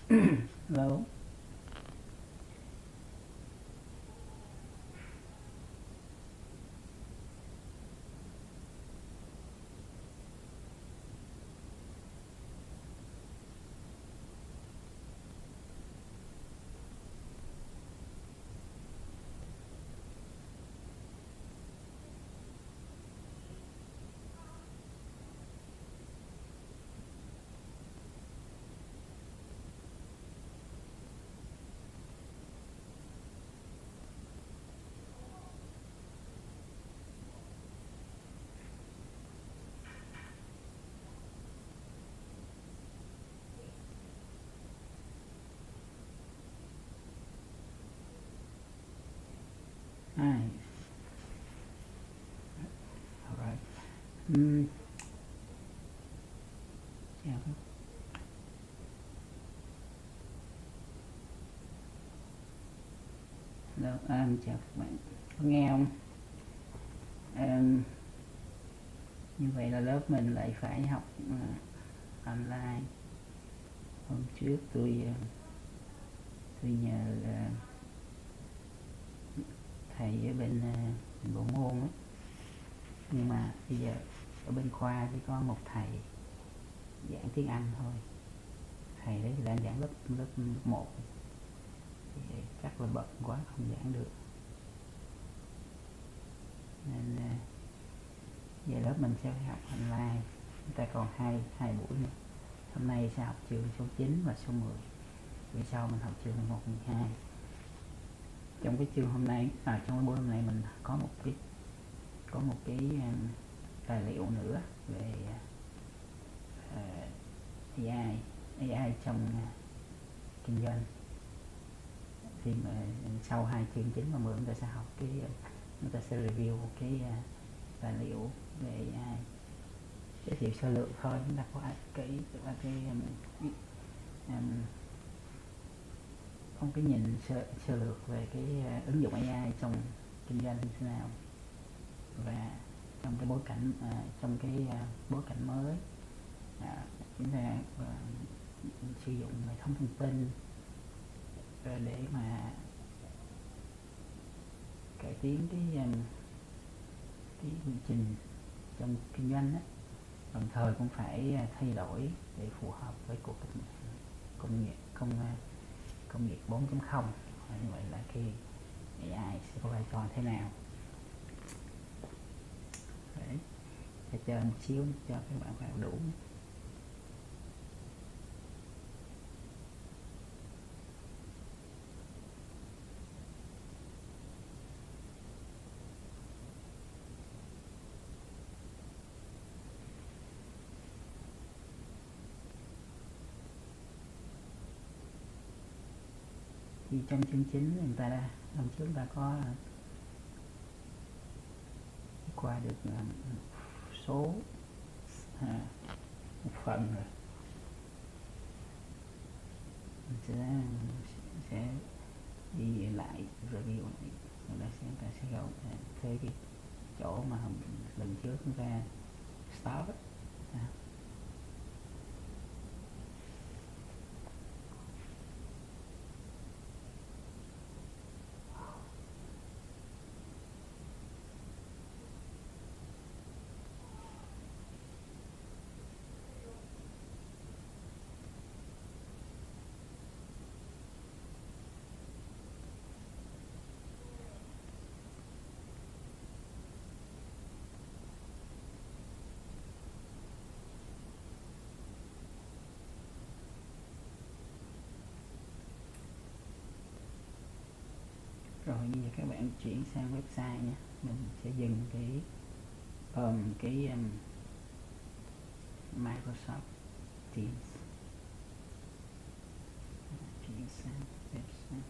Hello. Hi. All right. Chào. Hello. Chào các bạn. Có nghe không? Như vậy là lớp mình lại phải học online. Hôm trước tôi nhờ thầy ở bên bộ môn ấy. Nhưng mà bây giờ ở bên khoa chỉ có một thầy giảng tiếng Anh thôi. Thầy đấy đang giảng lớp 1 thì chắc là bận quá không giảng được, nên giờ lớp mình sẽ học online. Chúng ta còn hai buổi nữa. Hôm nay sẽ học chương số 9 và số 10. Buổi sau mình học chương 11, 12. Trong cái chương hôm nay, trong cái buổi hôm nay mình có một cái tài liệu nữa về AI trong kinh doanh. Thì mà sau hai chương 9 và 10 chúng ta sẽ học chúng ta sẽ review cái tài liệu về AI, giới thiệu sơ lược thôi. Chúng ta có cái nhìn sơ lược về cái ứng dụng AI trong kinh doanh như thế nào, và trong cái bối cảnh mới chúng ta sử dụng hệ thống thông tin để mà cải tiến cái quy trình trong kinh doanh đó. Đồng thời cũng phải thay đổi để phù hợp với cuộc cách mạng công nghiệp 4.0. Như vậy là cái AI sẽ có vai trò thế nào. Đấy, để chờ một xíu cho các bạn vào đủ. Thì trong chương chính người ta hôm trước ta có qua được số một phần rồi. Mình sẽ đi lại review lại, rồi chúng ta sẽ go tới cái chỗ mà lần trước chúng ta start. Rồi bây giờ các bạn chuyển sang website nha. Mình sẽ dừng cái Microsoft Teams, chuyển sang website.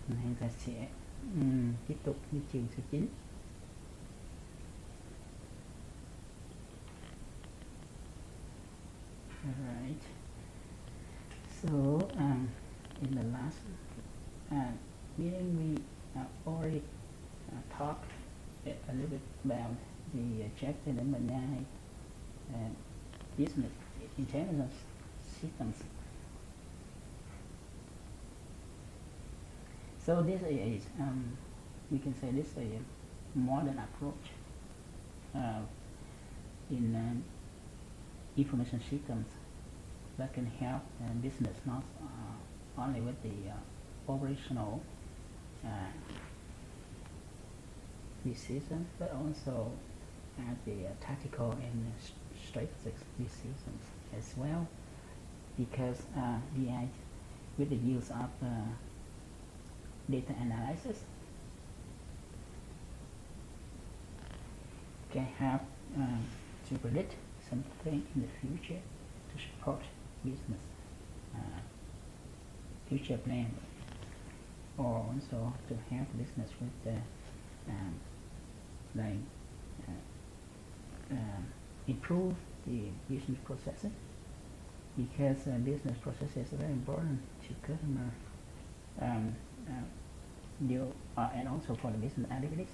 Này ta sẽ Tiếp tục với chương số 9. Alright. So in the last meeting we already talked a little bit about the chapter number 9, business intelligence systems. So this is we can say this is a modern approach in information systems that can help business not only with the operational decisions, but also at the tactical and strategic decisions as well, because with the use of data analysis can help to predict something in the future to support business future plan, or also to help business with improve the business processes, because business processes are very important to customer and also for the business activities.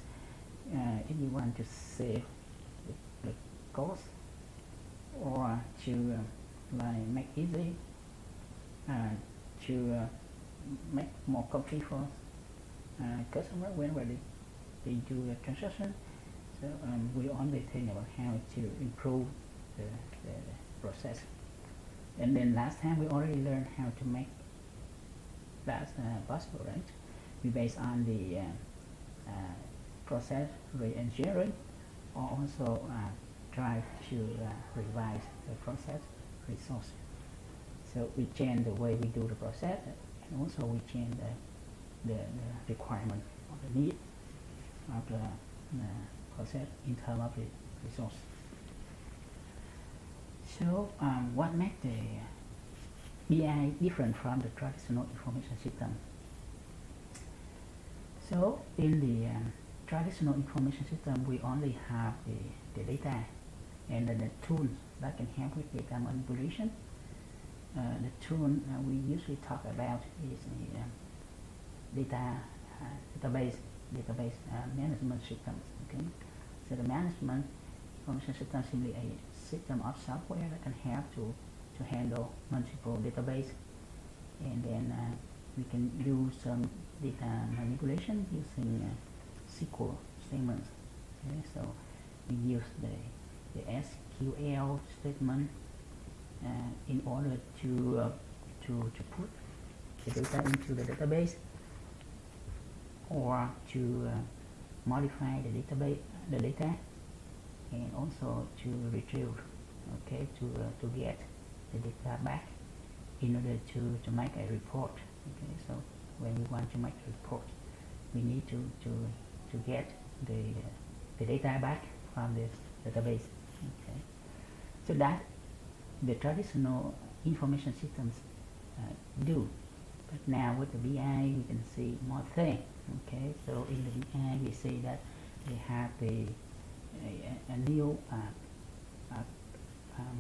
If you want to save the cost, or to make easy to make more complete for customer whenever they do a transaction. So we only think about how to improve the process. And then last time we already learned how to make that possible, right? We based on the process re-engineering, or also try to revise the process resource. So we change the way we do the process, and also we change the requirement or the need of the process in terms of the resource. So what makes the BI different from the traditional information system? So in the traditional information system, we only have the data and the tools that can help with data manipulation. The tool we usually talk about is the database management systems. Okay, so the management information system is simply a system of software that can help to handle multiple databases, and then we can do some data manipulation using SQL statements. Okay, so we use the SQL statement in order to put the data into the database, or to modify the data, and also to retrieve, okay, to get the data back in order to make a report. Okay, so when we want to make a report, we need to get the data back from this database. Okay, so that the traditional information systems do, but now with the BI we can see more things. Okay, so in the BI we see that they have a new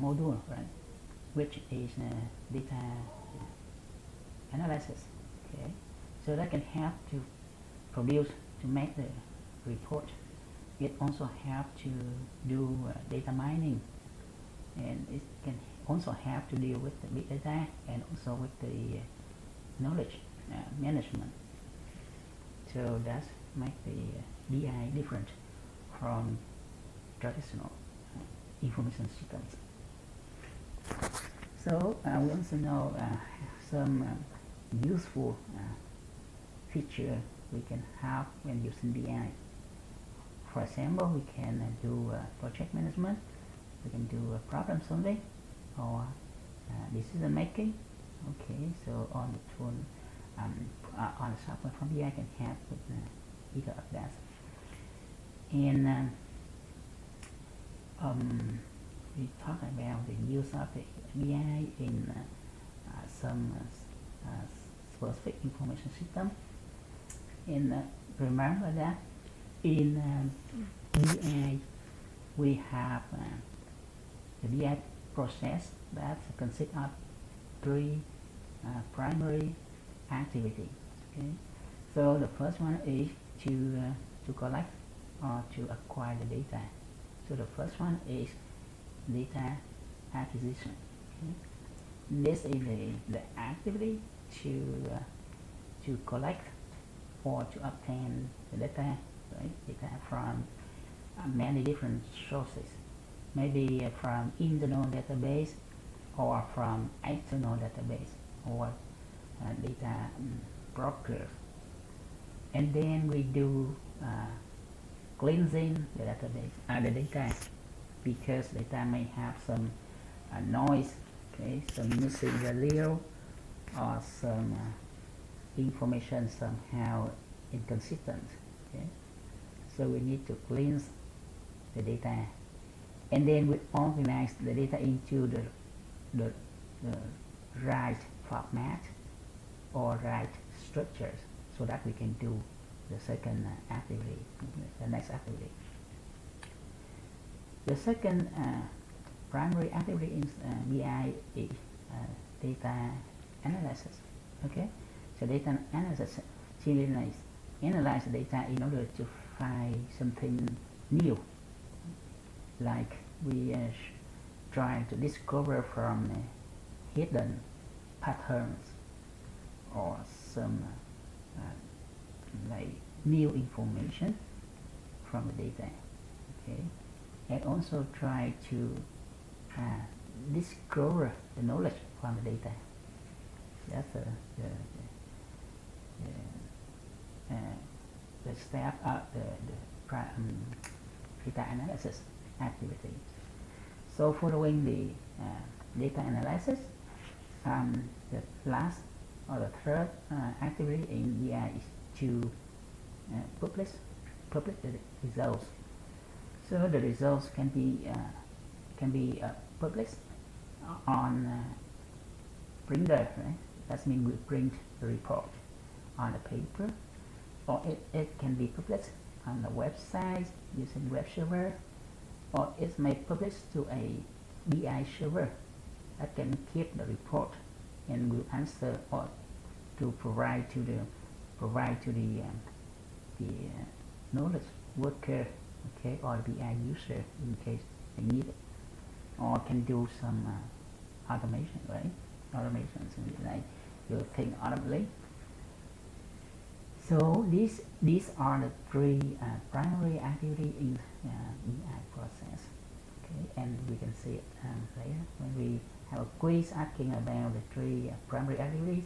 module, right, which is data analysis. Okay, so that can help to make the report. It also help to do data mining, and it can also help to deal with the big data, and also with the knowledge management. So that's make the BI different from traditional information systems. So we also know some useful feature we can have when using BI. For example, we can do project management, we can do problem solving, or decision making. Okay, so on the tool, on the software from BI can help with either of that. And we talk about the use of the BI in some specific information system. And remember that in BI we have the BI process that consists of three primary activities. Okay, so the first one is to collect or to acquire the data. So the first one is data acquisition. Okay? This is the activity to collect or to obtain the data, right? Data from many different sources, maybe from internal database or from external database or data brokers. And then we do cleansing the database, the data, because data may have some noise, okay, some missing value or some information somehow inconsistent. Okay, so we need to cleanse the data, and then we organize the data into the right format or right structures, so that we can do the second activity, the next activity. The second primary activity in BI is data analysis. Okay, so data analysis analyze data in order to find something new, like we try to discover from hidden patterns or some like new information from the data. Okay, and also try to discover the knowledge from the data. That's the step of the data analysis activity. So following the data analysis, the last or the third activity in BI is to publish the results. So the results can be published on printer, right? That means we print the report on the paper, or it can be published on the website using web server, or it may publish to a BI server that can keep the report and will answer or to provide to the knowledge worker, okay, or BI user in case they need it, or can do some automation, right? Automation, like you think audibly. So these are the three primary activities in BI process. Okay, and we can see it later when we have a quiz asking about the three primary activities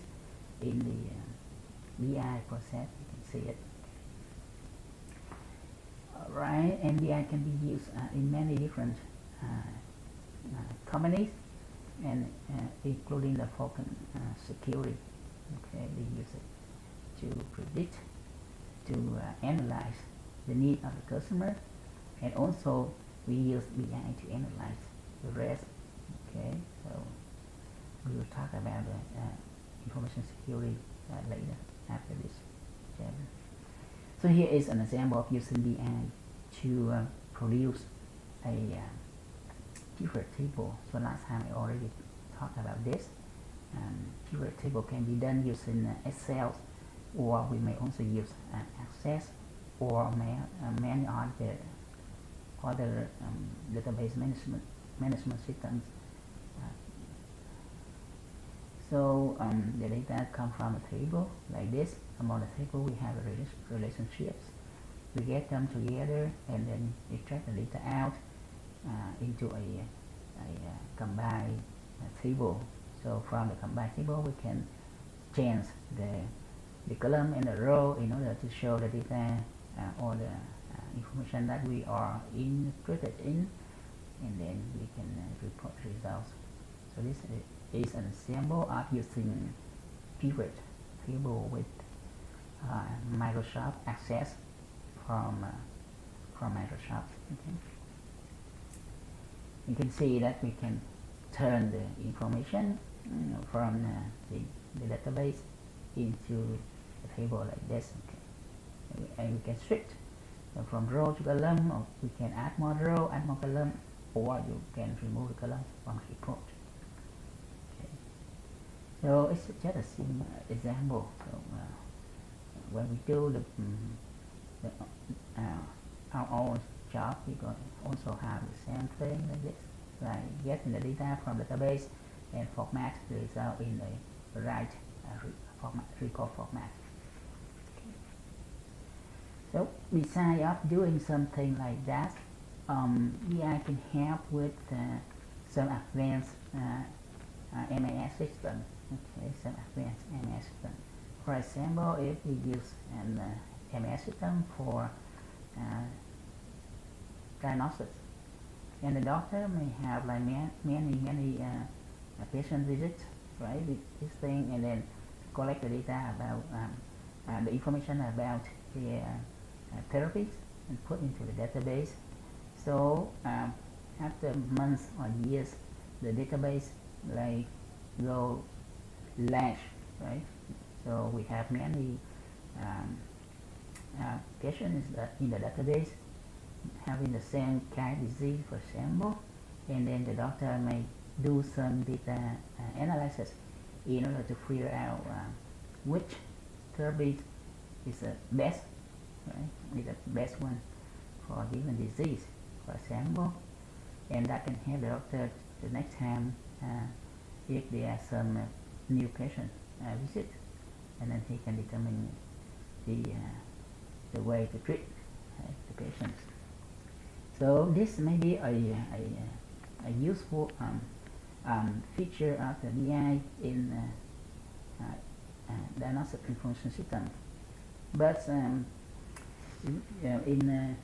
in the BI process. You can see it. Alright, and BI can be used in many different companies, and including the focus security. Okay, they use it to predict, to analyze the need of the customer, and also we use BI to analyze the rest. Okay, so we will talk about the information security later after this chapter. So here is an example of using BI to produce a keyword table. So last time I already talked about this. Keyword table can be done using Excel, or we may also use Access or many other database management systems. So the data come from a table like this. Among the table we have relationships. We get them together and then extract the data out into a combined table. So from the combined table we can change the column and the row in order to show the data or the information that we are interested in, and then we can report results. So this is an example of using pivot table with Microsoft Access from Microsoft. Okay. You can see that we can turn the information from the database into a table like this. Okay. and we can switch from row to column, or we can add more row, add more column, or you can remove the column from report. Okay. So it's just a simple example. So when we do our own job, we can also have the same thing like this, like getting the data from database and format the result in the right record format. Okay. So besides of doing something like that, BI can help with some advanced MAS system. Okay, some advanced MAS system. For example, if we use an MAS system for diagnosis, and the doctor may have like many patient visits, right, with this thing, and then collect the data about the information about the therapies and put into the database. So after months or years, the database like go large, right? So we have many patients in the database having the same kind of disease, for example, and then the doctor may do some data analysis in order to figure out which therapy is the best, right? Is the best one for a given disease, for example, and that can help the doctor the next time if there are some new patient visit, and then he can determine the way to treat the patients. So this may be a useful feature of the BI in diagnostic information system. But in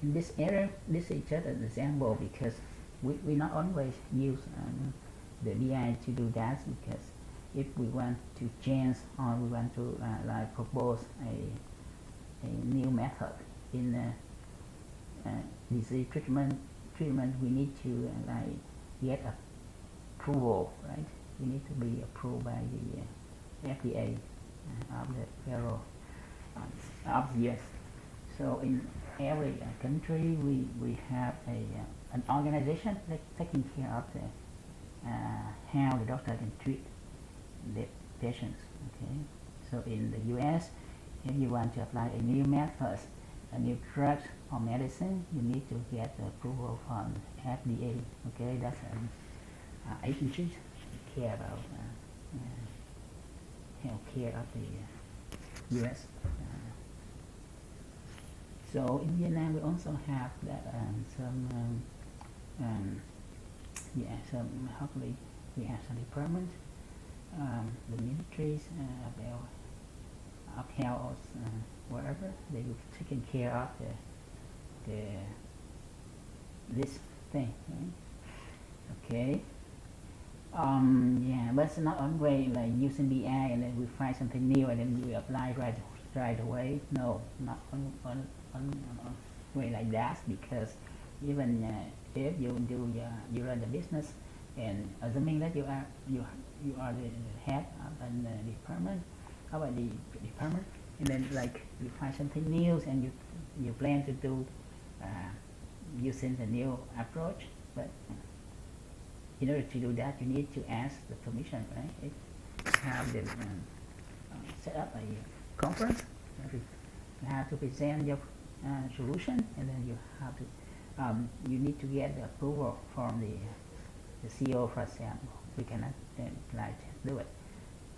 this area, this is just an example, because we not always use the BI to do that, because if we want to change or we want to like propose a new method in disease treatment, we need to like get approval, right? We need to be approved by the FDA of the federal of the US. So in every country, we have an organization that taking care of the how the doctor can treat the patients. Okay. So in the US, if you want to apply a new method, a new drug or medicine, you need to get approval from FDA. Okay, that's an agency that care about health care of the US. So in Vietnam, we also have that hopefully we have some department, the ministries of health, wherever they will taking care of this thing, right? Okay. But it's not always like using BI and then we find something new and then we apply right away. No, not on way like that, because even if you run the business, and assuming that you are the head of a department, and then like you find something new and you plan to do using the new approach, but in order to do that, you need to ask the permission, right? Have them set up a conference. You have to present your solution, and then you have to you need to get the approval from the CEO, for example. We cannot like do it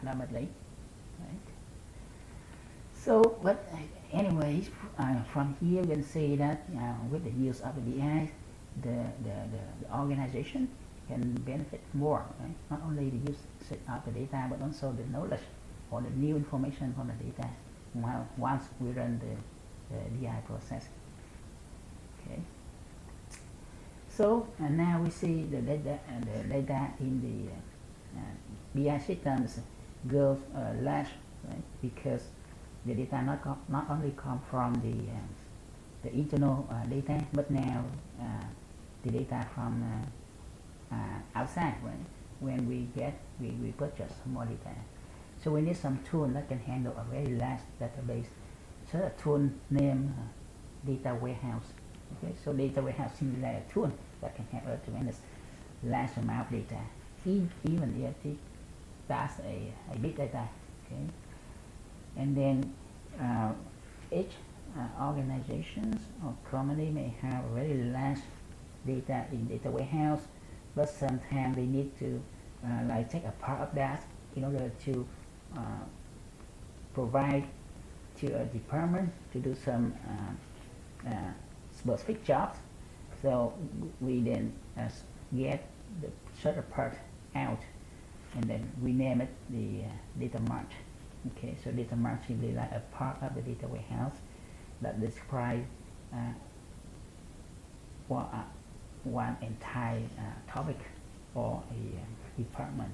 anonymously, right? So, but anyways, from here you can see that with the use of the BI, the organization can benefit more, right? Not only the use of the data, but also the knowledge or the new information from the data once we run the BI process. Okay. So now we see the data in the BI systems goes large, right? Because the data not only come from the internal data, but now the data from outside, right? When we purchase more data, so we need some tool that can handle a very large database. search a tool name data warehouse. Okay, so data warehouse is like a tool that can help us to manage large amount of data, even if it does a big data. Okay, and then each organizations or company may have a very large data in data warehouse, but sometimes they need to like take a part of that in order to provide to a department to do some specific jobs. So we then get the certain part out, and then we name it the data mart. Okay, so data mart is like a part of the data warehouse that describes one entire topic or a department.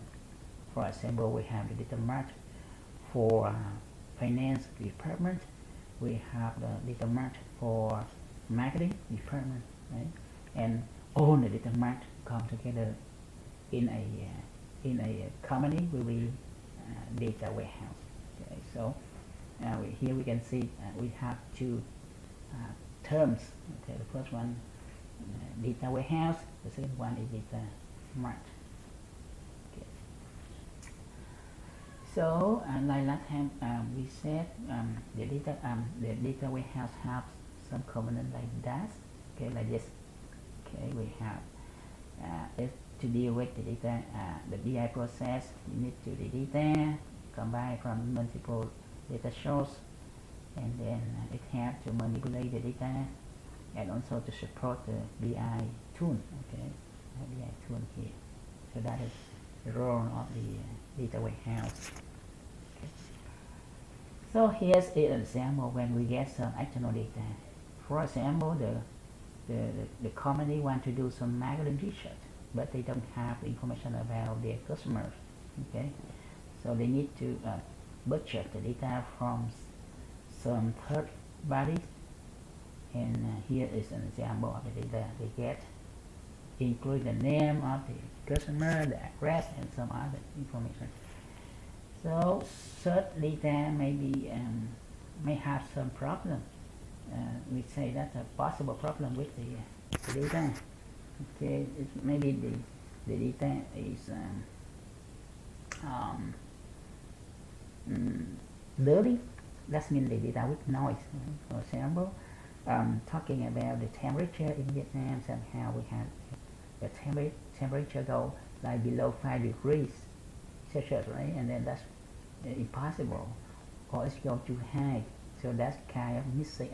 For example, we have the data mart for finance department. We have the data mart for marketing department, right? And all the data mart come together in a company will be data warehouse. Okay, so here we can see we have two terms. Okay, the first one data warehouse, the second one is data mart. Okay. So like last time we said the data warehouse has some component like that. Okay, like this. Okay, we have to deal with the data, the BI process. We need to the data combined from multiple data sources, and then it has to manipulate the data and also to support the BI tool. Okay, BI tool here. So that is the role of the data warehouse. Okay. So here's an example when we get some external data. For example, the company want to do some marketing research, but they don't have information about their customers. Okay, so they need to budget the data from some third parties, and here is an example of the data they get, including the name of the customer, the address, and some other information. So such data may have some problem. We say that's a possible problem with the data. Okay, maybe the data is dirty. That means the data with noise. For example, talking about the temperature in Vietnam, somehow we have the temperature go like below 5 degrees Celsius, right? And then that's impossible, or it's go too high. So that's kind of missing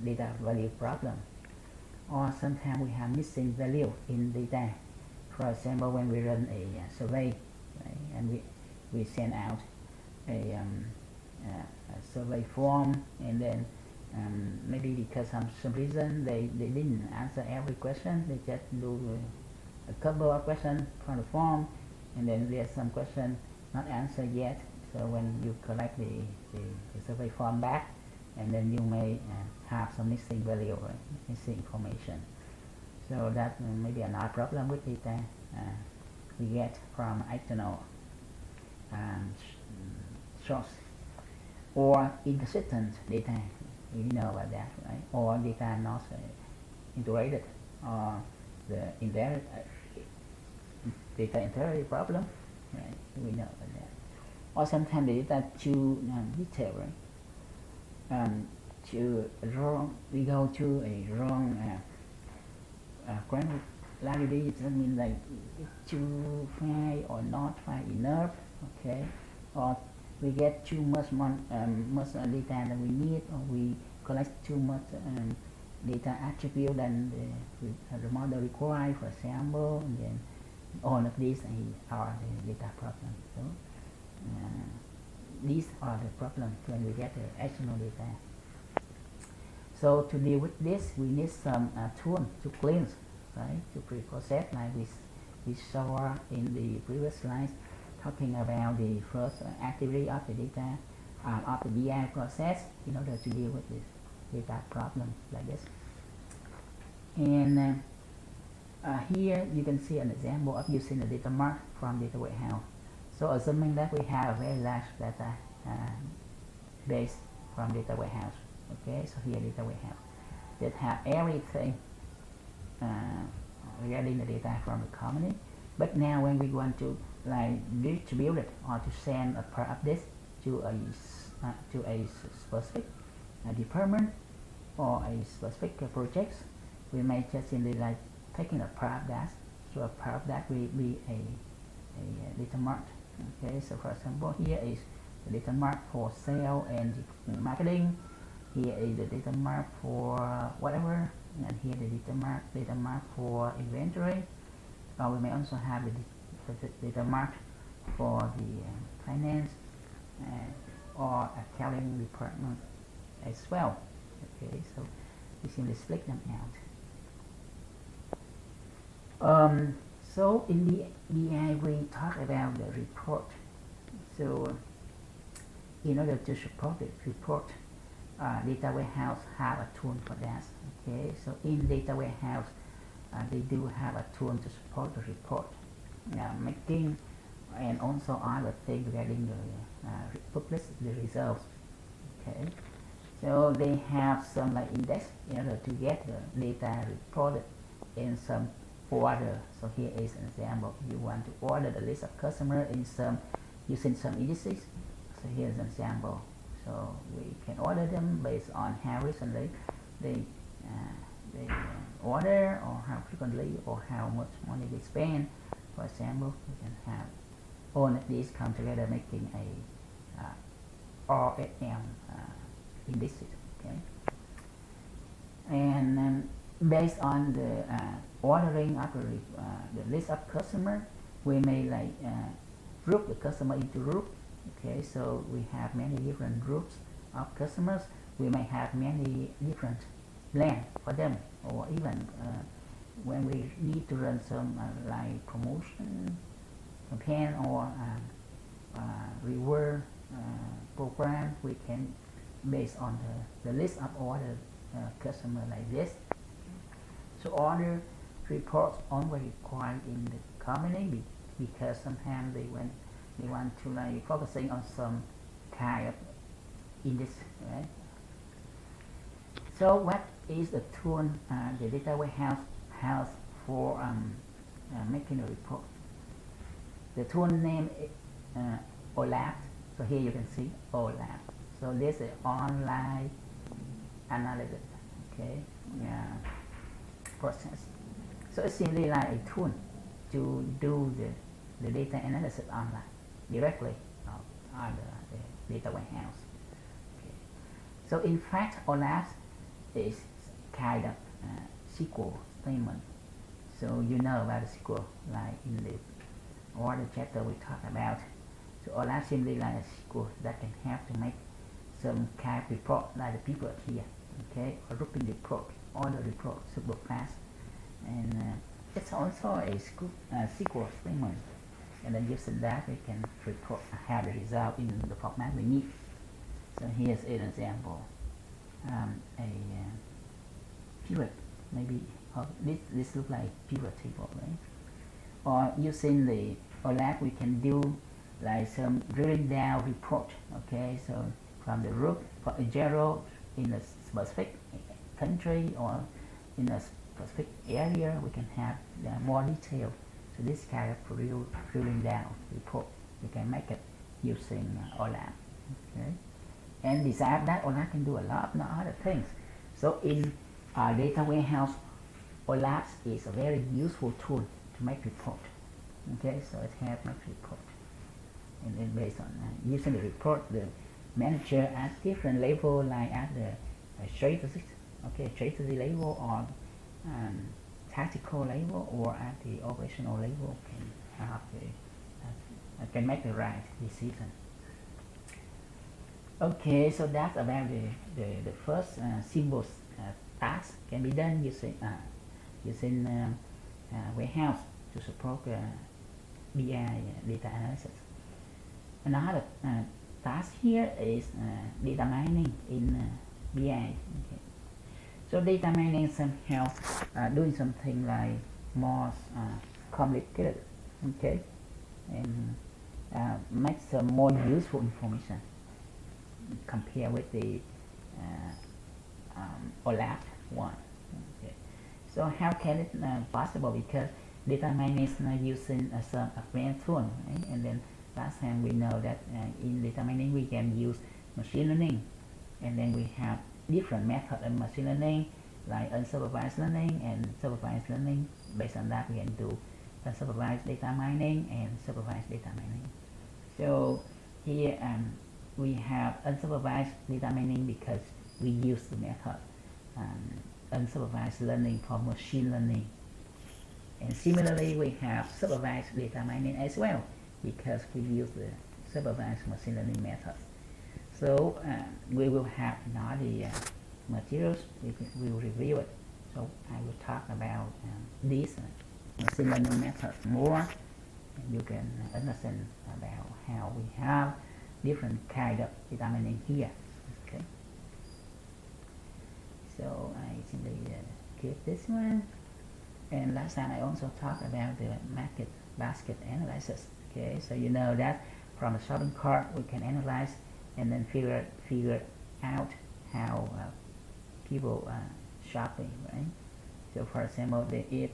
data value problem. Or sometimes we have missing value in data. For example, when we run a survey, right, and we send out a survey form, and then maybe because of some reason they didn't answer every question, they just do a couple of questions from the form, and then there's some question not answered yet. So when you collect the survey form back, and then you may have some missing value, right? Missing information. So that may be another problem with data we get from external source, or inconsistent data. We know about that, right? Or data not integrated, or the data integrity problem, right? We know about that. Or sometimes the data too detailed, right? To wrong, we go to a wrong granularity. That means like it's too fine or not fine enough. Okay, or we get too much data than we need, or we collect too much data attribute than the model requires, for example. And then all of these are the data problems. So these are the problems when we get the external data. So to deal with this, we need some tool to cleanse, right? To pre-process, like we saw in the previous slides, talking about the first activity of the data of the BI process in order to deal with this data problem like this. And here you can see an example of using the data mart from data warehouse. So assuming that we have a very large data based from data warehouse. Okay, so here data warehouse that have everything regarding the data from the company. But now when we want to like distribute it or to send a per update to a specific department or a specific project, we may just simply like taking a part of that. So a part of that will be a data mart. Okay, so for example, here is the data mart for sale and marketing. Here is the data mart for whatever, and here the data mart for inventory. Or we may also have the data mart for the finance or accounting department as well. Okay, so we simply split them out. So in the BI we talk about the report. So in order to support the report, data warehouse have a tool for that. Okay, so in data warehouse they do have a tool to support the report making and also other things regarding the publish the results. Okay, so they have some like index in order to get the data reported in some order. So here is an example. You want to order the list of customer in some using some indices. So here's an example. So we can order them based on how recently they order or how frequently or how much money they spend. For example, we can have all of these come together making a RSM indices. Okay, and based on the ordering of the list of customer, we may like group the customer into group. Okay, so we have many different groups of customers. We may have many different plans for them, or even when we need to run some like promotion campaign or reward program, we can based on the list of order customer like this. So order reports only required in the company because sometimes they want to like focusing on some kind of index, right? So what is the tool the data warehouse has for making a report? The tool name is OLAP. So here you can see OLAP. So this is online analysis. Okay, process. So it's simply like a tool to do the data analysis online directly on the data warehouse. Okay. So in fact, OLAP is kind of SQL statement. So you know about the SQL, like in the order chapter we talked about. So OLAP simply like a SQL that can help to make some kind of report like the people here. Okay, or grouping report, order report, super fast, and it's also a SQL statement. And then using that we can report have the result in the format we need. So here's an example, a pivot, maybe this looks like pivot table, right? Or using the OLAP we can do like some drilling down report. Okay, so from the root for a zero in a specific country or in a specific area, we can have more detail. So this kind of drilling down report, we can make it using OLAP. Okay, and besides that, OLAP can do a lot of other things. So in our data warehouse, OLAP is a very useful tool to make report. Okay, so it helps make report, and then based on using the report, the manager at different level, like at the strategy, okay, strategy level or tactical level or at the operational level, can have can make the right decision. Okay, so that's about the first simple task can be done using warehouse to support BI data analysis. Another task here is data mining in BI. Okay. So data mining somehow doing something like more complicated, okay, and make some more useful information. compare with the OLAP one. Okay. So how can it possible? Because data mining is using some advanced tool, right? And then last time we know that in data mining we can use machine learning, and then we have different methods of machine learning like unsupervised learning and supervised learning. Based on that we can do unsupervised data mining and supervised data mining. So here we have unsupervised data mining because we use the method unsupervised learning for machine learning. And similarly, we have supervised data mining as well because we use the supervised machine learning methods. So we will have now the materials, we will review it. So I will talk about these machine learning methods more, and you can understand about how we have different kind of data mining here. Okay. So I simply keep this one. And last time I also talked about the market basket analysis. Okay, so you know that from a shopping cart we can analyze and then figure out how people are shopping, right? So for example, if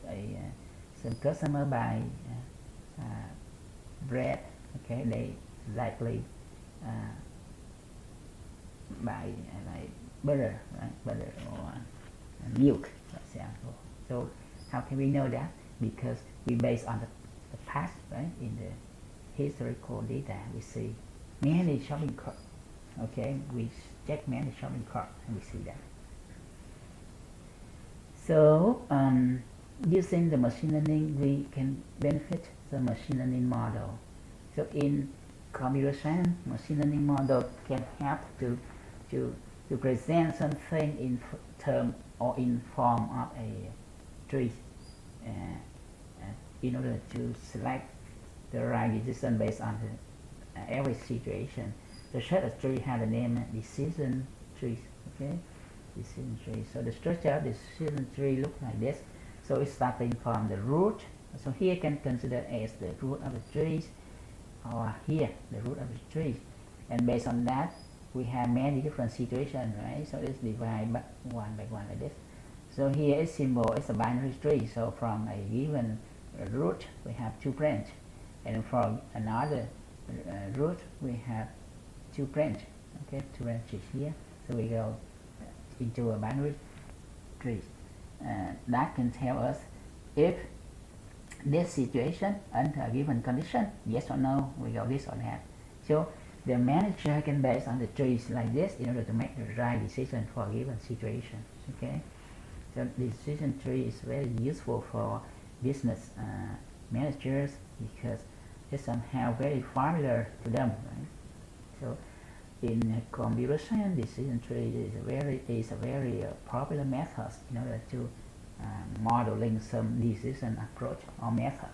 some customer buy bread, okay, they likely buy like butter, right? Butter or milk, for example. So how can we know that? Because we base on the past, right? In the historical data, we see many shopping carts. Okay, we check many shopping carts and we see that. So using the machine learning, we can benefit the machine learning model. So in computer science, machine learning model can help to present something in term or in form of a tree in order to select the right decision based on the every situation. The such a tree has the name decision trees. Okay, decision tree. So the structure of the decision tree looks like this. So it's starting from the root. So here can consider as the root of the trees, or here the root of the trees. And based on that, we have many different situations, right? So it's divided by one like this. So here is symbol, it's a binary tree. So from a given root, we have two branches, and from another root, we have two branches. Okay, two branches here. So we go into a binary tree. That can tell us if this situation under a given condition, yes or no, we go this or that. So the manager can base on the trees like this in order to make the right decision for a given situation. Okay, so the decision tree is very useful for business managers because it's somehow very familiar to them, right? So in computer science, decision tree is a very popular method in order to modeling some decision approach or method.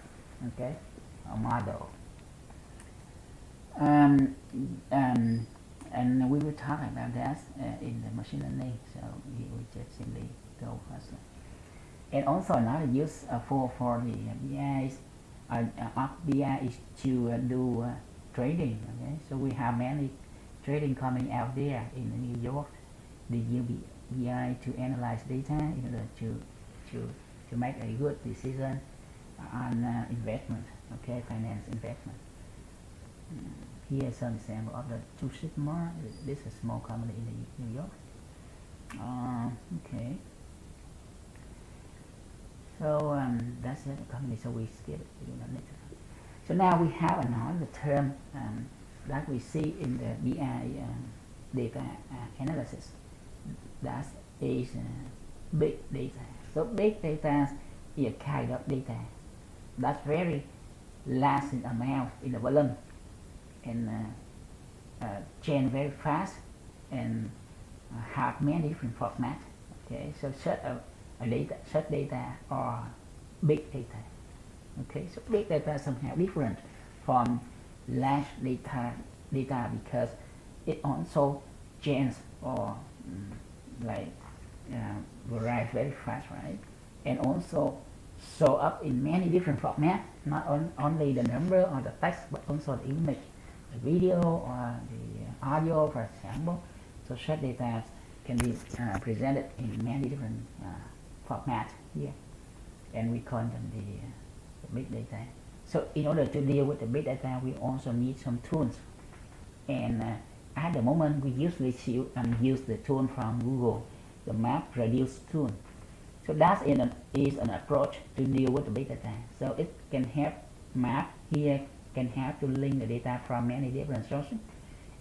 Okay, or model. And we will talk about that in the machine learning. So we just simply go first. And also another use for the BI is to do trading. Okay, so we have many trading coming out there in New York. They use BI to analyze data in order to make a good decision on investment. Okay, finance investment. Here is some example of the Two Sigma. This is a small company in New York. Okay. So that's the company. So we skip it. We do not need to. So now we have another term that we see in the BI data analysis. That is big data. So big data is a kind of data that's very large in amount in the volume and change very fast and have many different formats. Okay, so such data or big data. Okay, so big data is somehow different from large data because it also changes or varies very fast, right? And also show up in many different formats, not only the number or the text, but also the image, the video, or audio, for example. So such data can be presented in many different formats here, and we call them the big data. So in order to deal with the big data, we also need some tools. And at the moment, we usually use the tool from Google, the map reduce tool. So that is an approach to deal with the big data. So it can help map here, can help to link the data from many different sources,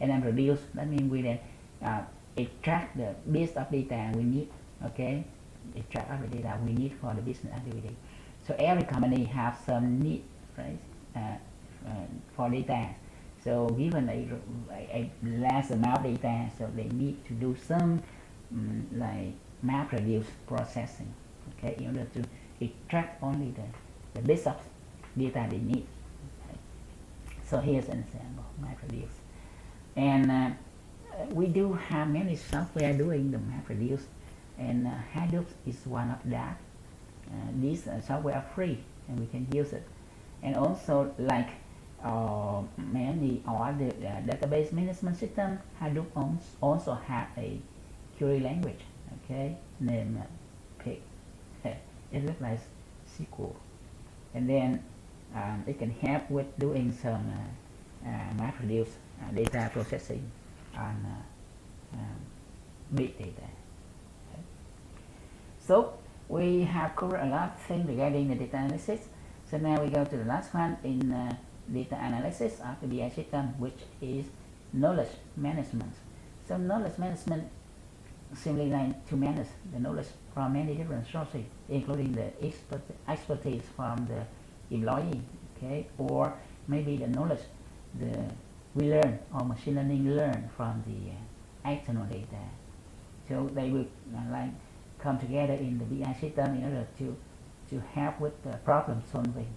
and then reduce. That means we then extract the bits of data we need. Okay, extract of the data we need for the business activity. So every company has some need, right, for data. So given a less amount of data, so they need to do some like map reduce processing, okay, in order to extract only the bits of data they need. Okay. So here's an example, map reduce. And we do have many software doing the map reduce, and Hadoop is one of that. These software are free and we can use it. And also like many other database management system, Hadoop also have a query language, okay, named Pig. It looks like SQL, and then it can help with doing some MapReduce data processing on big data. Okay. So we have covered a lot of things regarding the data analysis. So now we go to the last one in data analysis of the BI system, which is knowledge management. So knowledge management simply like to manage the knowledge from many different sources, including the expertise from the employee, okay, or maybe the knowledge we learn or machine learning learn from the external data. So they will like come together in the BI system in order to help with the problem solving,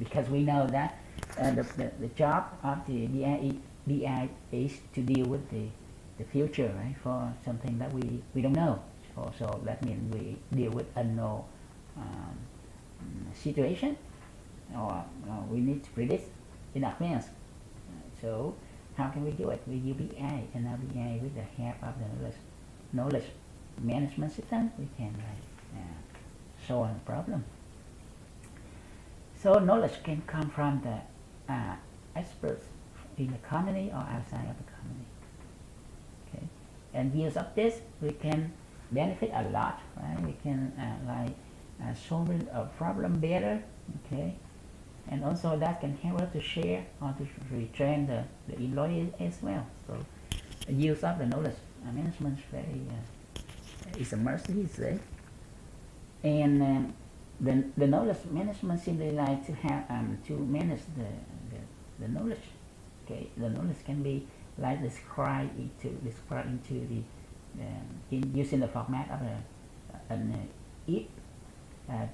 because we know that the job of the BI is to deal with the future, right, for something that we don't know. So that means we deal with unknown situation, or we need to predict in advance. So how can we do it? We use BI, and now BI with the help of the knowledge management system, we can solve a problem. So knowledge can come from the experts in the company or outside of the company. Okay, and use of this we can benefit a lot, right? We can solve a problem better, okay, and also that can help us to share or to retrain the employees as well. So the use of the knowledge management is very is a must, you say. And the knowledge management simply like to have to manage the knowledge. Okay, the knowledge can be like described into the using the format of an if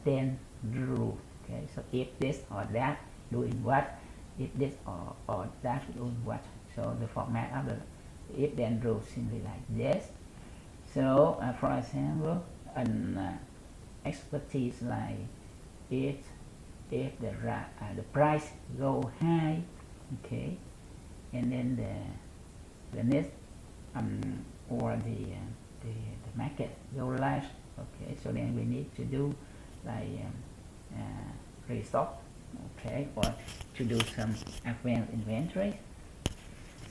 then rule. Okay, so if this or that doing what, if this or that doing what. So the format of the if then rule simply like this. So for example, an expertise like if the price go high, okay, and then the next or the market go less, okay, so then we need to do like restock, okay, or to do some advanced inventory.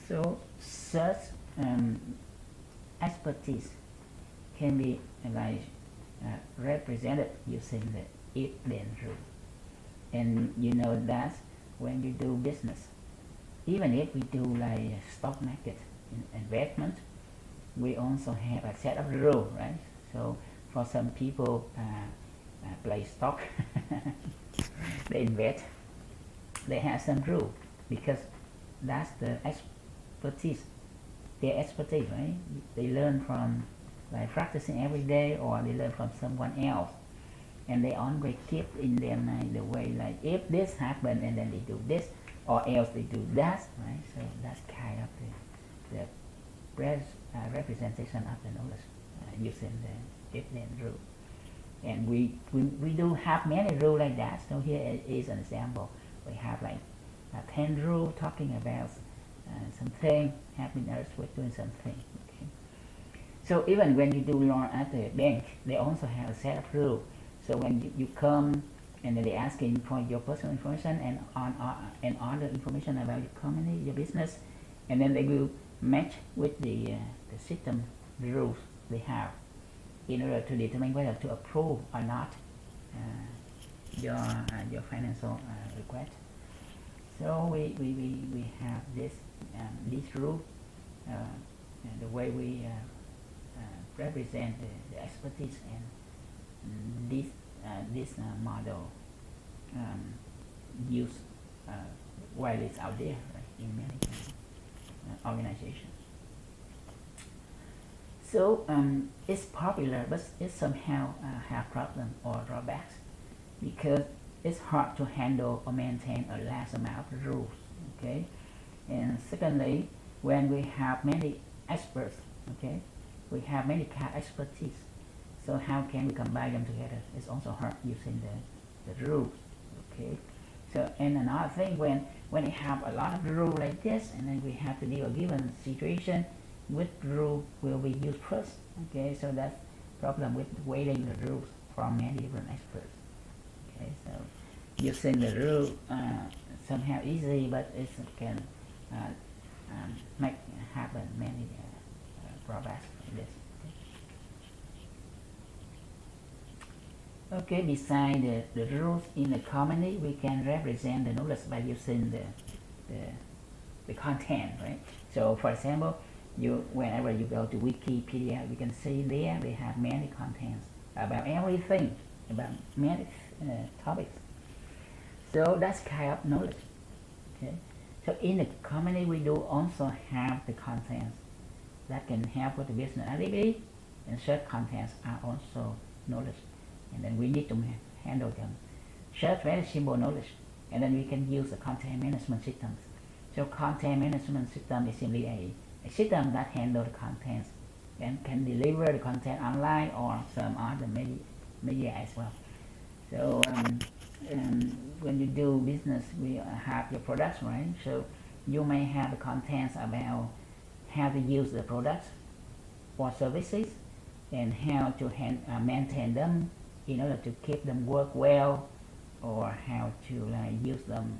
So such expertise can be like represented using the if then rule. And you know that when you do business, even if we do like stock market investment, we also have a set of rules, right? So for some people play stock, they invest, they have some rule because that's the expertise, their expertise, right? They learn from like practicing every day, or they learn from someone else, and they always keep in their mind the way like if this happened and then they do this, or else they do that, right? So that's kind of the representation of the knowledge using the if then rule. And we do have many rules like that. So here is an example. We have like 10 rules talking about something, helping others with doing something. Okay. So even when you do loan at the bank, they also have a set of rules. So when you come and then they asking for your personal information and other information about your company, your business, and then they will match with the system, the rules they have, in order to determine whether to approve or not your financial request. So we have this rule, the way we represent the expertise, and this model used widely out there, right, in many organizations. So it's popular, but it somehow have problem or drawbacks because it's hard to handle or maintain a large amount of rules. Okay, and secondly, when we have many experts, okay, we have many kind of expertise. So how can we combine them together? It's also hard using the rules. Okay. So and another thing, when we have a lot of rules like this, and then we have to deal with a given situation, which rule will be used first? Okay. So that's problem with weighting the rules from many different experts. Okay. So using the rule somehow easy, but it can make happen many drawbacks like this. Okay, beside the rules in the company, we can represent the knowledge by using the content, right? So, for example, whenever you go to Wikipedia, you can see there they have many contents about everything, about many topics. So that's kind of knowledge. Okay. So in the company, we do also have the contents that can help with the business activity, and such contents are also knowledge. And then we need to handle them. Just very simple knowledge, and then we can use the content management systems. So content management system is simply a system that handles the contents and can deliver the content online or some other media as well. So when you do business, we have your products, right? So you may have the contents about how to use the products or services and how to maintain them in order to keep them work well, or how to use them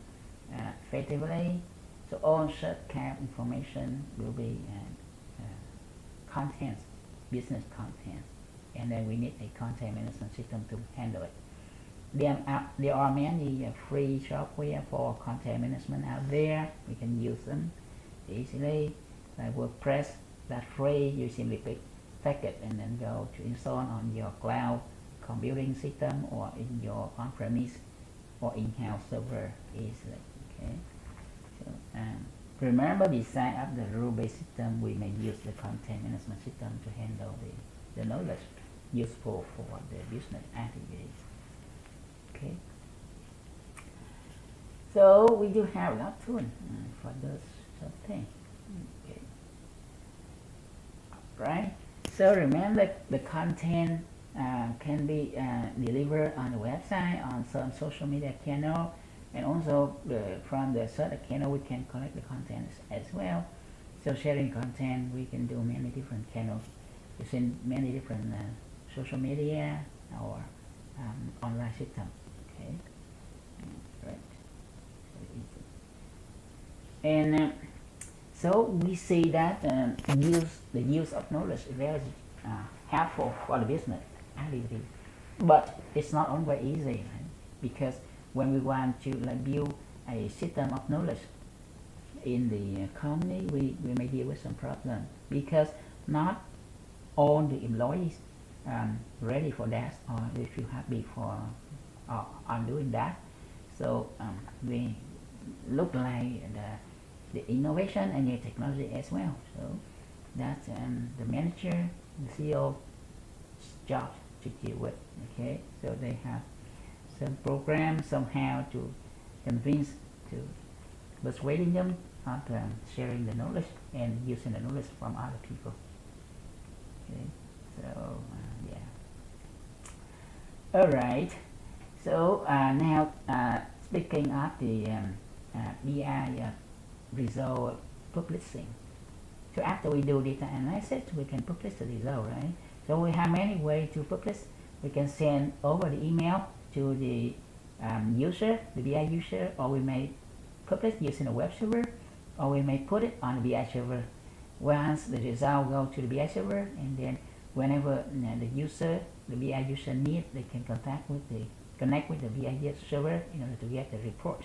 effectively. So all such kind of information will be contents, business contents, and then we need a content management system to handle it. There are many free software for content management out there. We can use them easily. Like WordPress, that's free. You simply pick it and then go to install on your cloud computing system or in your on-premise or in-house server easily. Okay. So remember, beside of the rule-based system, we may use the content management system to handle the knowledge useful for the business activities. Okay. So we do have a lot of tools for those sort of things. Okay. Right. So remember, the content can be delivered on the website, on some social media channel, and also from the search channel we can collect the content as well. So sharing content, we can do many different channels using many different social media or online system. Okay, right. And so we see that the use of knowledge is very helpful for the business activity, but it's not always easy, right? Because when we want to build a system of knowledge in the company, we may deal with some problem because not all the employees ready for that, or they feel happy for on doing that. So we look like the innovation and new technology as well. So that's the manager, the CEO job to deal with. Okay, so they have some program somehow to convince, to persuading them of sharing the knowledge and using the knowledge from other people. Okay, so yeah. All right. So now speaking of the BI result publishing. So after we do data analysis, we can publish the result, right? So we have many ways to publish. We can send over the email to the user, the BI user, or we may publish using a web server, or we may put it on the BI server. Once the result go to the BI server, and then whenever the user, the BI user need, they can connect with the BI server in order to get the report.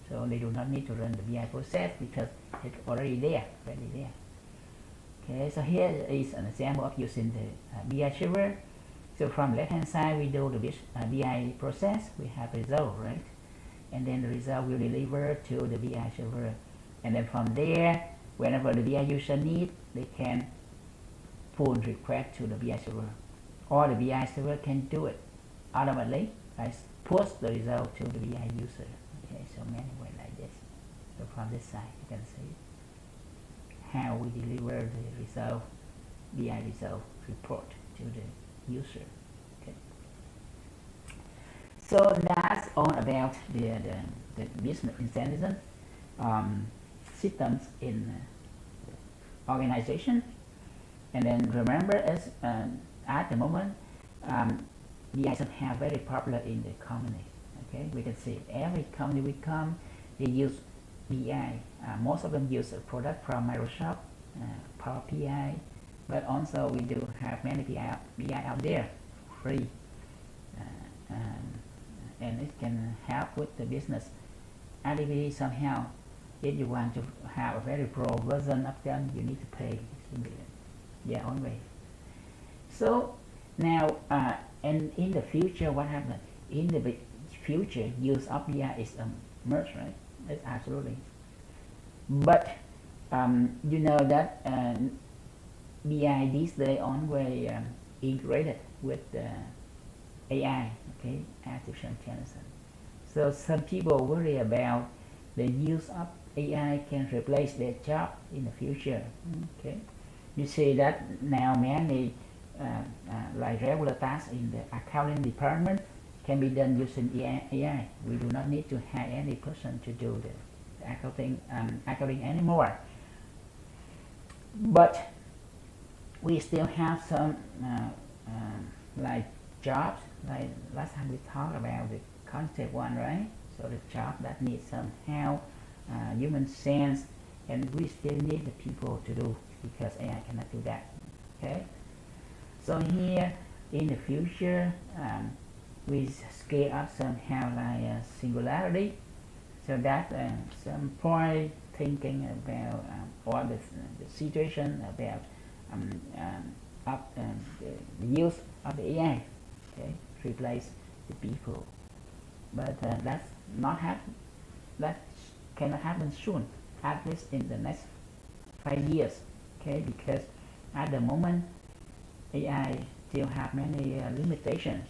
So they do not need to run the BI process because it's already there, ready there. Okay, so here is an example of using the BI server. So from left hand side, we do the BI process. We have result, right? And then the result will deliver to the BI server. And then from there, whenever the BI user need, they can pull request to the BI server, or the BI server can do it automatically. Right? Push the result to the BI user. Okay, so many ways like this. So from this side, you can see how we deliver the result, BI result report to the user. Okay. So that's all about the business intelligence systems in organization. And then remember, as at the moment, BI systems are very popular in the company. Okay, we can see every company we come, they use BI. Most of them use a product from Microsoft, Power BI, but also we do have many BI out there, free, and it can help with the business activity somehow. If you want to have a very pro version of them, you need to pay their own way. So now, and in the future, what happens? In the future, use of BI is merged, right? It's absolutely. But you know that BI these days always integrated with AI, okay, artificial intelligence. So some people worry about the use of AI can replace their job in the future. Okay, you see that now many like regular tasks in the accounting department can be done using AI. We do not need to hire any person to do the accounting anymore. But we still have some like jobs. Like last time we talked about the concept one, right? So the job that needs somehow human sense, and we still need the people to do because AI cannot do that. Okay. So here in the future, we scale up somehow like singularity, so that some point thinking about or the situation about the use of the AI, okay, replace the people. But that's not happen. That cannot happen soon. At least in the next 5 years, okay? Because at the moment, AI still have many limitations,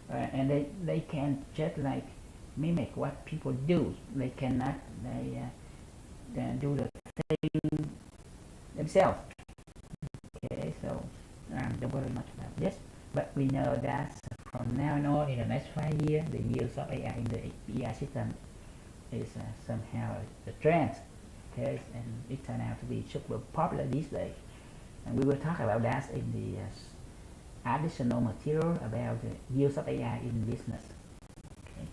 and they can just like mimic what people do. They cannot do the thing themselves. Okay, so don't worry much about this. But we know that from now on in the next 5 years, the use of AI in the BI system is somehow the trend. Okay, and it turned out to be super popular these days. And we will talk about that in the additional material about the use of AI in business. Okay.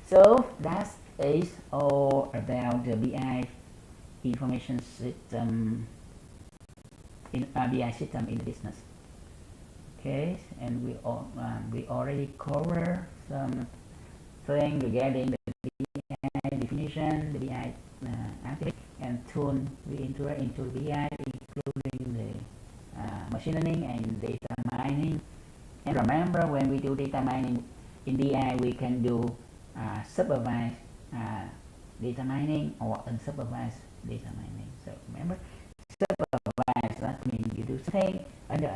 So that is all about the BI information system in BI system in business. Okay, and we already covered some things regarding the BI definition, the BI architect, and tool we integrate into BI, including the machine learning and data mining. And remember, when we do data mining in BI, we can do supervised data mining or unsupervised data mining. So remember, supervised, that means you do something under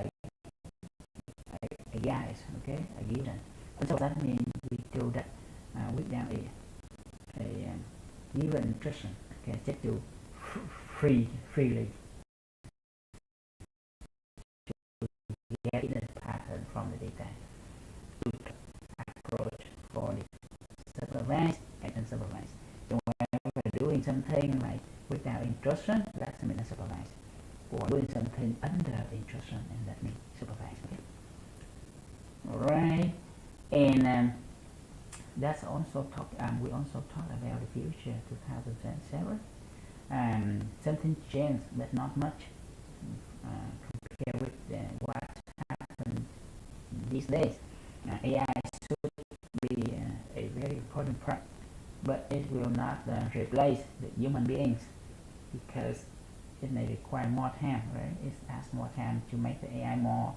a guise, okay, a given. So that means we do that without a given instruction, okay, just do freely to get the pattern from the data. Approach for the supervised and unsupervised. So whenever we're doing something like without instruction, that means unsupervised. Or doing something under instruction, and that means supervised. Okay. Alright, and that's also we also talked about the future 2007. Something changed, but not much compared with what happened these days. AI should be a very important part, but it will not replace the human beings because it may require more time, right? It asks more time to make the AI more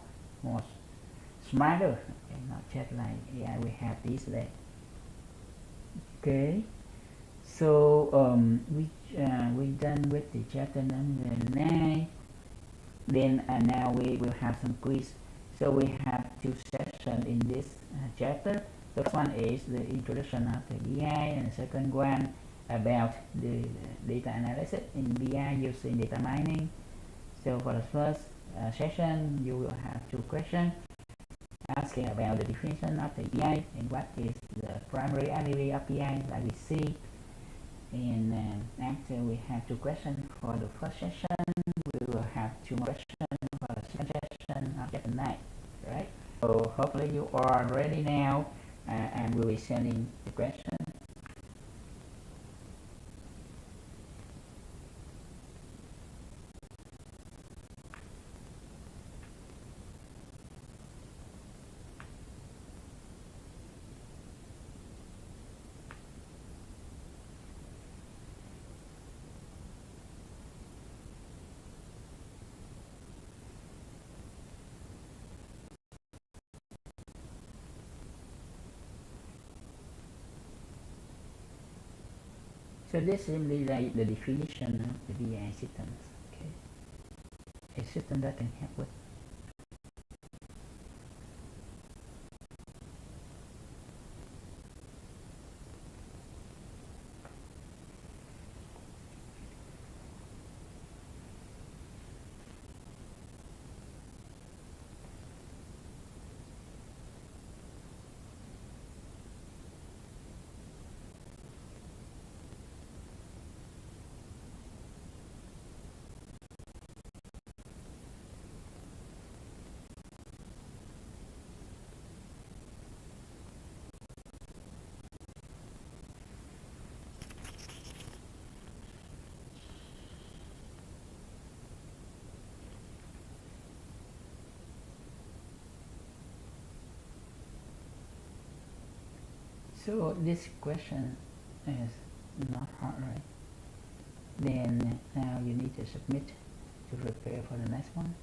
smarter, okay? Not just like AI we have these days. Okay, so we done with the chapter number 9. Then now we will have some quiz. So we have two sections in this chapter. The first one is the introduction of the BI, and the second one about the data analysis in BI using data mining. So for the first session, you will have two questions asking about the definition of the BI and what is the primary attribute of BI that we see. And after we have two questions for the first session, we will have two more questions for the second session of chapter 9, right? So hopefully you are ready now, and we will be sending the question. So this is simply like the definition of the BI systems, okay? A system that can help with So this question is not hard, right? Then now you need to submit to prepare for the next one.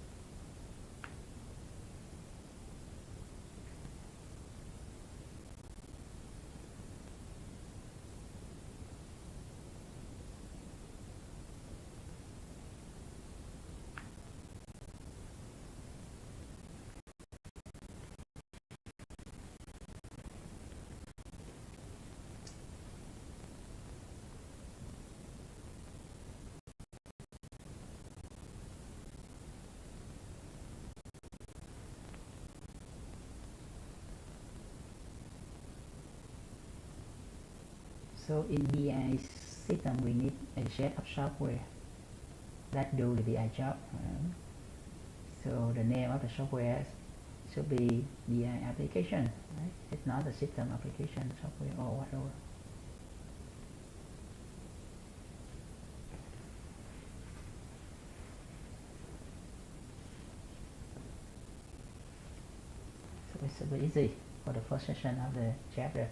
So in BI system, we need a set of software that do the BI job. So the name of the software should be BI application, right? It's not a system application software or whatever. So it's super easy for the first session of the chapter.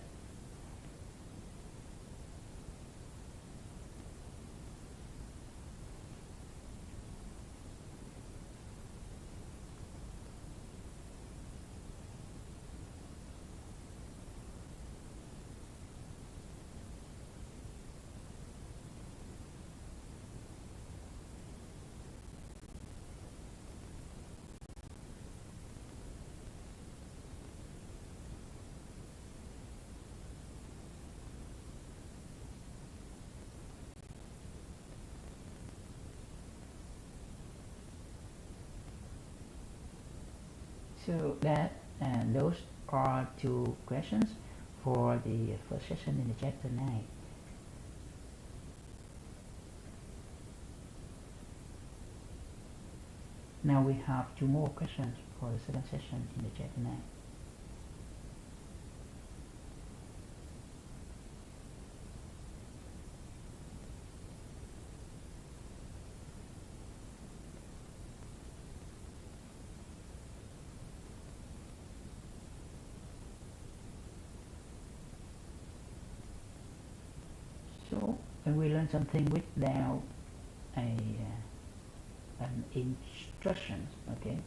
So that those are two questions for the first session in the chapter 9. Now we have two more questions for the second session in the ACEDnet. So we learn something without an instructions, okay?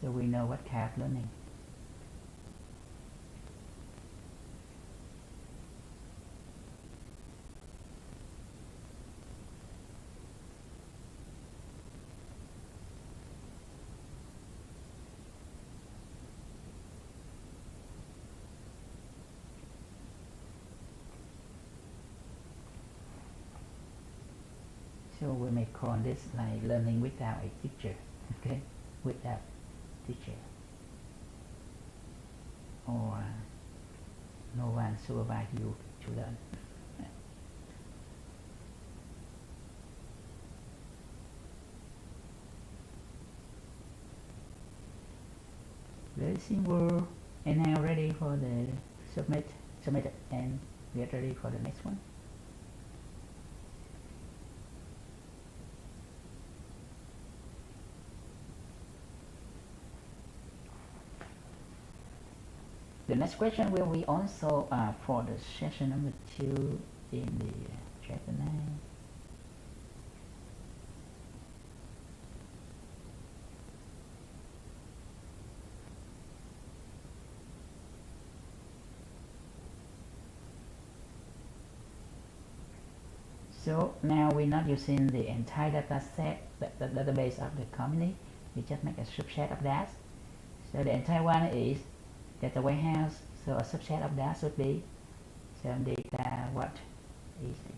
So we know what kind of learning. So we may call this like learning without a teacher, okay? Without teacher. Or no one supervise you to learn. Very simple. And now ready for the submit, and we are ready for the next one. The next question will be also for the session number 2 in the ACEDnet. So now we're not using the entire data set, the database of the company. We just make a subset of that. So the entire one is data warehouse. So a subset of that should be some data what is it?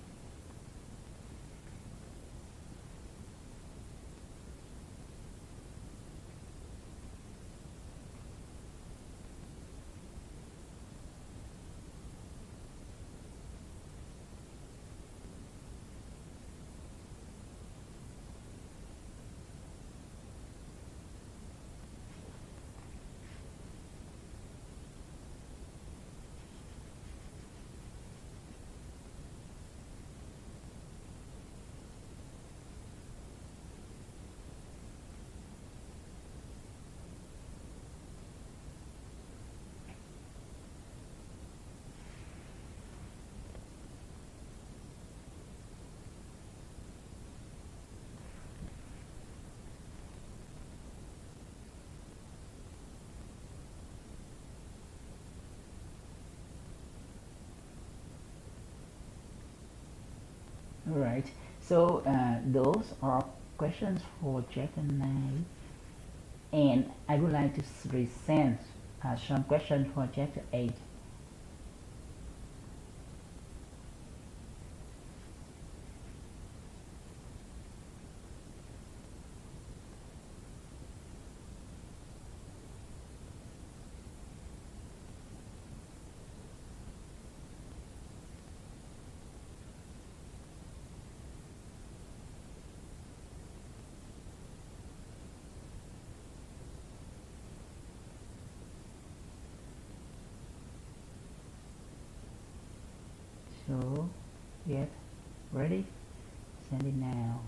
Alright, so those are questions for chapter 9, and I would like to present some questions for chapter 8. So get ready, send it now.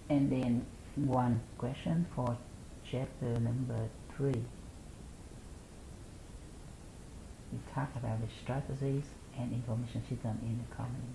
And then one question for chapter number 3. We talk about the strategies and information system in the company.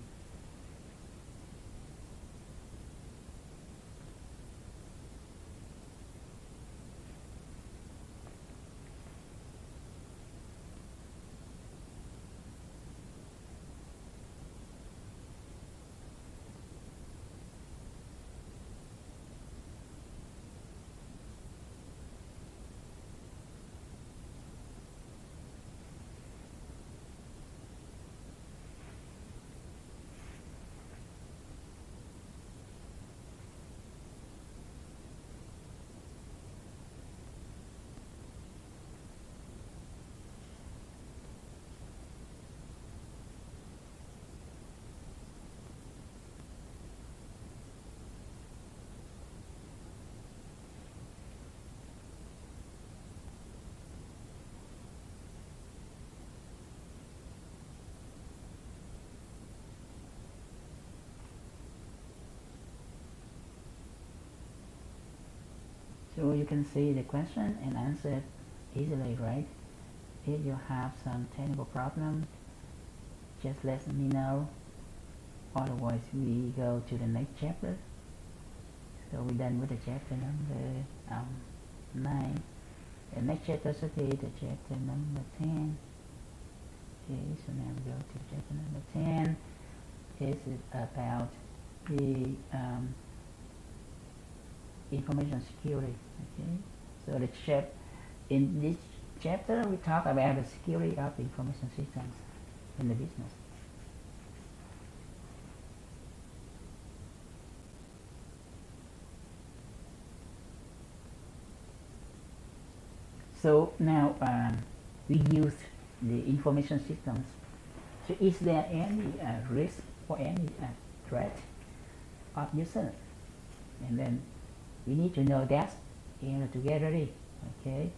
So you can see the question and answer it easily, right? If you have some technical problem, just let me know. Otherwise, we go to the next chapter. So we're done with the chapter number 9. The next chapter should be the chapter number 10. Okay, so now we go to chapter number 10. This is about the information security. Okay, so in this chapter we talk about the security of the information systems in the business. So now we use the information systems. So is there any risk or any threat of user? And then we need to know that in order to get ready. Okay,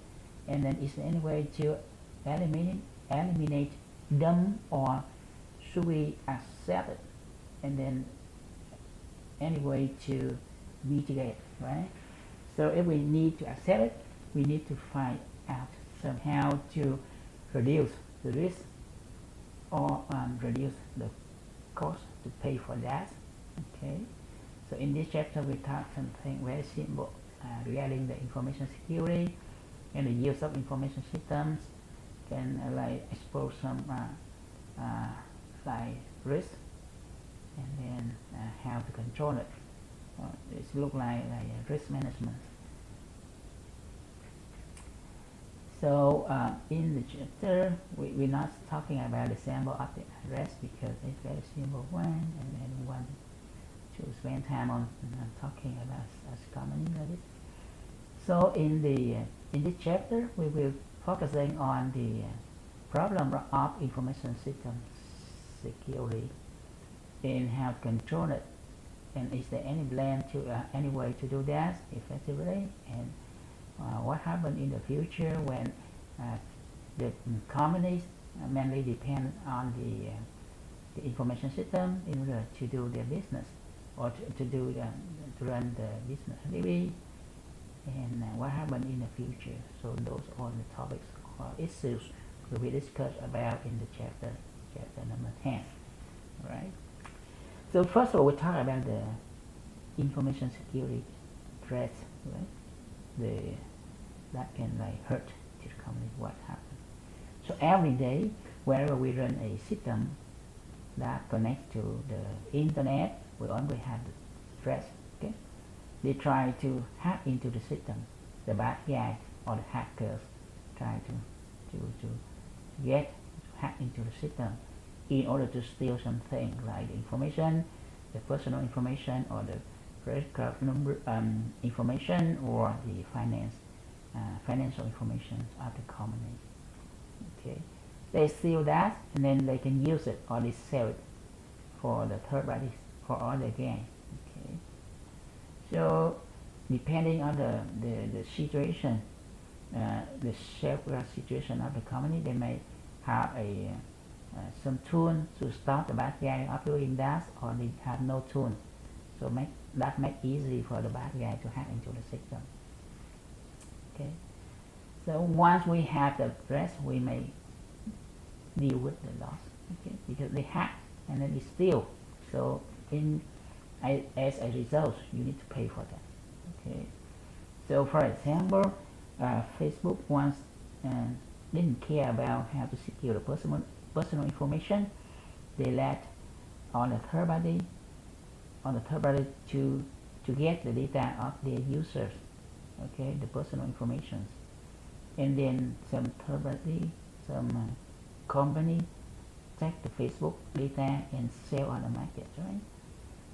and then is there any way to eliminate them, or should we accept it? And then any way to mitigate, right? So if we need to accept it, we need to find out somehow to reduce the risk or reduce the cost to pay for that. Okay, so in this chapter we talk something very simple regarding the information security and the use of information systems, can like expose some like risk, and then how to control it. It looks like risk management. So in the chapter, we're not talking about the sample of the address because it's a very simple one, and then we want to spend time on talking about as common as it. So in this chapter, we will focusing on the problem of information system security and how to control it, and is there any plan to any way to do that effectively, and what happens in the future when the companies mainly depend on the information system in order to do their business or to run the business activity, and what happens in the future. So those are the topics or issues will be discussed about in the chapter number 10. Right. So first of all, we talk about the information security threats, right? That can like hurt to the company. What happens? So every day, wherever we run a system that connects to the internet, we always have the threats. Okay, they try to hack into the system. The bad guy or the hackers try to get hack into the system in order to steal something like the information, the personal information, or the credit card number information, or the financial information of the company. Okay, they steal that and then they can use it or they sell it for the third parties for other gain. Okay, so depending on the situation, the safeguard situation of the company, they may have some tool to stop the bad guy of doing that, or they have no tool. So that make easy for the bad guy to hack into the system. Okay. So once we have the address, we may deal with the loss. Okay, because they hack and then they steal. So as a result, you need to pay for that. Okay. So for example, Facebook once didn't care about how to secure the personal information. They let on the third party to get the data of their users. Okay, the personal information, and then some third party, some company take the Facebook data and sell on the market, right?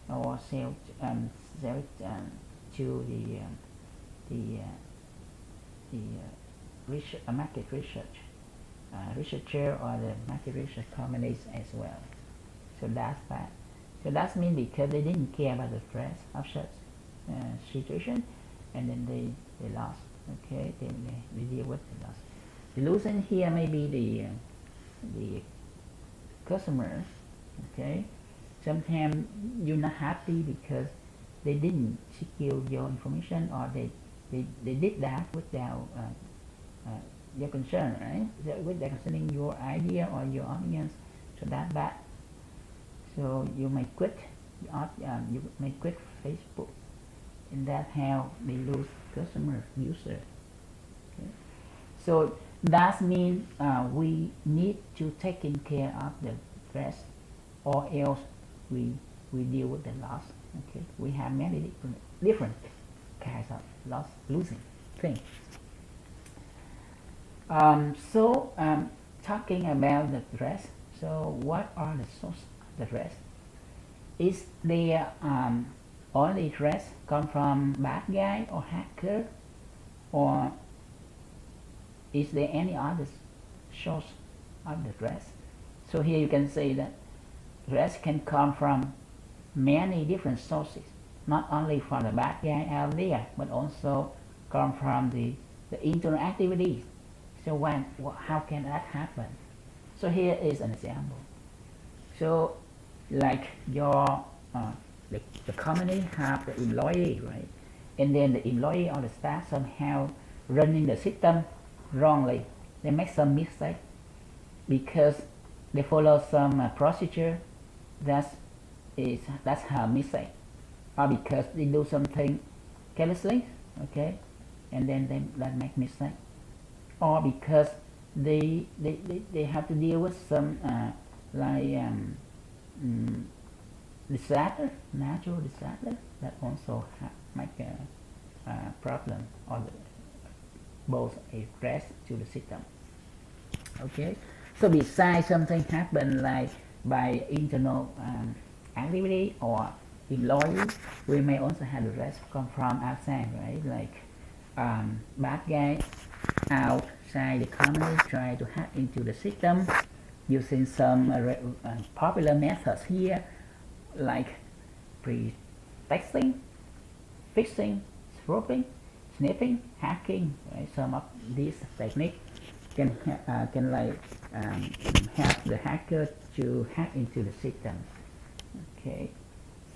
Or sell it to the market researcher or the market research companies as well. So that's bad. So that means because they didn't care about the threat of such situation, and then they lost. Okay, they deal with the loss. The loser here may be the customer. Okay, sometimes you're not happy because they didn't secure your information, or they did that without your concern, right? Without concerning your idea or your audience. So that's bad. So you may quit Facebook, and that's how they lose customer user. Okay? So that means we need to taking care of the rest, or else we deal with the loss. Okay, we have many different kinds of losing things. Talking about the threats. So what are the source of the threats? Is there only threats come from bad guy or hacker, or is there any other source of the threats? So here you can say that threats can come from many different sources, not only from the bad guy out there, but also come from the internal activities. So how can that happen? So here is an example. So like your the company have the employee, right? And then the employee or the staff somehow running the system wrongly. They make some mistake because they follow some procedure. That's her mistake, or because they do something carelessly, okay, and then they make mistake, or because they have to deal with some disaster, natural disaster, that also make a problem, or both a threat to the system. Okay, so besides something happen like by internal activity or employee, we may also have the threats come from outside, right? Like bad guy outside the company try to hack into the system using some popular methods here, like pretexting, phishing, spoofing, sniffing, hacking. Right? Some of these techniques can help the hacker to hack into the system. Okay,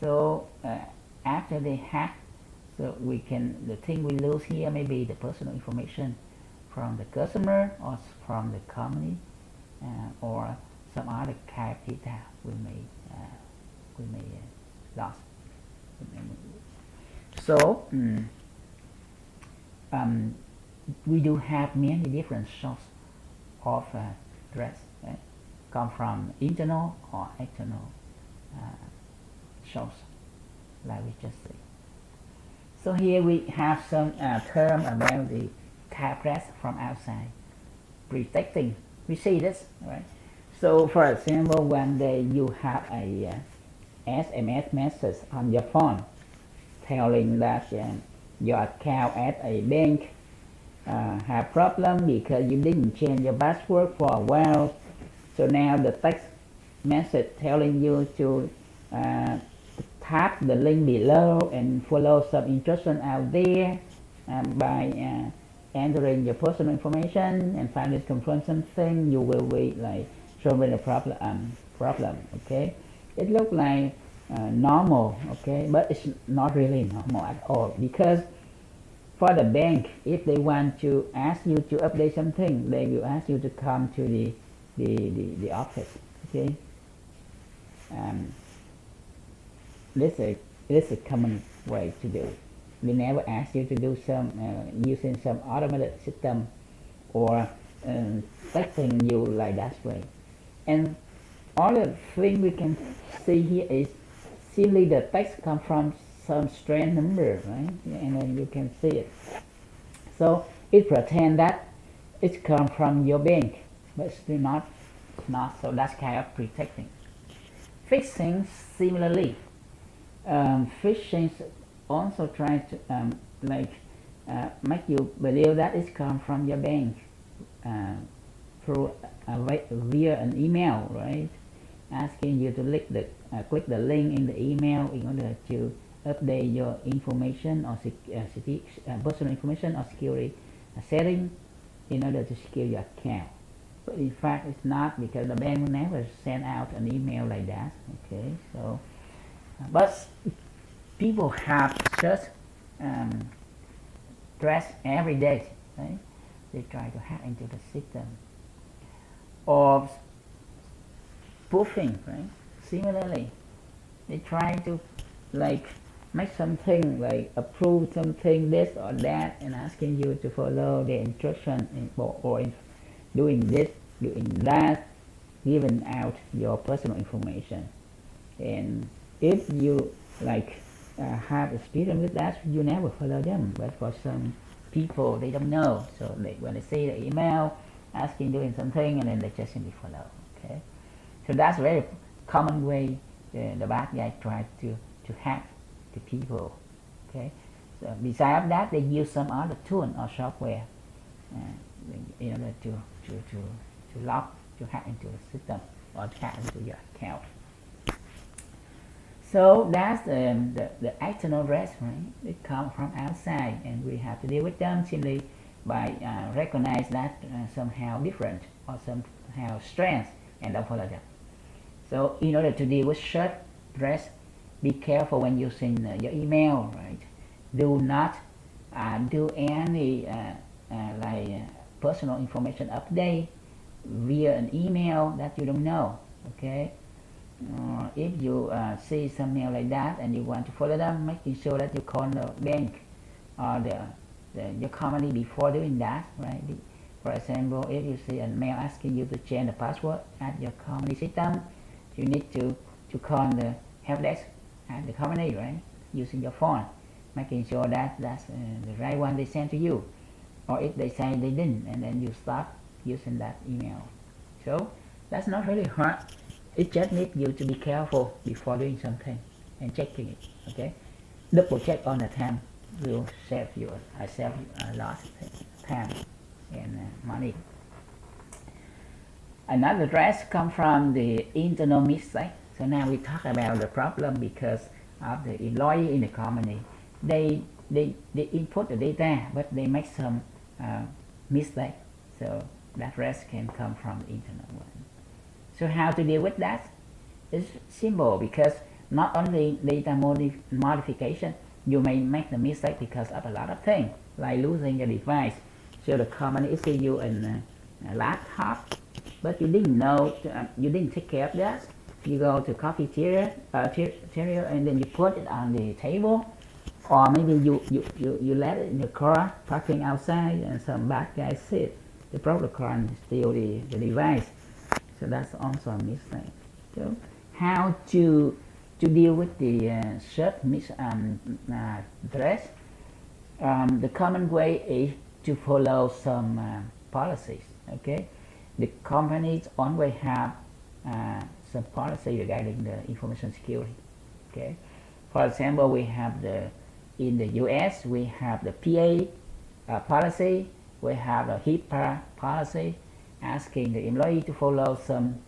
so after they hack, so the thing we lose here may be the personal information from the customer or from the company, or some other kind of data we may lost. So we do have many different sources of threats, right? Come from internal or external source, like we just said. So here we have some term about the threats from outside. Protecting, we see this, right? So for example, one day you have a SMS message on your phone telling that your account at a bank have problem because you didn't change your password for a while. So now the text message telling you to tap the link below and follow some instruction out there by entering your personal information, and finally confirm something. You will be like solving the problem. Okay, it looks like normal, okay, but it's not really normal at all, because for the bank, if they want to ask you to update something, they will ask you to come to the office, okay. um, this is a common way to do it. They never ask you to do some using some automated system or texting you like that way. And all the thing we can see here is simply the text come from some strange number, right? And then you can see it. So it pretend that it come from your bank, but it's not. It's not. So that's kind of protecting. Phishing similarly. Phishing also tries to like make you believe that it come from your bank uh, through via an email, right? Asking you to click the link in the email in order to update your information or personal information or security setting in order to secure your account. But in fact, it's not, because the bank will never send out an email like that. Okay, so but people have such threats every day, right? They try to hack into the system or spoofing, right? Similarly, they try to like make something like approve something this or that and asking you to follow the instruction or doing this, doing that, giving out your personal information. And if you like have experience with that, you never follow them. But for some people, they don't know, so when they see the email asking doing something, and then they just simply follow. Okay, so that's a very common way the bad guy try to hack the people. Okay, so besides that, they use some other tool or software in order to lock, to hack into the system or to hack into your account. So that's the external threats, right? It comes from outside, and we have to deal with them simply by recognize that somehow different or somehow strange, and don't follow them. So in order to deal with such threats, be careful when using your email, right? Do not do any personal information update via an email that you don't know. Okay. If you see some mail like that and you want to follow them, making sure that you call the bank or your company before doing that, right? For example, if you see a mail asking you to change the password at your company system, you need to call the help desk at the company, right? Using your phone, making sure that that's the right one they sent to you. Or if they say they didn't, and then you stop using that email. So that's not really hard. It just needs you to be careful before doing something and checking it. Okay, double check all the time will save you a lot of time and money. Another threat comes from the internal mistake. So now we talk about the problem because of the employee in the company. They input the data, but they make some mistake. So that risk can come from the internal one. So how to deal with that? It's simple, because not only data modification, you may make the mistake because of a lot of things, like losing your device. So the company issue you a laptop, but you didn't know, you didn't take care of that. You go to cafeteria, and then you put it on the table, or maybe you let it in your car, parking outside, and some bad guy see it. They broke the car and steal the device. So that's also a mistake. So how to deal with the such threats? The common way is to follow some policies. Okay, the companies always have some policy regarding the information security. Okay, for example, we have in the U.S. we have the PA policy. We have a HIPAA policy, asking the employee to follow some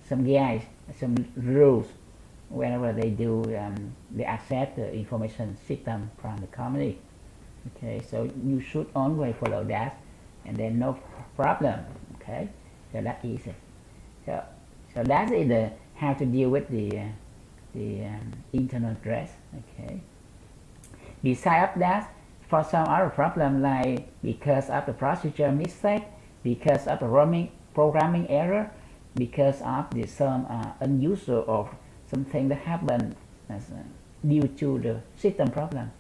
guides, some rules whenever they do they access the information system from the company. Okay, so you should always follow that, and then no problem. Okay, so that's easy. So that is how to deal with the the internal address. Okay. Besides that, for some other problem like because of the procedure mistake, because of the programming error, because of the some unusual or something that happened due to the system problem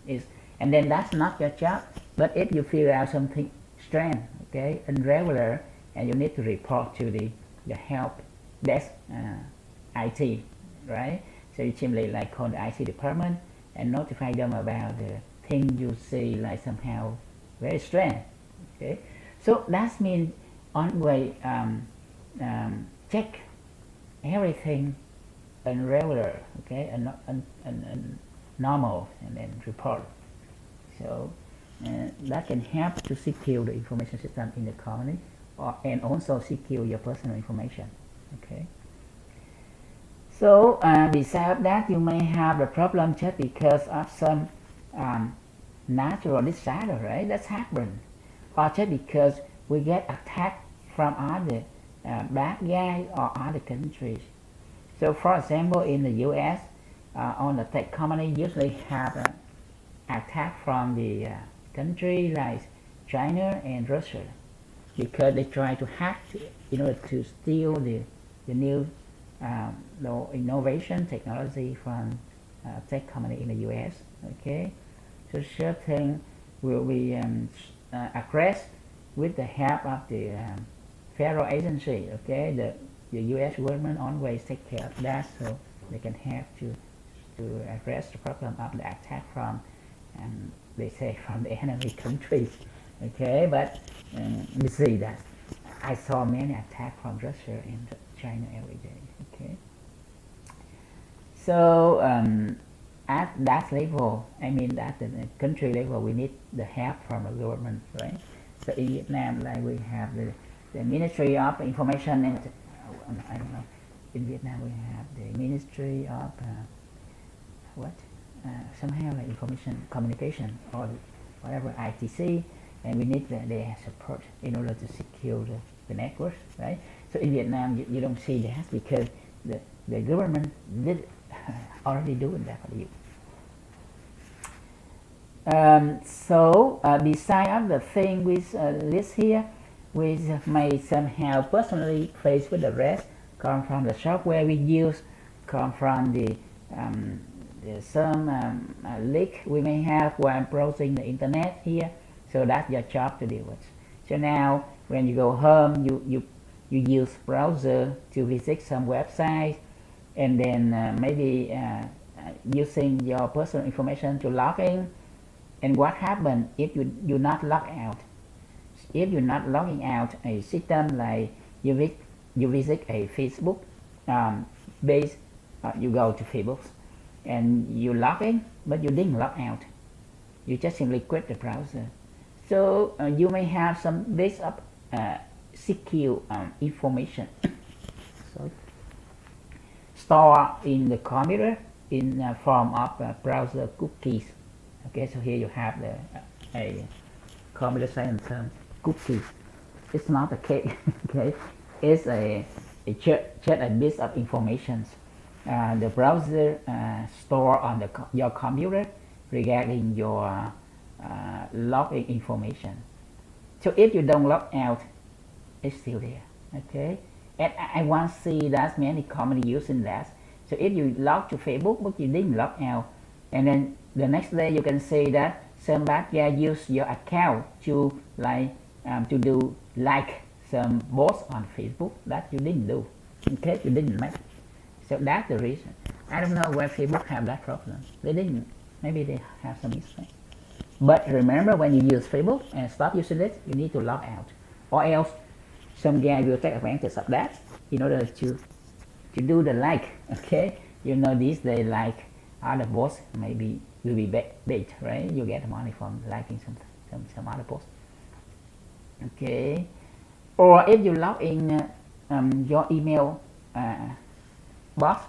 and then that's not your job. But if you figure out something strange, okay, irregular, and you need to report to the help desk, IT, right? So you simply like call the IT department and notify them about the thing you see like somehow very strange. Okay, so that means always check everything irregular, okay, and normal, and then report. So that can help to secure the information system in the company, and also secure your personal information. Okay. So besides that, you may have the problem just because of some natural disaster, right? That's happened, or just because we get attacked from other bad guys or other countries. So for example, in the US, on the tech company usually have an attack from the country like China and Russia, because they try to hack in order to steal the new innovation technology from tech company in the US. Okay, so certain will be addressed with the help of the federal agency. Okay, the US government always take care of that, so they can help to address the problem of the attack from they say from the enemy countries. Okay, but we see that I saw many attacks from Russia and China every day. Okay, so at that level, I mean at the country level, we need the help from the government, right? So in Vietnam, like we have the Ministry of Information and I don't know. In Vietnam, we have the Ministry of somehow like information communication or whatever, ITC, and we need their support in order to secure the network, right? So in Vietnam, you don't see that because the government did already doing that for you. So besides the thing with list here, we may somehow personally face with the rest, come from the software we use, come from some leak we may have while browsing the internet here. So that's your job to deal with. So now when you go home, you use browser to visit some website, and then maybe using your personal information to log in. And what happens if you not log out? If you're not logging out a system, like you visit a Facebook base, you go to Facebook and you log in, but you didn't log out. You just simply quit the browser. So you may have some base of secure information stored in the computer in the form of browser cookies. Okay, so here you have a computer science term, cookies. It's not a cake. Okay, it's just a bit of information the browser store on your computer regarding your login information. So if you don't log out, it's still there. Okay, and I want to see that many companies using that. So if you log to Facebook but you didn't log out, and then the next day you can see that some bad guy use your account to to do like some posts on Facebook that you didn't do. Okay, you didn't make. So that's the reason. I don't know why Facebook have that problem. They didn't. Maybe they have some mistake. But remember, when you use Facebook and stop using it, you need to log out, or else some guy will take advantage of that in order to do the like. Okay, you know these days like other posts maybe will be bait, right? You get money from liking some other posts. Okay, or if you log in your email box,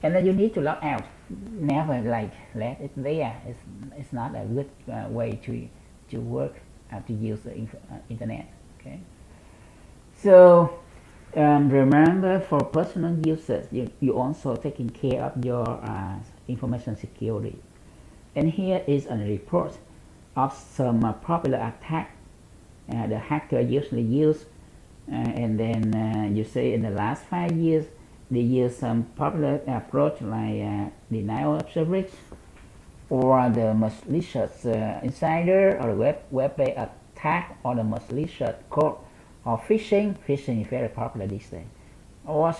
and then you need to log out. Never like let it there. It's not a good way to work to use the internet. Okay, so Remember, for personal users, you also taking care of your information security. And here is a report of some popular attack the hacker usually use. And then you see in the last 5 years, they use some popular approach like denial of service, or the malicious insider, or web-based attack, or the malicious code, or phishing. Phishing is very popular these days, or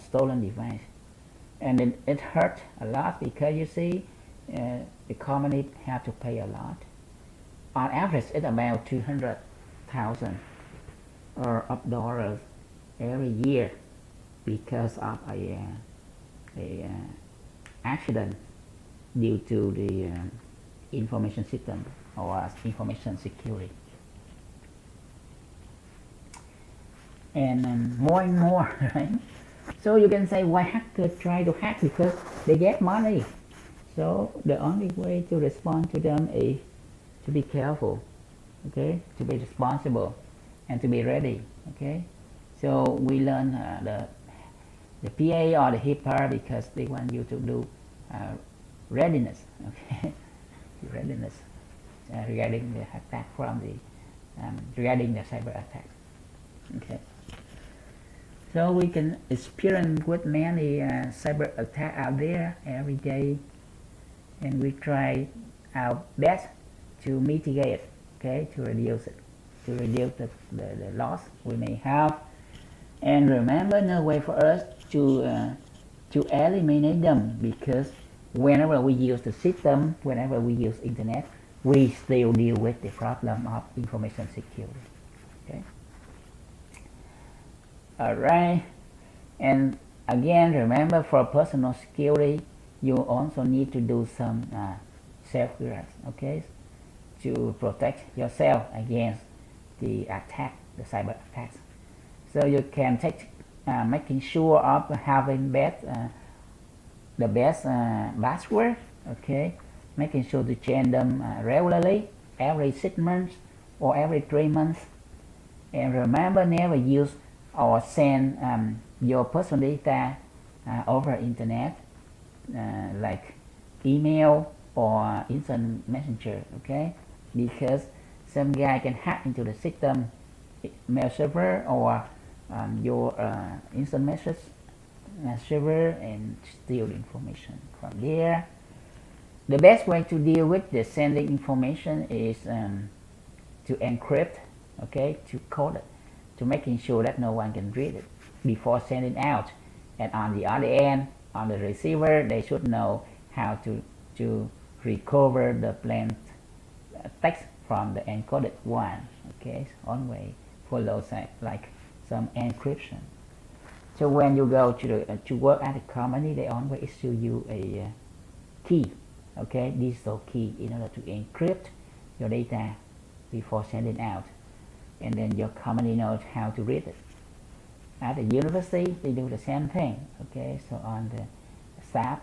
stolen device. And it hurt a lot because you see the company have to pay a lot. On average, it's about 200,000 of dollars every year because of a accident due to the information system or information security. And more and more, right? So you can say, why hackers try to hack? Because they get money. So the only way to respond to them is to be careful, okay, to be responsible, and to be ready, okay. So we learn the PA or the HIPAA because they want you to do readiness, okay, readiness regarding the attack from the regarding the cyber attack, okay. So we can experience with many cyber attack out there every day, and we try our best to mitigate, okay, to reduce it, to reduce the loss we may have. And remember, no way for us to eliminate them, because whenever we use the system, whenever we use internet, we still deal with the problem of information security, okay. Alright, and again, remember, for personal security, you also need to do some self-defense, okay, to protect yourself against the attack, the cyber attacks. So you can take making sure of having the best password, okay, making sure to change them regularly, every 6 months or every 3 months. And remember, never use or send your personal data over internet, like email or instant messenger, okay, because some guy can hack into the system, mail server, or your instant message server, and steal information from there. The best way to deal with the sending information is to encrypt, okay, to code it, to making sure that no one can read it before sending out. And on the other end, on the receiver, they should know how to recover the plain text from the encoded one, okay. Always follow like some encryption. So when you go to work at a company, they always issue you a key, okay, digital key, in order to encrypt your data before sending out, and then your company knows how to read it. At the university, they do the same thing, okay. So on the staff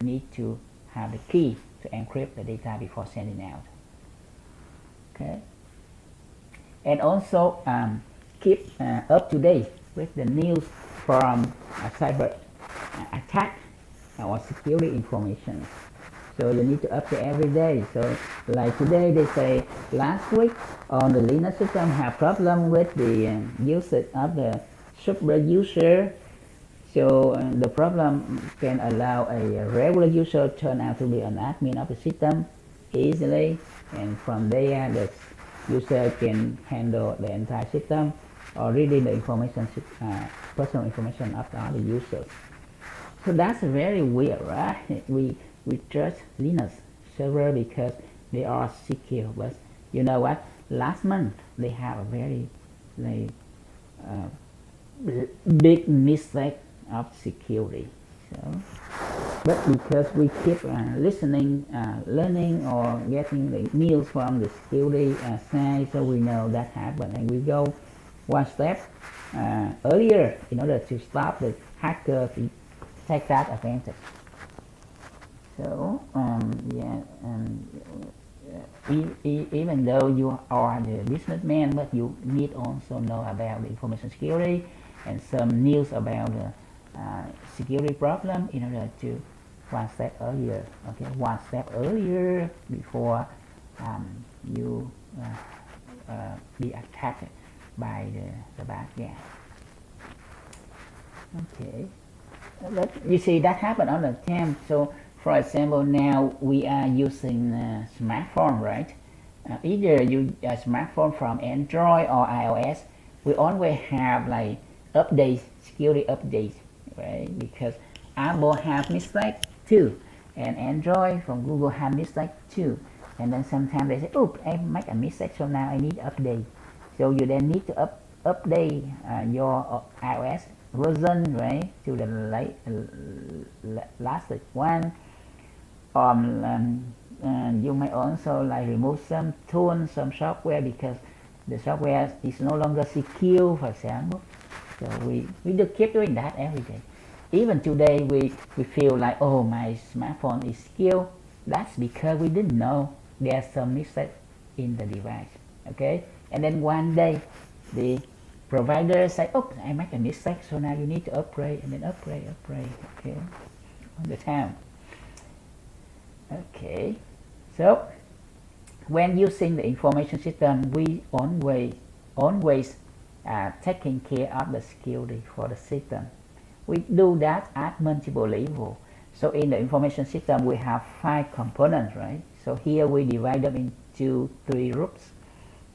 need to have the key to encrypt the data before sending out, okay. And also keep up to date with the news from a cyber attack or security information. So you need to update every day. So like today, they say last week on the Linux system have problem with the usage of the super user. So the problem can allow a regular user turn out to be an admin of the system easily, and from there the user can handle the entire system or reading the information, personal information of the other users. So that's very weird, right? We trust Linux server because they are secure, but you know what? Last month they have a very big mistake of security. So, but because we keep listening, learning, or getting the news from the security side, so we know that happened, and we go one step earlier in order to stop the hacker to take that advantage. So even though you are the businessman, but you need also know about the information security and some news about the security problem in order to one step earlier. Okay, one step earlier before you be attacked by the bad guy. Okay, but you see that happen all the time. So for example, now we are using smartphone, right? Either you a smartphone from Android or iOS, we always have like updates, security updates, right? Because Apple have mistake too, and Android from Google have mistake too. And then sometimes they say, "Oops, I make a mistake, so now I need update." So you then need to update your iOS version, right, to the last one. You may also like remove some tools, some software because the software is no longer secure, for example. So we do keep doing that every day. Even today we feel like, oh, my smartphone is secure. That's because we didn't know there's some mistake in the device. Okay, and then one day the provider say, oh, I make a mistake, so now you need to upgrade, and then upgrade, okay, all the time. Okay, so when using the information system, we always taking care of the security for the system. We do that at multiple levels. So in the information system, we have 5 components, right? So here we divide them into 3 groups.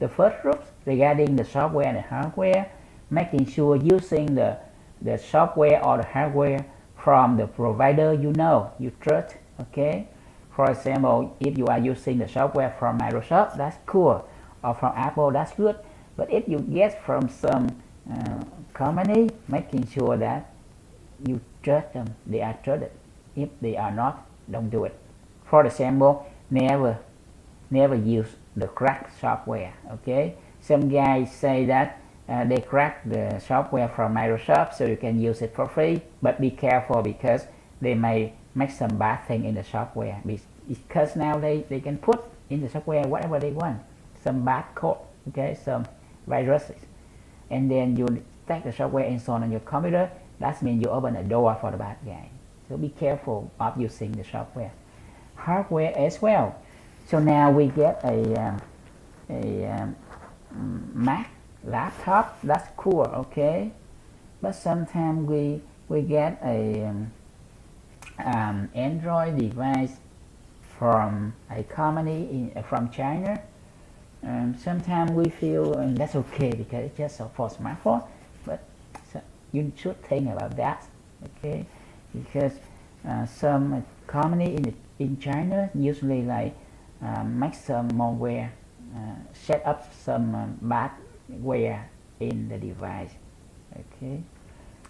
The first group regarding the software and the hardware, making sure using the software or the hardware from the provider you trust. Okay. For example, if you are using the software from Microsoft, that's cool, or from Apple, that's good. But if you get from some company, making sure that you trust them, they are trusted. If they are not, don't do it. For example, never use the cracked software. Okay, some guys say that they crack the software from Microsoft so you can use it for free, but be careful because they may make some bad thing in the software, because now they can put in the software whatever they want, some bad code, okay, some viruses, and then you take the software installed on your computer. That means you open a door for the bad guy. So be careful of using the software. Hardware as well. So now we get a Mac laptop. That's cool, okay, but sometimes we get a Android device from a company from China. Sometimes we feel that's okay because it's just for smartphone, but you should think about that, okay, because some company in China usually like make some malware, set up some badware in the device, okay.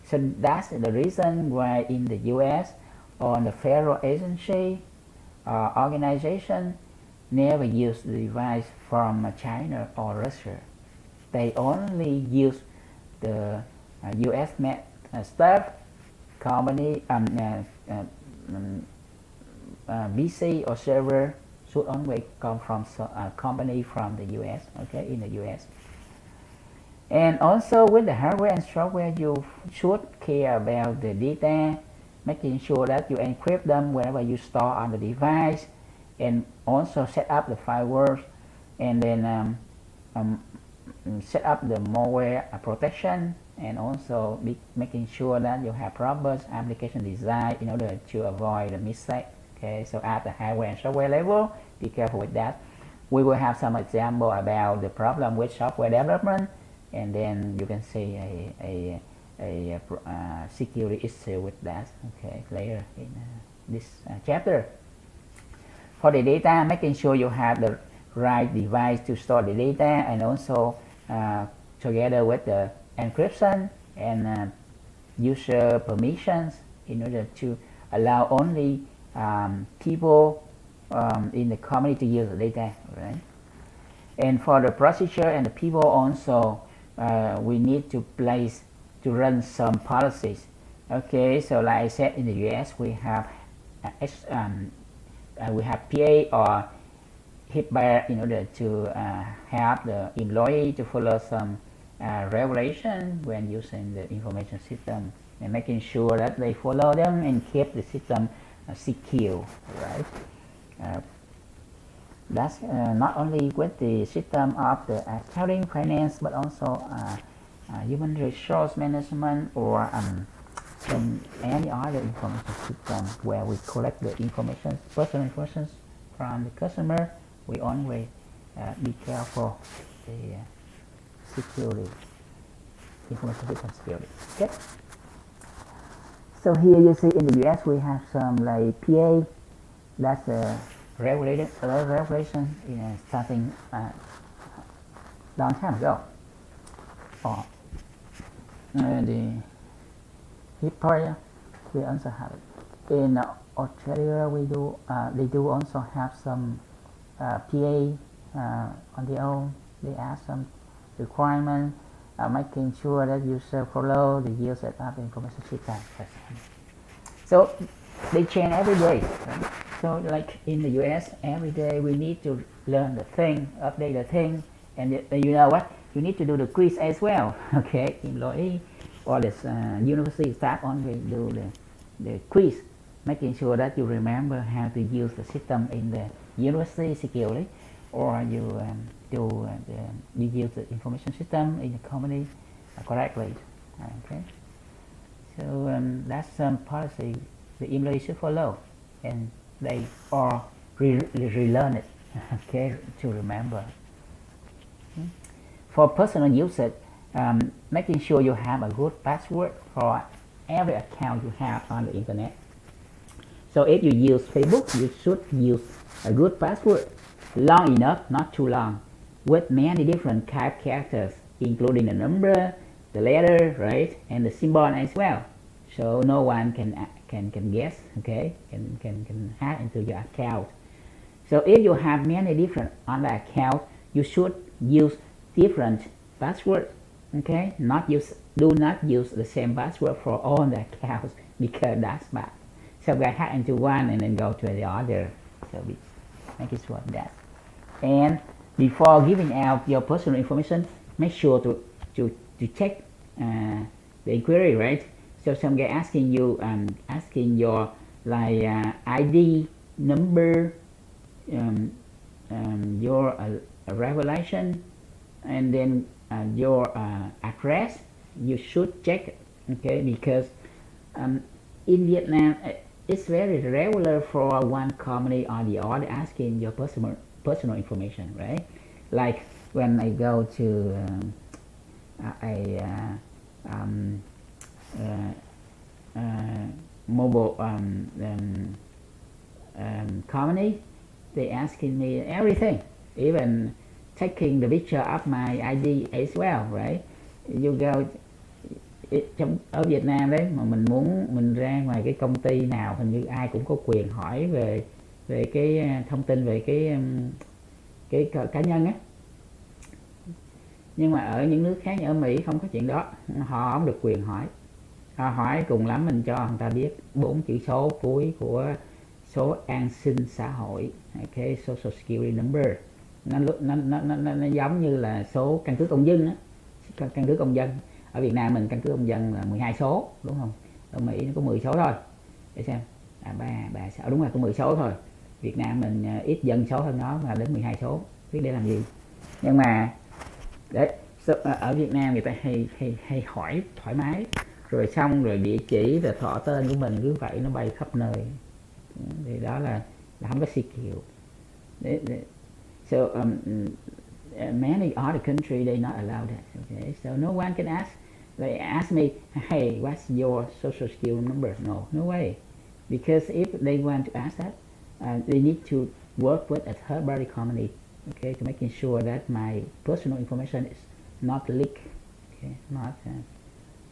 So that's the reason why in the US or the federal agency organization never use the device from China or Russia. They only use the ACEDnet stuff. Company PC or server should always come from a company from the US, okay, in the US. And also with the hardware and software, you should care about the data, making sure that you encrypt them whenever you store on the device, and also set up the firewalls, and then set up the malware protection, and also making sure that you have proper application design in order to avoid the mistake. Okay, so at the hardware and software level, be careful with that. We will have some example about the problem with software development, and then you can see a security issue with that, okay, later in this chapter. For the data, making sure you have the right device to store the data, and also together with the encryption and user permissions in order to allow only people in the community to use the data, right? And for the procedure and the people also, we need to run some policies. Okay, so like I said, in the US we have PA or HIPAA in order to help the employee to follow some regulation when using the information system, and making sure that they follow them and keep the system secure, right? That's not only with the system of the accounting, finance, but also human resource management, or in any other information system where we collect the information, personal information from the customer. We always be careful the security, information system security. Okay. So here you see in the US we have some like PA, that's a regulation starting long time ago. Or the HIPAA, we also have it. In Australia, they do also have some PA on their own. They ask some requirement, making sure that user follow the use of information system. So they change every day. Right? So like in the US, every day we need to learn the thing, update the thing, and you know what? You need to do the quiz as well. Okay, employee or this university staff only do the quiz, making sure that you remember how to use the system in the university securely, or you you use the information system in the company correctly. Okay, so that's some policy the employee should follow, and they all relearn it. Okay, to remember. For personal usage, making sure you have a good password for every account you have on the internet. So if you use Facebook, you should use a good password, long enough, not too long, with many different type characters, including the number, the letter, right, and the symbol as well. So no one can guess, okay, can hack into your account. So if you have many different online accounts, you should use different password. Okay, do not use the same password for all the accounts, because that's bad. So we hack into one and then go to the other. So we make it sure of that. And before giving out your personal information, make sure to check the inquiry, right? So some guy asking you asking your like ID number, your revelation, and then your address. You should check it, okay, because in Vietnam it's very regular for one company or the other asking your personal information, right? Like when I go to mobile company, they asking me everything, even taking the picture of my ID as well, right? You go ở Việt Nam đấy, mà mình ra ngoài cái công ty nào hình như ai cũng có quyền hỏi về cái thông tin về cái cá nhân á, nhưng mà ở những nước khác như ở Mỹ không có chuyện đó, họ không được quyền hỏi. Họ hỏi cùng lắm mình cho người ta biết 4 chữ số cuối của số an sinh xã hội, cái social security number. Nó giống như là số căn cước công dân á, căn cước công dân. Ở Việt Nam mình căn cước công dân là 12 số, đúng không? Ở Mỹ nó có 10 số thôi. Để xem, ba sáu, đúng là có 10 số thôi. Việt Nam mình ít dân số hơn nó, mà đến 12 số, biết để làm gì. Nhưng mà đấy, ở Việt Nam người ta hay hỏi thoải mái, rồi xong rồi địa chỉ rồi thọ tên của mình cứ vậy nó bay khắp nơi, thì đó là không có secure. So many other countries they not allow that. Okay, so no one can ask. They ask me, hey, what's your social security number? No way, because if they want to ask that, they need to work with a third party company, okay, to making sure that my personal information is not leaked, okay, not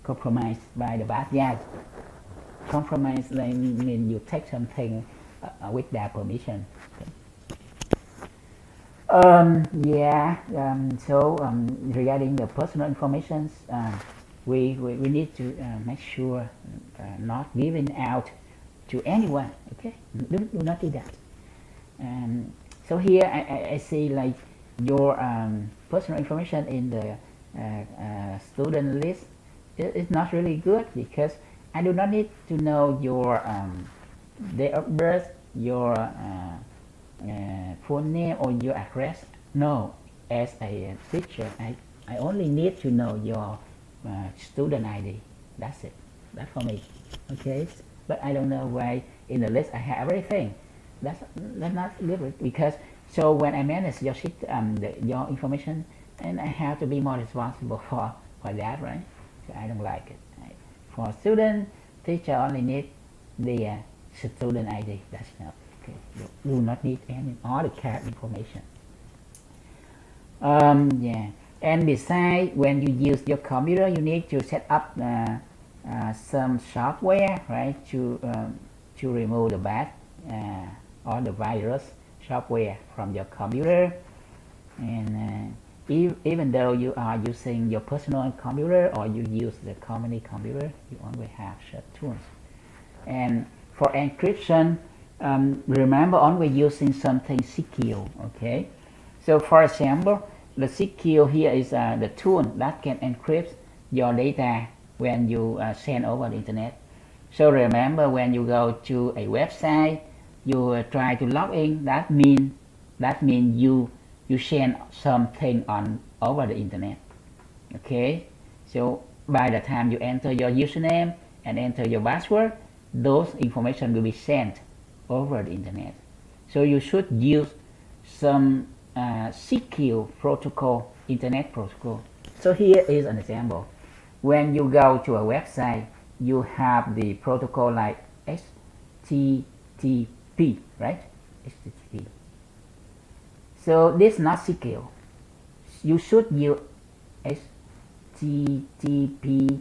compromised by the bad guys. Compromise they mean you take something with their permission. Okay. So regarding the personal information, we need to make sure not giving out to anyone. Okay, do not do that. So here I see like your personal information in the student list. It's not really good because I do not need to know your date of birth, your full name or your address. No, as a teacher, I only need to know your student ID. That's it. That's for me. Okay, but I don't know why in the list I have everything. That's not good because so when I manage your your information, and I have to be more responsible for that, right? So I don't like it. Right? For student, teacher only need the student ID. That's enough. Okay, you do not need any other card information. Yeah, and besides, when you use your computer, you need to set up some software, right, to remove the bad or the virus software from your computer. And even though you are using your personal computer or you use the company computer, you always have such tools. And for encryption, remember only using something secure. Okay, so for example, the secure here is the tool that can encrypt your data when you send over the internet. So remember, when you go to a website, you try to log in. That mean you send something on over the internet. Okay, so by the time you enter your username and enter your password, those information will be sent over the internet. So you should use some secure protocol, internet protocol. So here is an example. When you go to a website, you have the protocol like HTTP, right? HTTP. So this is not secure. You should use HTTPS,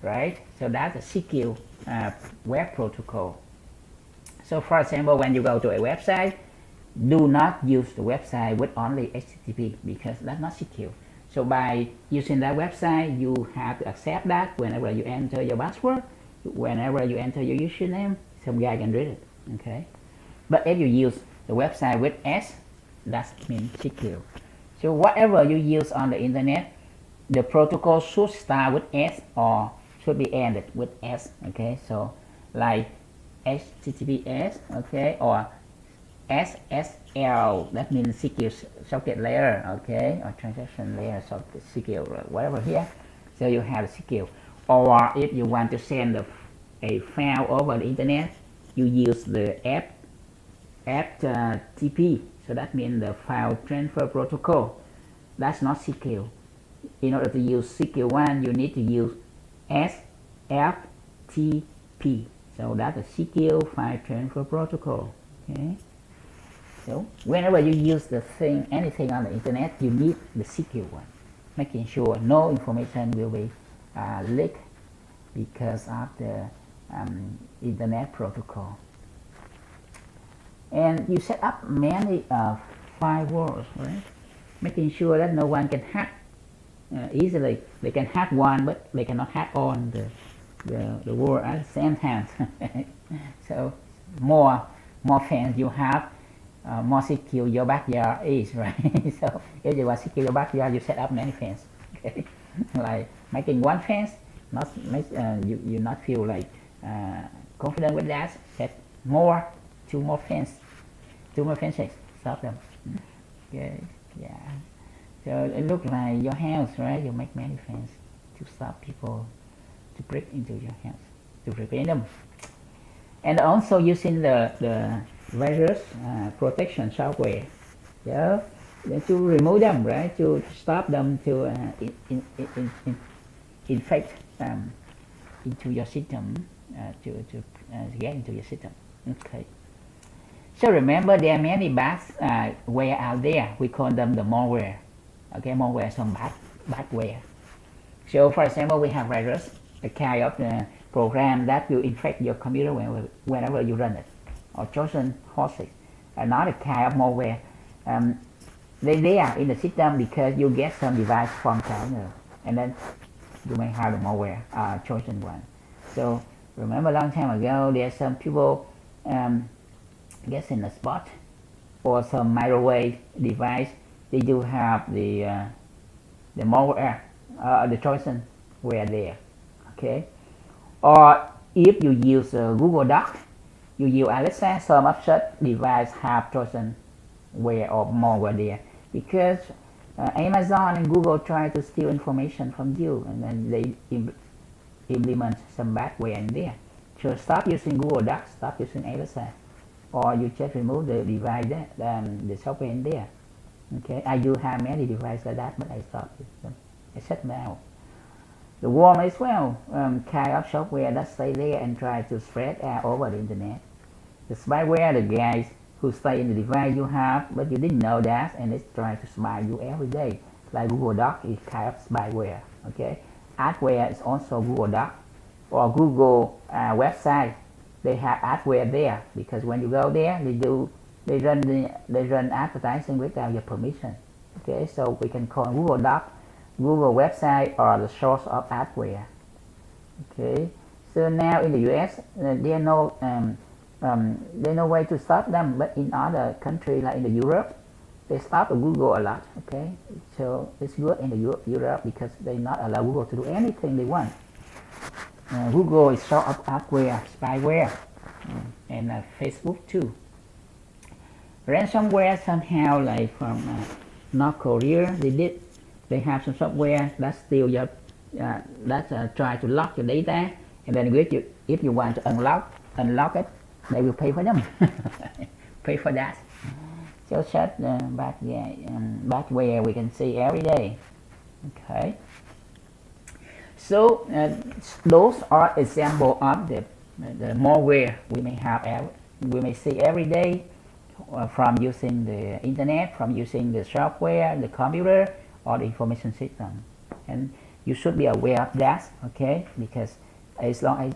right? So that's a secure web protocol. So for example, when you go to a website, do not use the website with only HTTP because that's not secure. So by using that website, you have to accept that whenever you enter your password, whenever you enter your username, some guy can read it. Okay, but if you use the website with S, that means secure. So whatever you use on the internet, the protocol should start with S or should be ended with S. Okay, so like HTTPS, okay, or SSL, that means secure socket layer, okay, or transaction layer, socket secure, whatever here. So you have secure. Or if you want to send a file over the internet, you use the FTP. So that means the file transfer protocol. That's not secure. In order to use secure one, you need to use SFTP. So that's a secure file transfer protocol. Okay. So whenever you use anything on the internet, you need the secure one, making sure no information will be leaked because of the internet protocol. And you set up many firewalls, right? Making sure that no one can hack easily. They can hack one, but they cannot hack on the world at the same time. So more fans you have, more secure your backyard is, right? So if you want to secure your backyard, you set up many fans. Okay, like making one fence, you not feel like confident with that. Set two more fences, stop them. Okay, yeah. So it looks like your house, right? You make many fences to stop people to break into your house, to prevent them. And also using the virus protection software, yeah, to remove them, right? To stop them to infect into your system, to get into your system. Okay. So remember, there are many badware out there. We call them the malware. Okay, malware is some badware. So for example, we have virus, a kind of program that will infect your computer whenever you run it, or Trojan horses, another kind of malware. They are in the system because you get some device from China, and then you may have the malware, chosen one. So remember, a long time ago, there's some people guessing the spot or some microwave device, they do have the malware, the Trojan were there. Okay, or if you use Google Doc, you use Alexa, some of such device have Trojan ware or malware there, because Amazon and Google try to steal information from you, and then they implement some badware in there. So stop using Google Docs, stop using Alexa, or you just remove the device that the software in there. Okay, I do have many devices like that, but I stopped them. I shut them out. The worm as well, kind of software that stay there and try to spread out over the internet. The spyware, the guys who stay in the device you have, but you didn't know that, and they try to spy you every day. Like Google Doc is kind of spyware. Okay, adware is also Google Doc, or Google website. They have adware there, because when you go there, they run advertising without your permission. Okay, so we can call Google Doc, Google website, or the source of adware. Okay, so now in the US, there no way to stop them, but in other countries like in the Europe, they stop Google a lot. Okay, so it's good in the Europe because they not allow Google to do anything they want. Google is sort of adware, spyware, and Facebook too. Ransomware somehow, like from North Korea, they have some software that steal your try to lock your data, and then if you want to unlock it, they will pay for them. Pay for that. So such badware we can see every day. Okay. So those are examples of the malware we may see every day from using the internet, from using the software, the computer, or the information system, and you should be aware of that. Okay, because as long as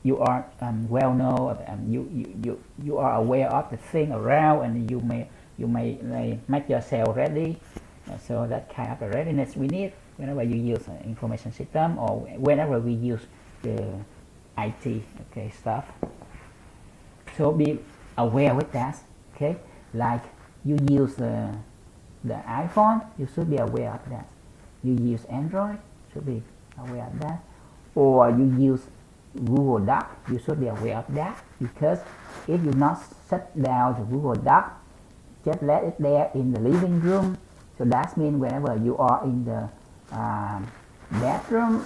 you are well known, you are aware of the thing around, and you may make yourself ready. So that kind of readiness we need whenever you use information system, or whenever we use the IT stuff. So be aware with that. Okay, like you use the iPhone, you should be aware of that. You use Android, should be aware of that. Or you use Google Doc, you should be aware of that, because if you not shut down the Google Doc, just let it there in the living room. So that means whenever you are in the bedroom,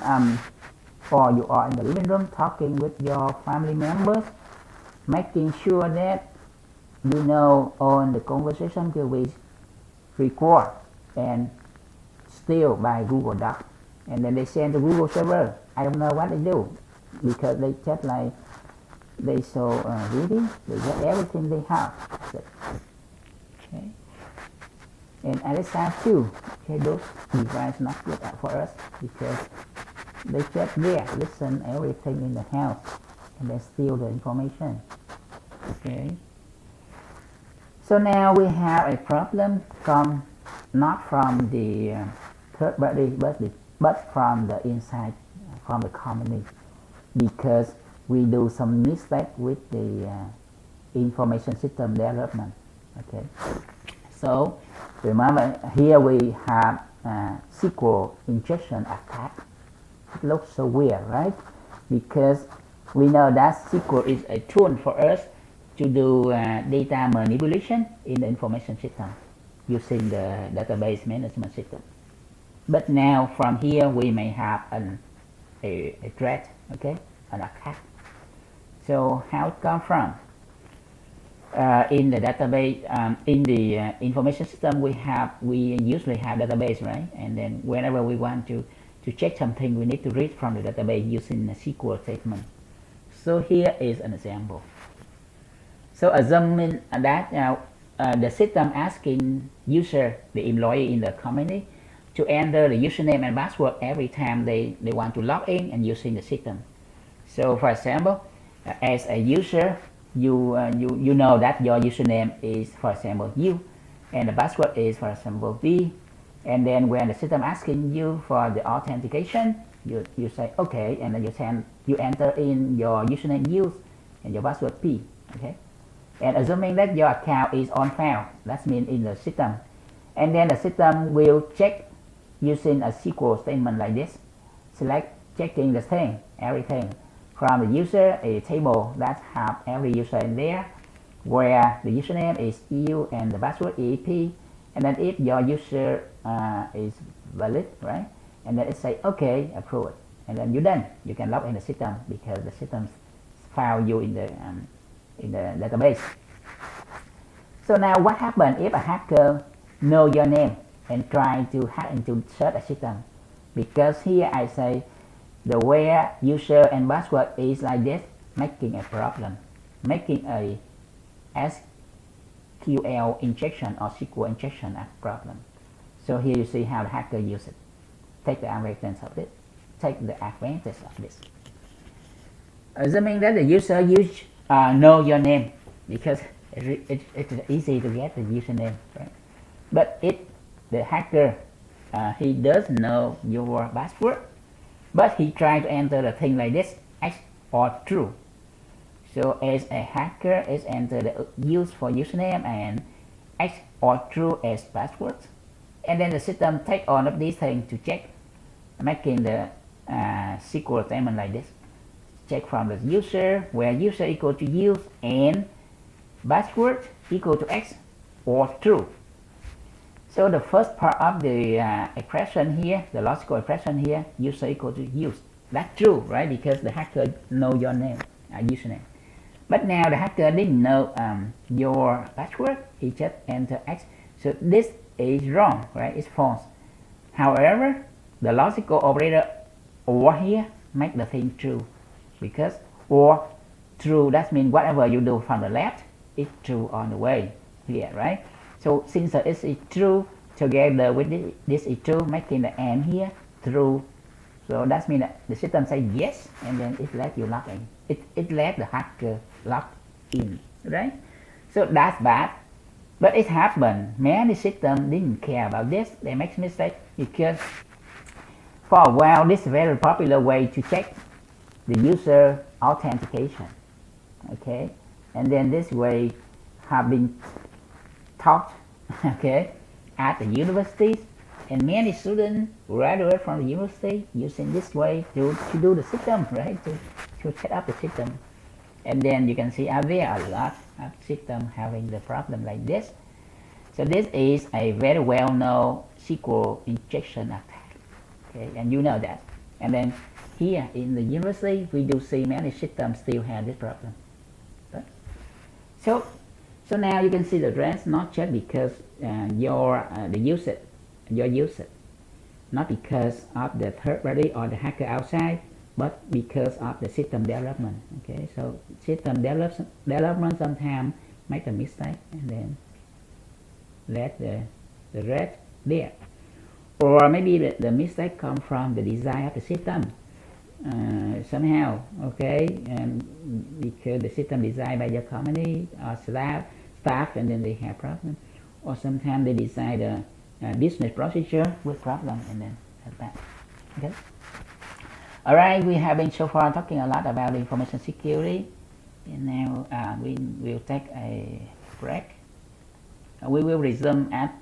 or you are in the living room talking with your family members, making sure that you know all the conversation will be recorded and still by Google Doc, and then they send to Google server. I don't know what they do, because they just like they so reading, they get everything they have. Okay, and Alexa too. Okay, those devices not good for us, because they just there listen everything in the house, and they steal the information. Okay. So now we have a problem not from the third party, but from the inside, from the company, because we do some mistake with the information system development. Okay, so remember here we have SQL injection attack. It looks so weird, right? Because we know that SQL is a tool for us to do data manipulation in the information system using the database management system. But now from here we may have a threat, okay, an attack. So how it come from? In the database, in the information system, we usually have database, right? And then whenever we want to check something, we need to read from the database using a SQL statement. So here is an example. So assuming that the system asking user, the employee in the company, to enter the username and password every time they want to log in and using the system. So for example, as a user, you know that your username is, for example, you, and the password is, for example, V, and then when the system asking you for the authentication, you say okay, and then you enter in your username U and your password P. Okay, and assuming that your account is on file, that means in the system, and then the system will check using a SQL statement like this. Select checking the thing, everything from the user, a table that have every user in there, where the username is EU and the password EEP, and then if your user is valid, right, and then it say okay, approve it, and then you're done. You can log in the system because the system found you in the database. So now what happens if a hacker know your name and try to hack into search a system? Because here I say the where user and password is like this, making a problem, making a SQL injection or SQL injection a problem. So here you see how the hacker use it. Take the advantage of it. Take the advantage of this. Assuming that the user know your name, because it's easy to get the username, right? But if the hacker he does know your password, but he tries to enter the thing like this, X or true. So as a hacker is enter the use for username and X or true as password, and then the system take all of these things to check, making the SQL statement like this. Check from the user, where user equal to use and password equal to X or true. So the first part of the expression here, the logical expression here, user equal to use. That's true, right? Because the hacker know your name, username. But now the hacker didn't know your password. He just enter X. So this is wrong, right? It's false. However, the logical operator or here make the thing true, because or true, that means whatever you do from the left is true on the way here, right? So since it's true, together with this is true, making the and here true. So that means that the system say yes, and then it let you log in. It let the hacker log in, right? So that's bad. But it happened. Many systems didn't care about this. They make mistake because for a while this is a very popular way to check the user authentication. Okay, and then this way have been taught, okay, at the universities, and many students graduate from the university using this way to do the system, right, to set up the system. And then you can see out there a lot of systems having the problem like this. So this is a very well-known SQL injection attack, okay, and you know that. And then here in the university we do see many systems still have this problem. Right? So now you can see the rest, not just because your usage, not because of the third party or the hacker outside, but because of the system development. Okay, so system development sometimes make a mistake and then let the rest there, or maybe the mistake come from the design of the system somehow. Okay, and because the system designed by your company or staff, and then they have problem, or sometimes they design a business procedure with problem, and then that's bad. Okay. All right, we have been so far talking a lot about information security, and now we will take a break. We will resume at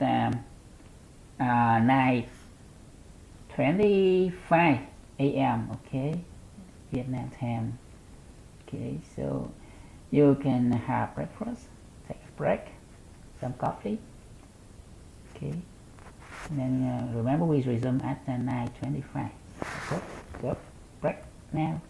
9:25 a.m. Okay, Vietnam time. Okay, so you can have breakfast, take a break, some coffee. Okay, and then remember we resume at 9:25. Okay, go break now.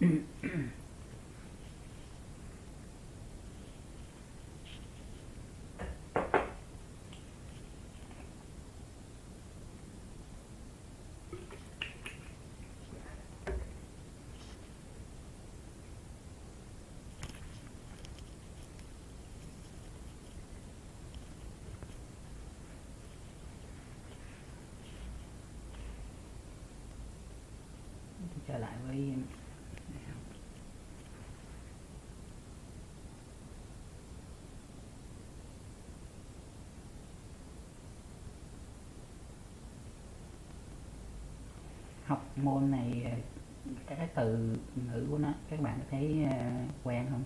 Trở lại với học môn này, các cái từ ngữ của nó các bạn có thấy quen không?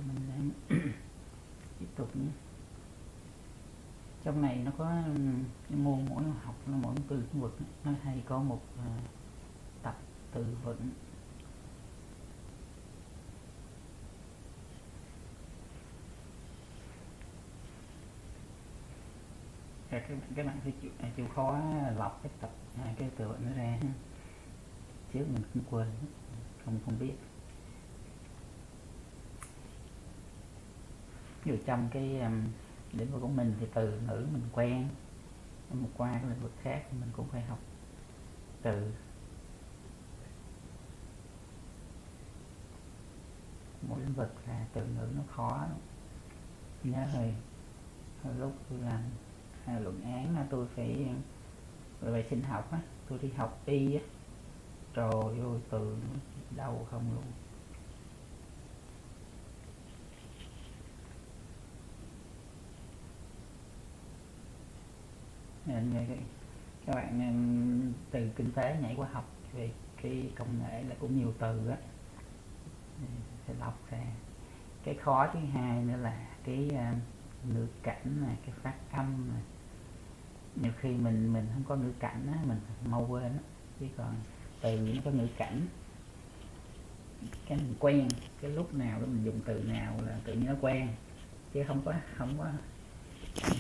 mình tiếp tục nhé. Trong này nó có môn mỗi học nó mỗi từ vựng, nó hay có một tập từ vựng. Các bạn phải chịu khó lọc cái tập cái từ vựng nó ra, chứ mình cũng quên, không biết. Ví dụ trong cái lĩnh vực của mình thì từ ngữ mình quen, nhưng mà qua cái lĩnh vực khác thì mình cũng phải học từ. Mỗi lĩnh vực là từ ngữ nó khó. Nhớ hồi lúc tôi làm luận án là tôi phải về sinh học á, tôi đi học y á, trời ơi từ đau không luôn. Các bạn từ kinh tế nhảy qua học về cái công nghệ là cũng nhiều từ á, phải lọc ra. Cái khó thứ hai nữa là cái ngữ cảnh này, cái phát âm này. Nhiều khi mình không có ngữ cảnh á, mình mau quên á, chứ còn từ nó có ngữ cảnh, cái mình quen, cái lúc nào đó mình dùng từ nào là tự nhiên nó quen, chứ không có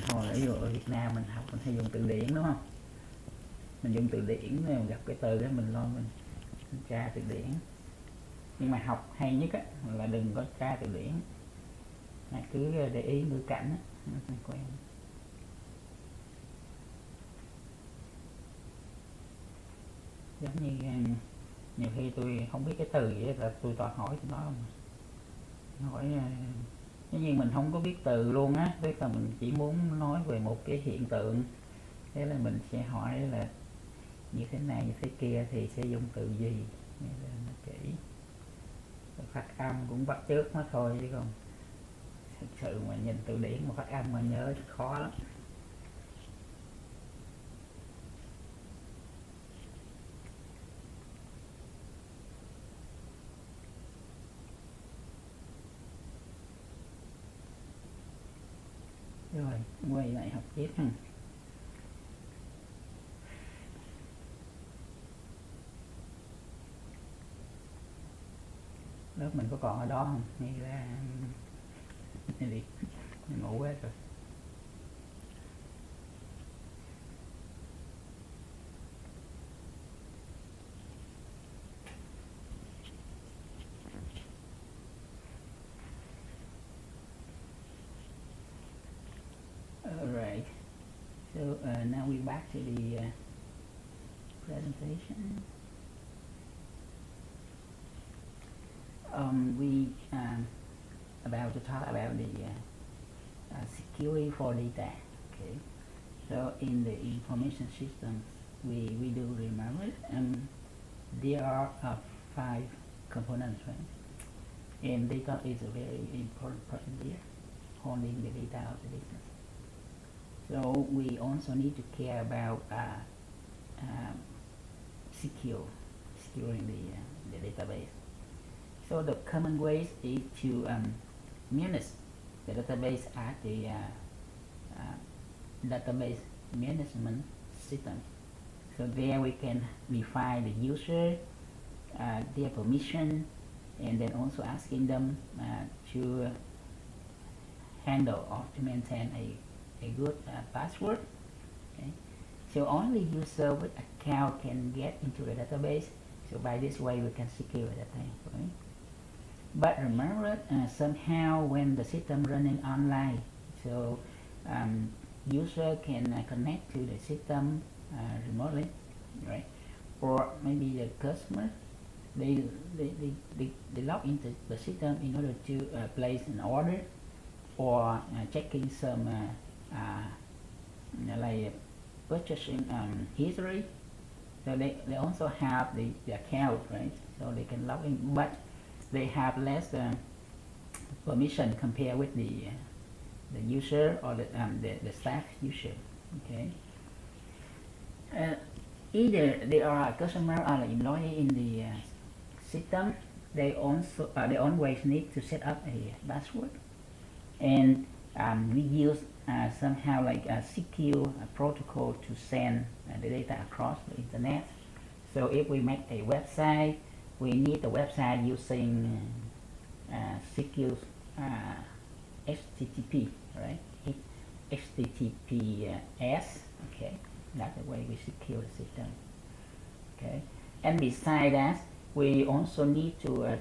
hồi ví dụ ở Việt Nam mình học mình hay dùng từ điển, đúng không? Mình dùng từ điển, nếu gặp cái từ đó mình lo mình tra từ điển. Nhưng mà học hay nhất á, là đừng có tra từ điển, cứ để ý ngữ cảnh á, nó quen. Giống như nhiều khi tôi không biết cái từ gì là tôi toàn hỏi tụi nó, hỏi giống như mình không có biết từ luôn á, tức là mình chỉ muốn nói về một cái hiện tượng, thế là mình sẽ hỏi là như thế này như thế kia thì sẽ dùng từ gì, nghe lên nó chỉ. Rồi phát âm cũng bắt chước nó thôi, chứ còn thực sự mà nhìn từ điển mà phát âm mà nhớ thì khó lắm. Rồi quay lại học tiếp ha. Lớp mình có còn ở đó không? Nghĩ ra đi ngủ hết rồi. Alright, so now we're back to the presentation. We about to talk about the security for data. Okay, so in the information systems, we do remember there are 5 components, right? And data is a very important part here, holding the data of the business. So we also need to care about securing the database. So the common ways is to manage the database at the database management system. So there we can define the user, their permission, and then also asking them to handle or to maintain a good password. Okay. So only user with account can get into the database. So by this way we can secure the data. Right? But remember, somehow when the system running online, so user can connect to the system remotely, right? Or maybe the customer they log into the system in order to place an order or checking some like purchasing history. So they also have the account, right? So they can log in, but they have less permission compared with the user or the staff user. Okay. Either they are a customer or an employee in the system. They always need to set up a password, and we use somehow like a secure protocol to send the data across the internet. So if we make a website, we need the website using secure HTTP, right? HTTPS. Okay, that's the way we secure the system. Okay, and besides that, we also need to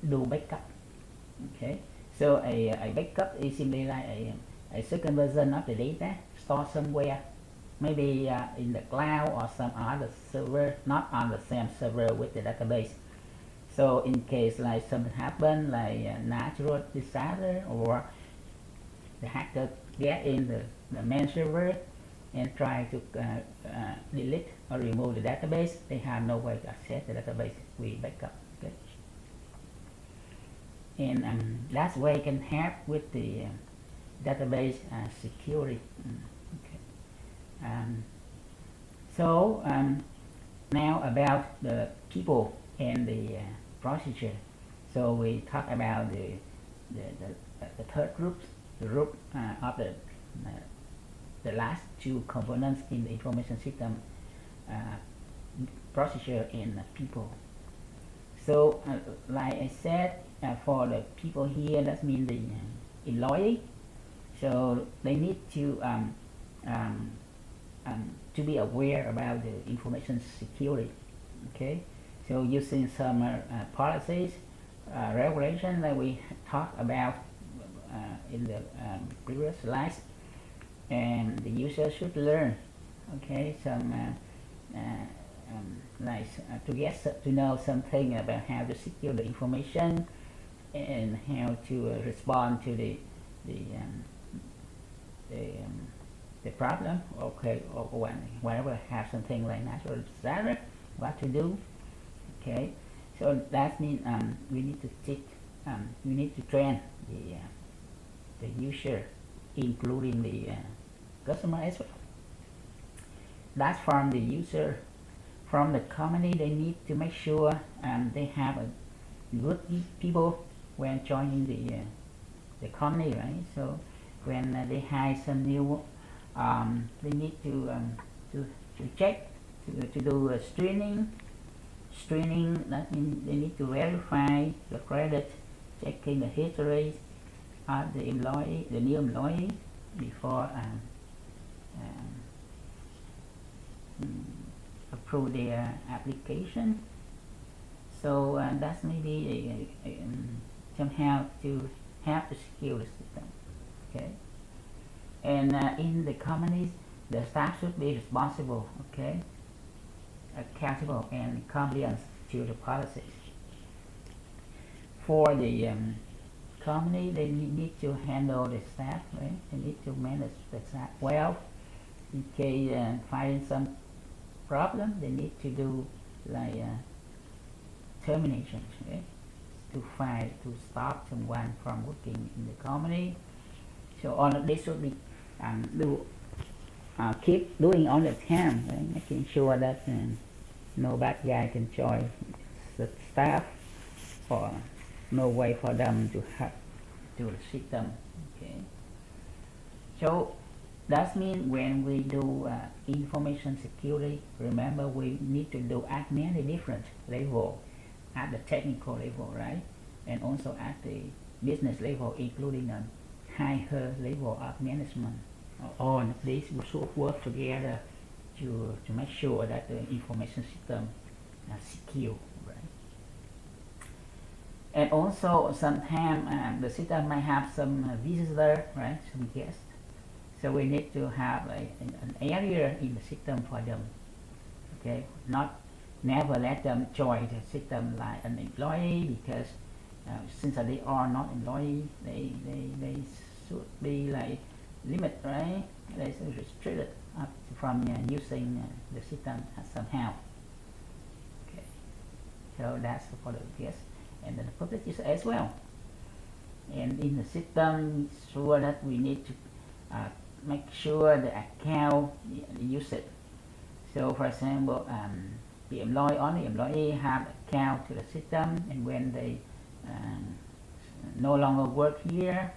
do backup. Okay, so a backup is simply like a second version of the data stored somewhere, maybe in the cloud or some other server, not on the same server with the database. So in case like something happen, like natural disaster, or the hacker get in the main server and try to delete or remove the database, they have no way to access the database. We backup. Okay, and that's way can help with the database security. Okay. So now about the people and the procedure. So we talk about the third group, the group of the last 2 components in the information system, procedure and people. So like I said, for the people here, that means the employee. So they need to be aware about the information security. Okay, so using some policies, regulations that we talked about in the previous slides, and the user should learn. Okay, some like to know something about how to secure the information and how to respond to the problem. Okay, or whenever have something like natural disaster, what to do. Okay, So that means we need to we need to train the user, including the customer as well. That's from the user. From the company, they need to make sure they have a good people when joining the company, right? So when they hire some new, they need to check to do a screening. That means they need to verify the credit, checking the history of the employee, the new employee, before approve their application. So that's maybe somehow to have to secure the system. Okay, and in the companies, the staff should be responsible. Okay, accountable and compliant to the policies. For the company, they need to handle the staff, right? They need to manage the staff well. In case find some problem, they need to do like termination, right? To stop someone from working in the company. So all of this should be keep doing all the time, right? Making sure that no bad guy can join the staff, or no way for them to hack to the system. Okay. So that means when we do information security, remember we need to do at many different levels, at the technical level, right? And also at the business level, including a higher level of management. All of these should work together to make sure that the information system is secure, right? And also sometimes the system might have some visitor, right? Some guests. So we need to have an area in the system for them. Okay, never let them join the system like an employee, because since they are not employee, they should be like limit, right? They should restricted from using the system somehow. Okay, so that's for the guest and then the public user as well. And in the system, sure that we need to make sure the account use it. So for example, the only employee have account to the system, and when they no longer work here,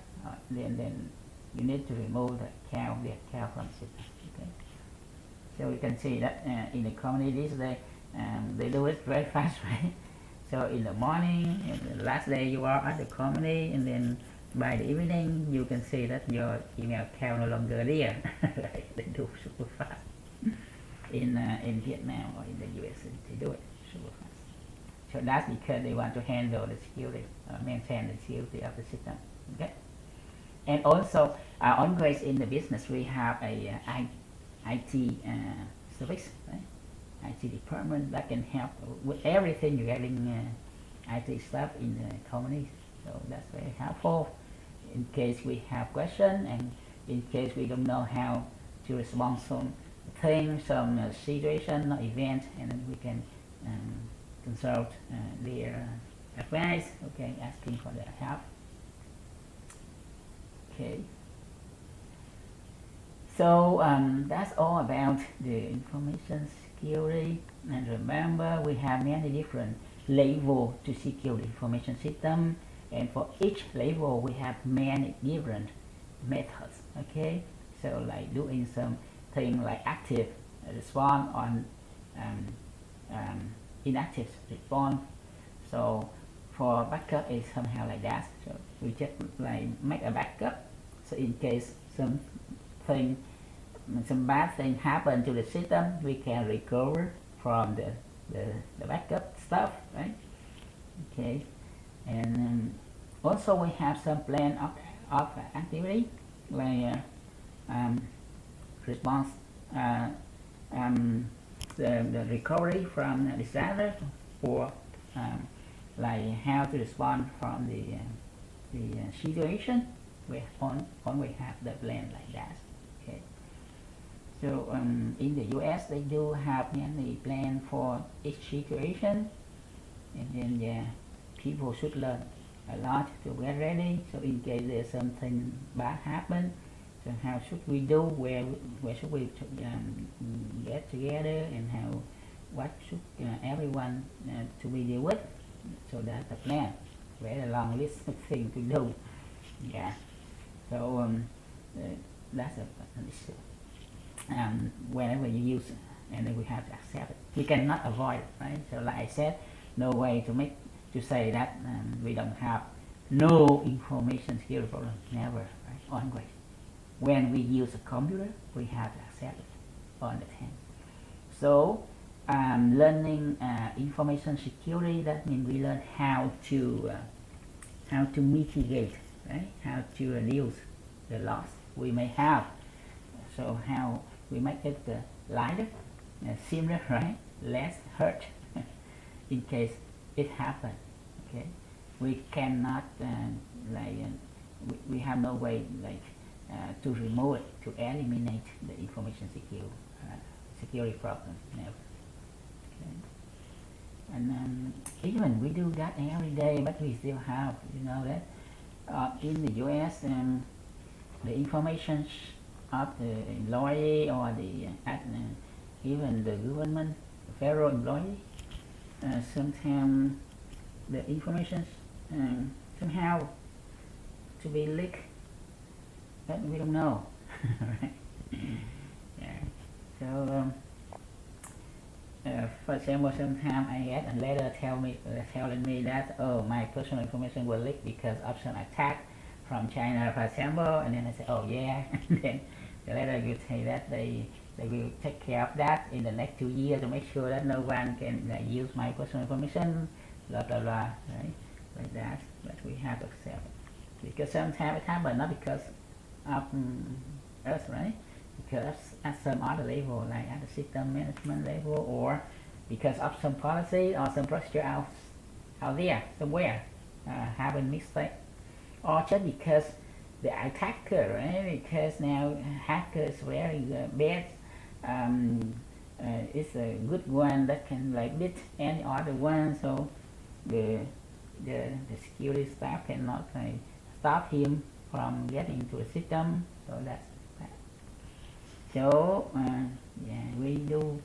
then you need to remove the account from the system. Okay. So you can see that in the company these days they do it very fast, right? So in the morning, and the last day you are at the company, and then by the evening you can see that your email account no longer there. Right? They do super fast. In Vietnam or in the US, they do it super fast. So that's because they want to handle the security, maintain the security of the system. Okay. And also, always in the business we have a IT service, right? IT department that can help with everything regarding IT stuff in the company. So that's very helpful in case we have questions, and in case we don't know how to respond some thing, some situation or event, and then we can consult their advice. Okay, asking for their help. Okay. So that's all about the information security. And remember, we have many different levels to secure the information system, and for each level we have many different methods. Okay, so like doing some thing like active response on inactive response. So for backup is somehow like that. So we just like make a backup. So in case some bad thing happen to the system, we can recover from the backup stuff, right? Okay, and also we have some plan of activity like response, the recovery from disaster, or like how to respond from the situation. We only have the plan like that. Okay. So in the US they do have many plan for each situation, and then yeah, people should learn a lot to get ready. So in case there's something bad happen, so how should we do? Where should we get together, and how what should everyone to be deal with? So that's the plan. Very long list of things to do. Yeah. So that's an issue. Whenever you use it, and then we have to accept it. We cannot avoid it, right? So like I said, no way to say that we don't have no information security problem. Never, right? Always. When we use a computer, we have to accept it all the time. So learning information security, that means we learn how to mitigate, right? How to reduce the loss we may have. So how we make it lighter, simpler, right? Less hurt in case it happens. Okay, we cannot we have no way to remove it, to eliminate the information security problem. Never. Okay. And even we do that every day, but we still have, you know that in the U.S. The information of the employee or the even the government, federal employee, sometimes the information somehow to be leaked, but we don't know. Right? Yeah. So for example, sometimes I get a letter telling me that, oh, my personal information was leaked because of some attack from China, for example, and then I say, oh yeah, and then the letter will say that they will take care of that in the next 2 years to make sure that no one can use my personal information, blah blah blah, right? Like that. But we have to accept it, because sometimes it happens not because of us, right? Because at some other level, like at the system management level, or because of some policy or some procedure out there somewhere have a mistake, or just because the attacker, right? Because now hackers very bad. It's a good one that can beat any other one, so the security staff cannot stop him from getting into the system. So that's that. So yeah, we do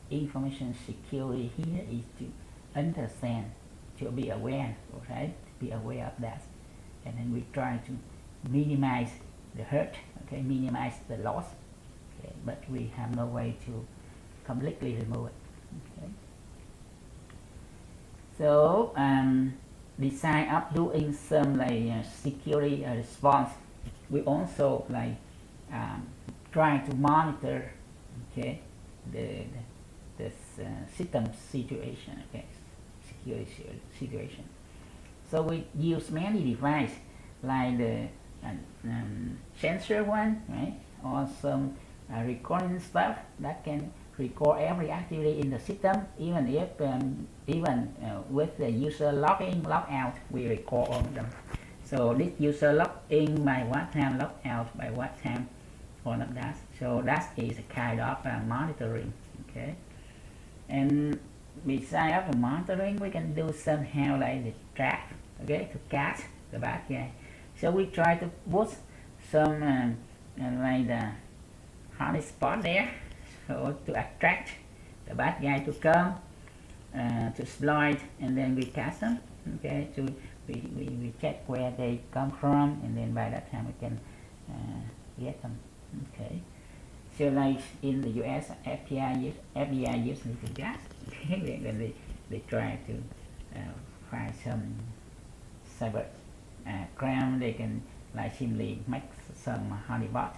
information security here is to understand, to be aware, right? To be aware of that, and then we try to minimize the hurt, okay, minimize the loss, okay, but we have no way to completely remove it. Okay. So besides of doing some security response, we also try to monitor, okay, the system situation, okay, security situation. So we use many devices like the sensor one, right, or some recording stuff that can record every activity in the system, even if with the user log in, log out, we record all of them. So this user log in by what time, log out by what time, all of that. So that is a kind of monitoring, okay. And besides of monitoring, we can do somehow like the trap, okay, to catch the bad guy. So we try to put some like the hot spot there, so to attract the bad guy to come to exploit, and then we catch them, okay. So we check where they come from, and then by that time we can get them, okay. So like in the US, FBI uses that, okay. Then they try to find some cyber crime. They can simply make some honeypot.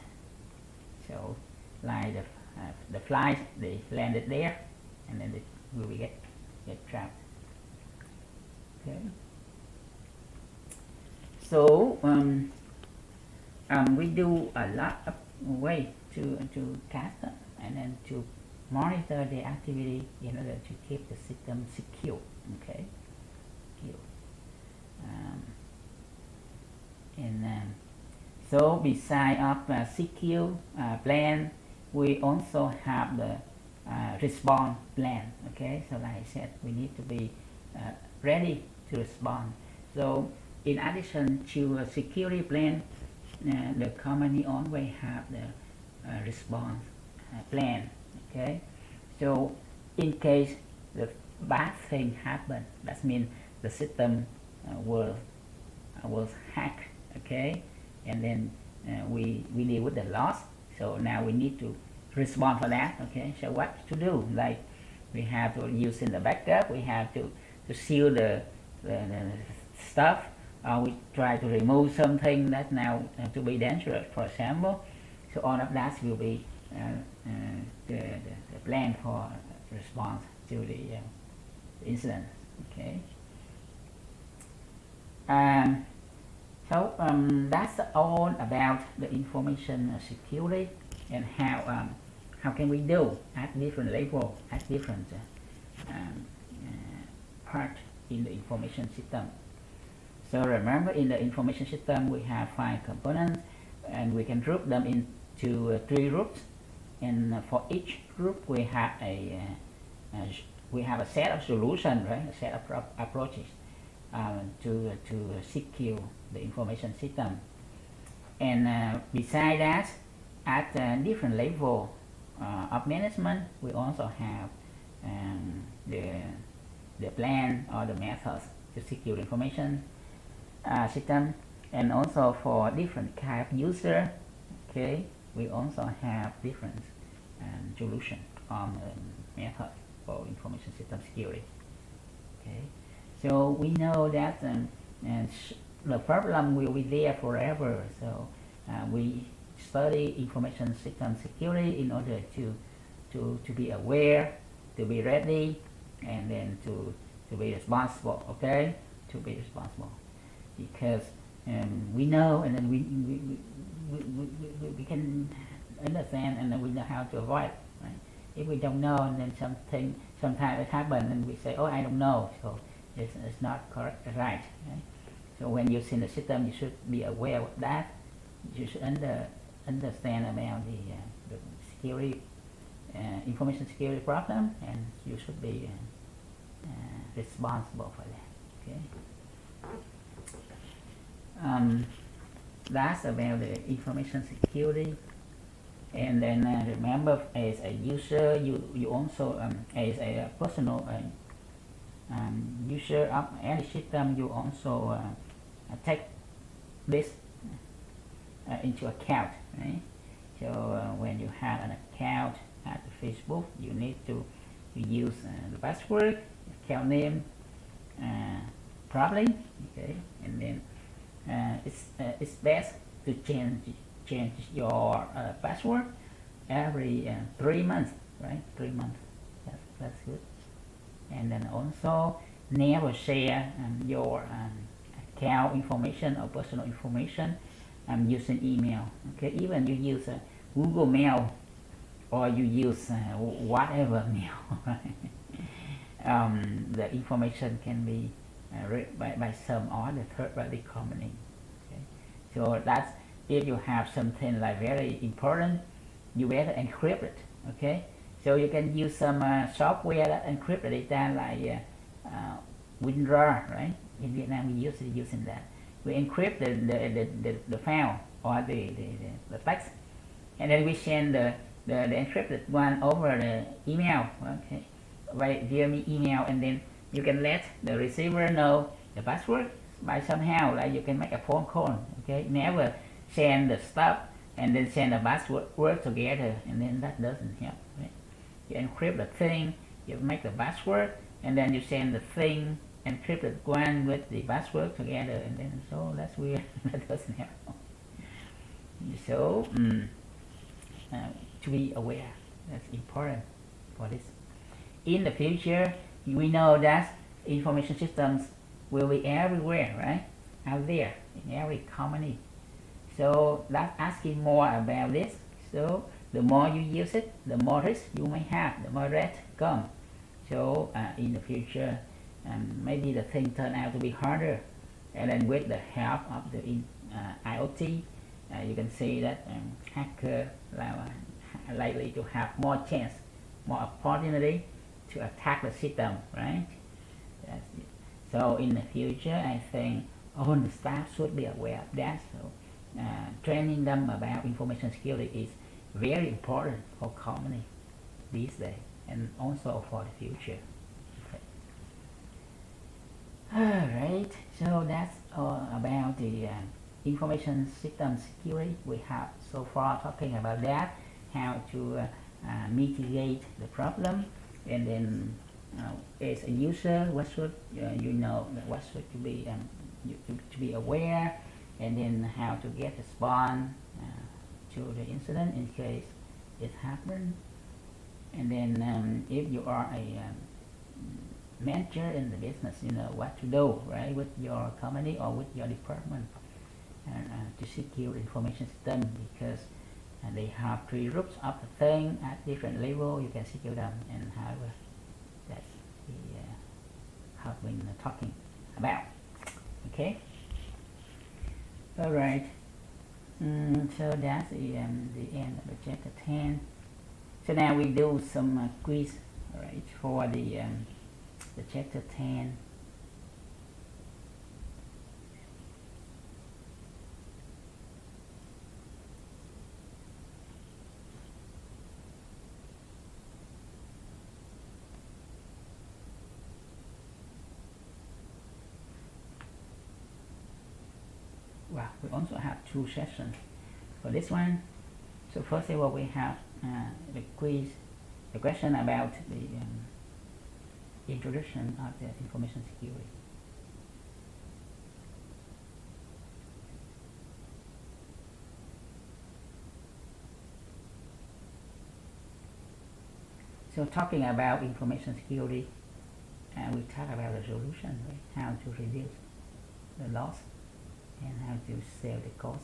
So like the flies, they landed there, and then they will get trapped. Okay. So we do a lot of ways to catch them, and then to monitor the activity in order to keep the system secure. Okay. Secure. So beside of secure plan, we also have the response plan. Okay, so like I said, we need to be ready to respond. So in addition to a security plan, the company always have the response plan. Okay, so in case the bad thing happen, that means the system was hacked. Okay, and then we deal with the loss. So now we need to respond for that. Okay, so what to do? Like we have to use in the backup. We have to seal the stuff. We try to remove something that now to be dangerous, for example. So all of that will be the plan for response to the incident. Okay. So that's all about the information security and how can we do at different level, at different part in the information system. So remember, in the information system we have 5 components, and we can group them into 3 groups. And for each group we have a set of solutions, right? A set of approaches to secure the information system. And beside that, at different level of management, we also have the plan or the methods to secure information system. And also for different kind of user, okay, we also have different solution on method for information system security. Okay, so we know that the problem will be there forever. So we study information system security in order to be aware, to be ready, and then to be responsible. Okay, to be responsible, because we know, and then we can understand, and then we know how to avoid. Right? If we don't know, and then sometimes it happens, and we say, "Oh, I don't know," so it's not correct, right? So when using the system, you should be aware of that. You should understand about the security, information security problem, and you should be responsible for that. Okay. That's about the information security. And then remember, as a user, you also as a personal user of any system, you also take this into account, right? So when you have an account at Facebook, you need to use the password, account name properly, okay? And then it's best to change your password every 3 months, right? 3 months. That's good. And then also never share your account information or personal information using email. Okay, even you use Google Mail or you use whatever mail, the information can be read by some other third-party company. Okay? So that's, if you have something like very important, you better encrypt it. Okay, so you can use some software that encrypt the data, like WinRAR, right? In Vietnam we using that. We encrypt the file or the text, and then we send the encrypted one over the email, okay, via email, and then you can let the receiver know the password by somehow, like you can make a phone call. Okay, never send the stuff and then send the password together, and then that doesn't help. Right? You encrypt the thing, you make the password, and then you send the thing encrypted one with the password together, and then so that's weird. That doesn't help. So to be aware, that's important for this. In the future, we know that information systems will be everywhere, right? Out there in every company. So that's asking more about this. So the more you use it, the more risk you may have, the more threat come. So in the future, maybe the thing turn out to be harder, and then with the help of the IoT, you can see that hackers are likely to have more chance, more opportunity to attack the system, right? That's it. So in the future, I think all the staff should be aware of that. So training them about information security is very important for company these days and also for the future. Okay. Alright, so that's all about the information system security. We have so far talking about that, how to mitigate the problem, and then as a user, what should you know, what should you be to be aware, and then how to get respond to the incident in case it happened, and then if you are a manager in the business, you know what to do, right, with your company or with your department to secure information system, because they have three groups of the thing at different level. You can secure them, and how that's the how we're talking about. Okay. All right. So that's the end of the chapter 10. So now we do some quiz, right, for the chapter 10. Well, we also have two sessions for this one. So first of all, we have the quiz, the question about the introduction of the information security. So talking about information security, we talk about the solution, right? How to reduce the loss and how to save the cost.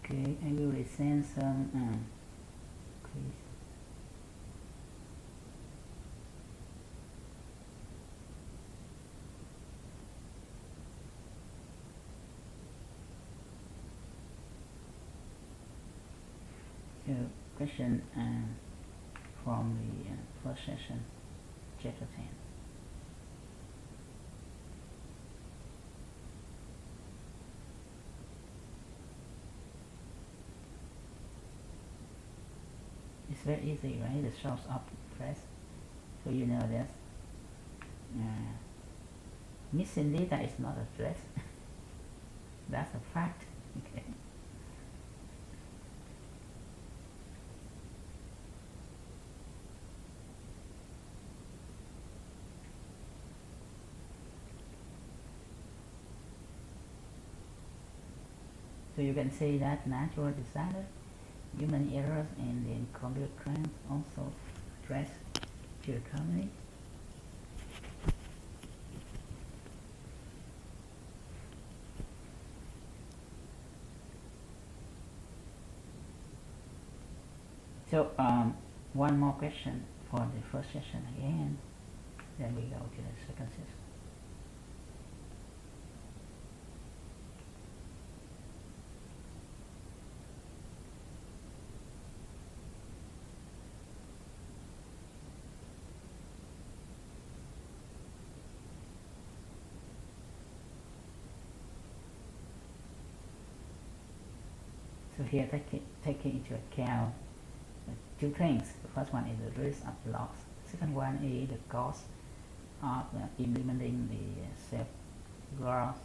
Okay, I will resend some quiz. So question from the first session, chapter 10. It's very easy, right? The source of press. So you know that missing data is not a threat. That's a fact. Okay. So you can say that natural disaster, human errors, and then computer crimes also threats to the economy. So one more question for the first session again. Then we go to the second session. So here taking into account two things. The first one is the risk of loss. Second one is the cost of implementing the self-growth.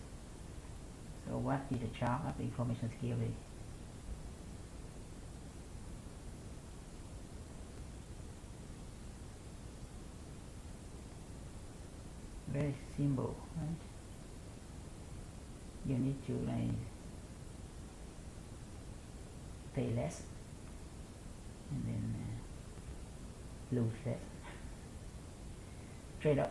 So what is the job of information security? Very simple, right? You need to pay less and then lose less. Trade-off.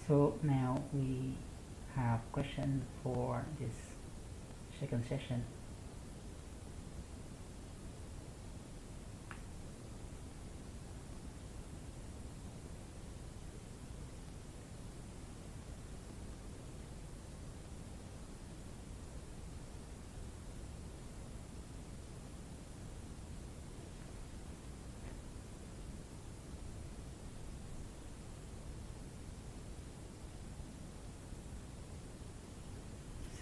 So now we have question for this second session.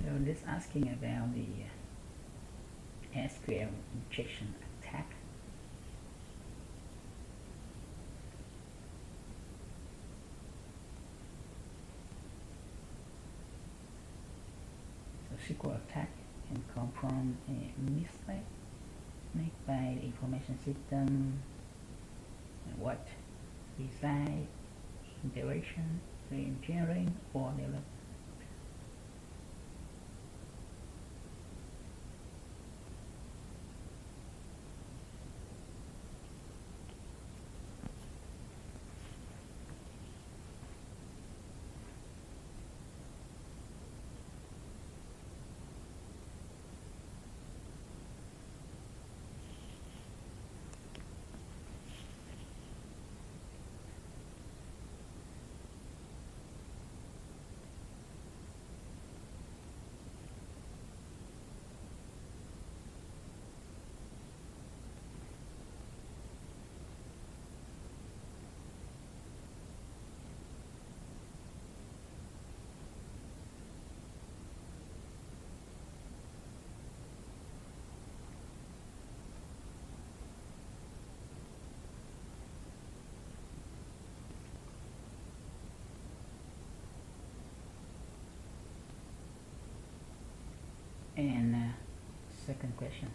So this asking about the SQL injection attack. So SQL attack can come from a mistake made by the information system, what design, integration, re-engineering, or development. And second question.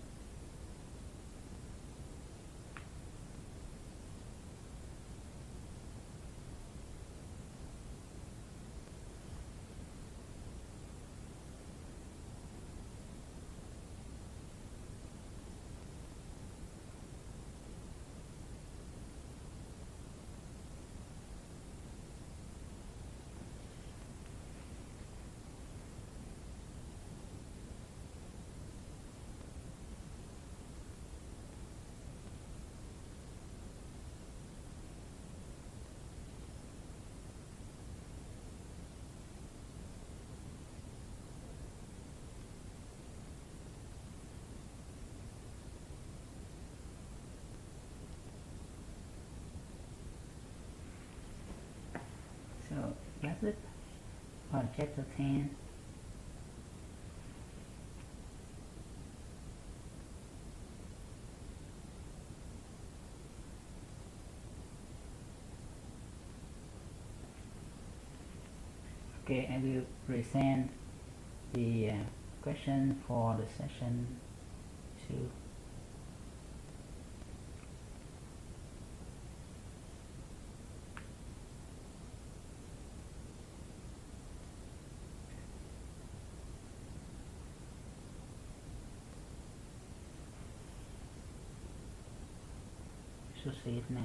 was it? On chapter 10. Okay, I will present the question for the session 2. So see it now.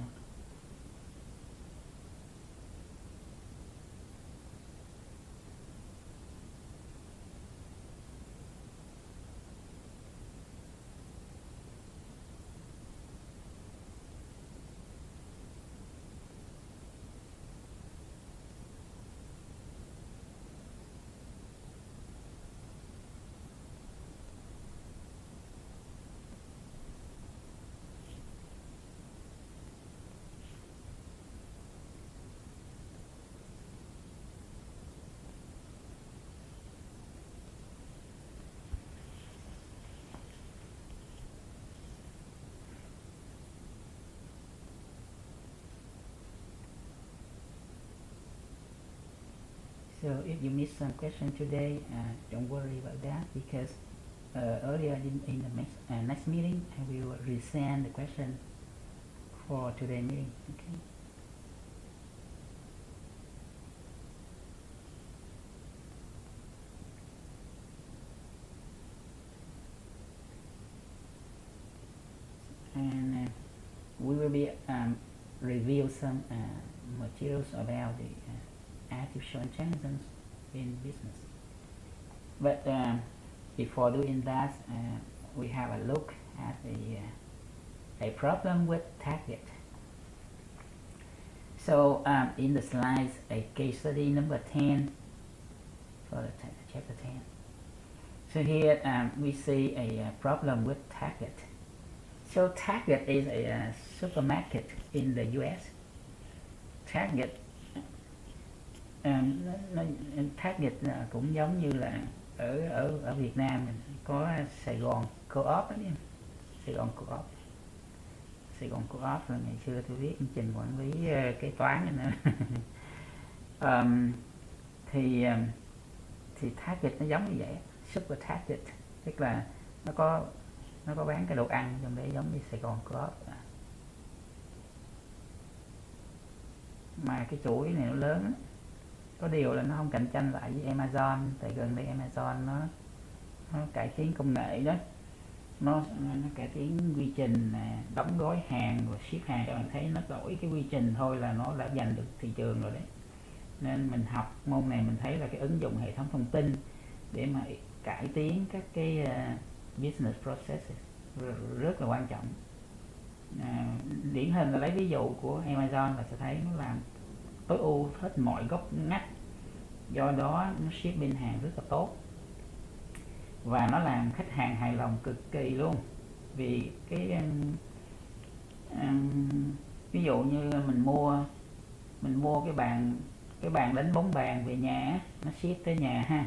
So if you miss some question today, don't worry about that, because earlier in the next meeting I will resend the question for today's meeting. Okay. And we will be review some materials about the artificial intelligence in business. But before doing that, we have a look at a problem with target. So in the slides, a case study number 10 for the chapter 10. So here we see a problem with Target. So Target is a supermarket in the US. Target Target cũng giống như là ở Việt Nam mình có Sài Gòn Co-op đó nha. Sài Gòn Co-op. Sài Gòn Co-op là ngày xưa tôi viết chương trình quản lý kế toán nữa. Thì Target nó giống như vậy, Super Target, tức là nó có bán cái đồ ăn trong đấy giống như Sài Gòn Co-op. Mà cái chuỗi này nó lớn, có điều là nó không cạnh tranh lại với Amazon, tại gần đây Amazon nó cải tiến công nghệ đó, nó cải tiến quy trình đóng gói hàng và ship hàng. Các bạn thấy nó đổi cái quy trình thôi là nó đã giành được thị trường rồi đấy. Nên mình học môn này mình thấy là cái ứng dụng hệ thống thông tin để mà cải tiến các cái business processes rất là quan trọng. Điển hình là lấy ví dụ của Amazon là sẽ thấy nó làm tối ưu hết mọi góc ngách, do đó nó shipping hàng rất là tốt và nó làm khách hàng hài lòng cực kỳ luôn. Vì cái ví dụ như mình mua cái bàn đánh bóng bàn về nhà, nó ship tới nhà ha,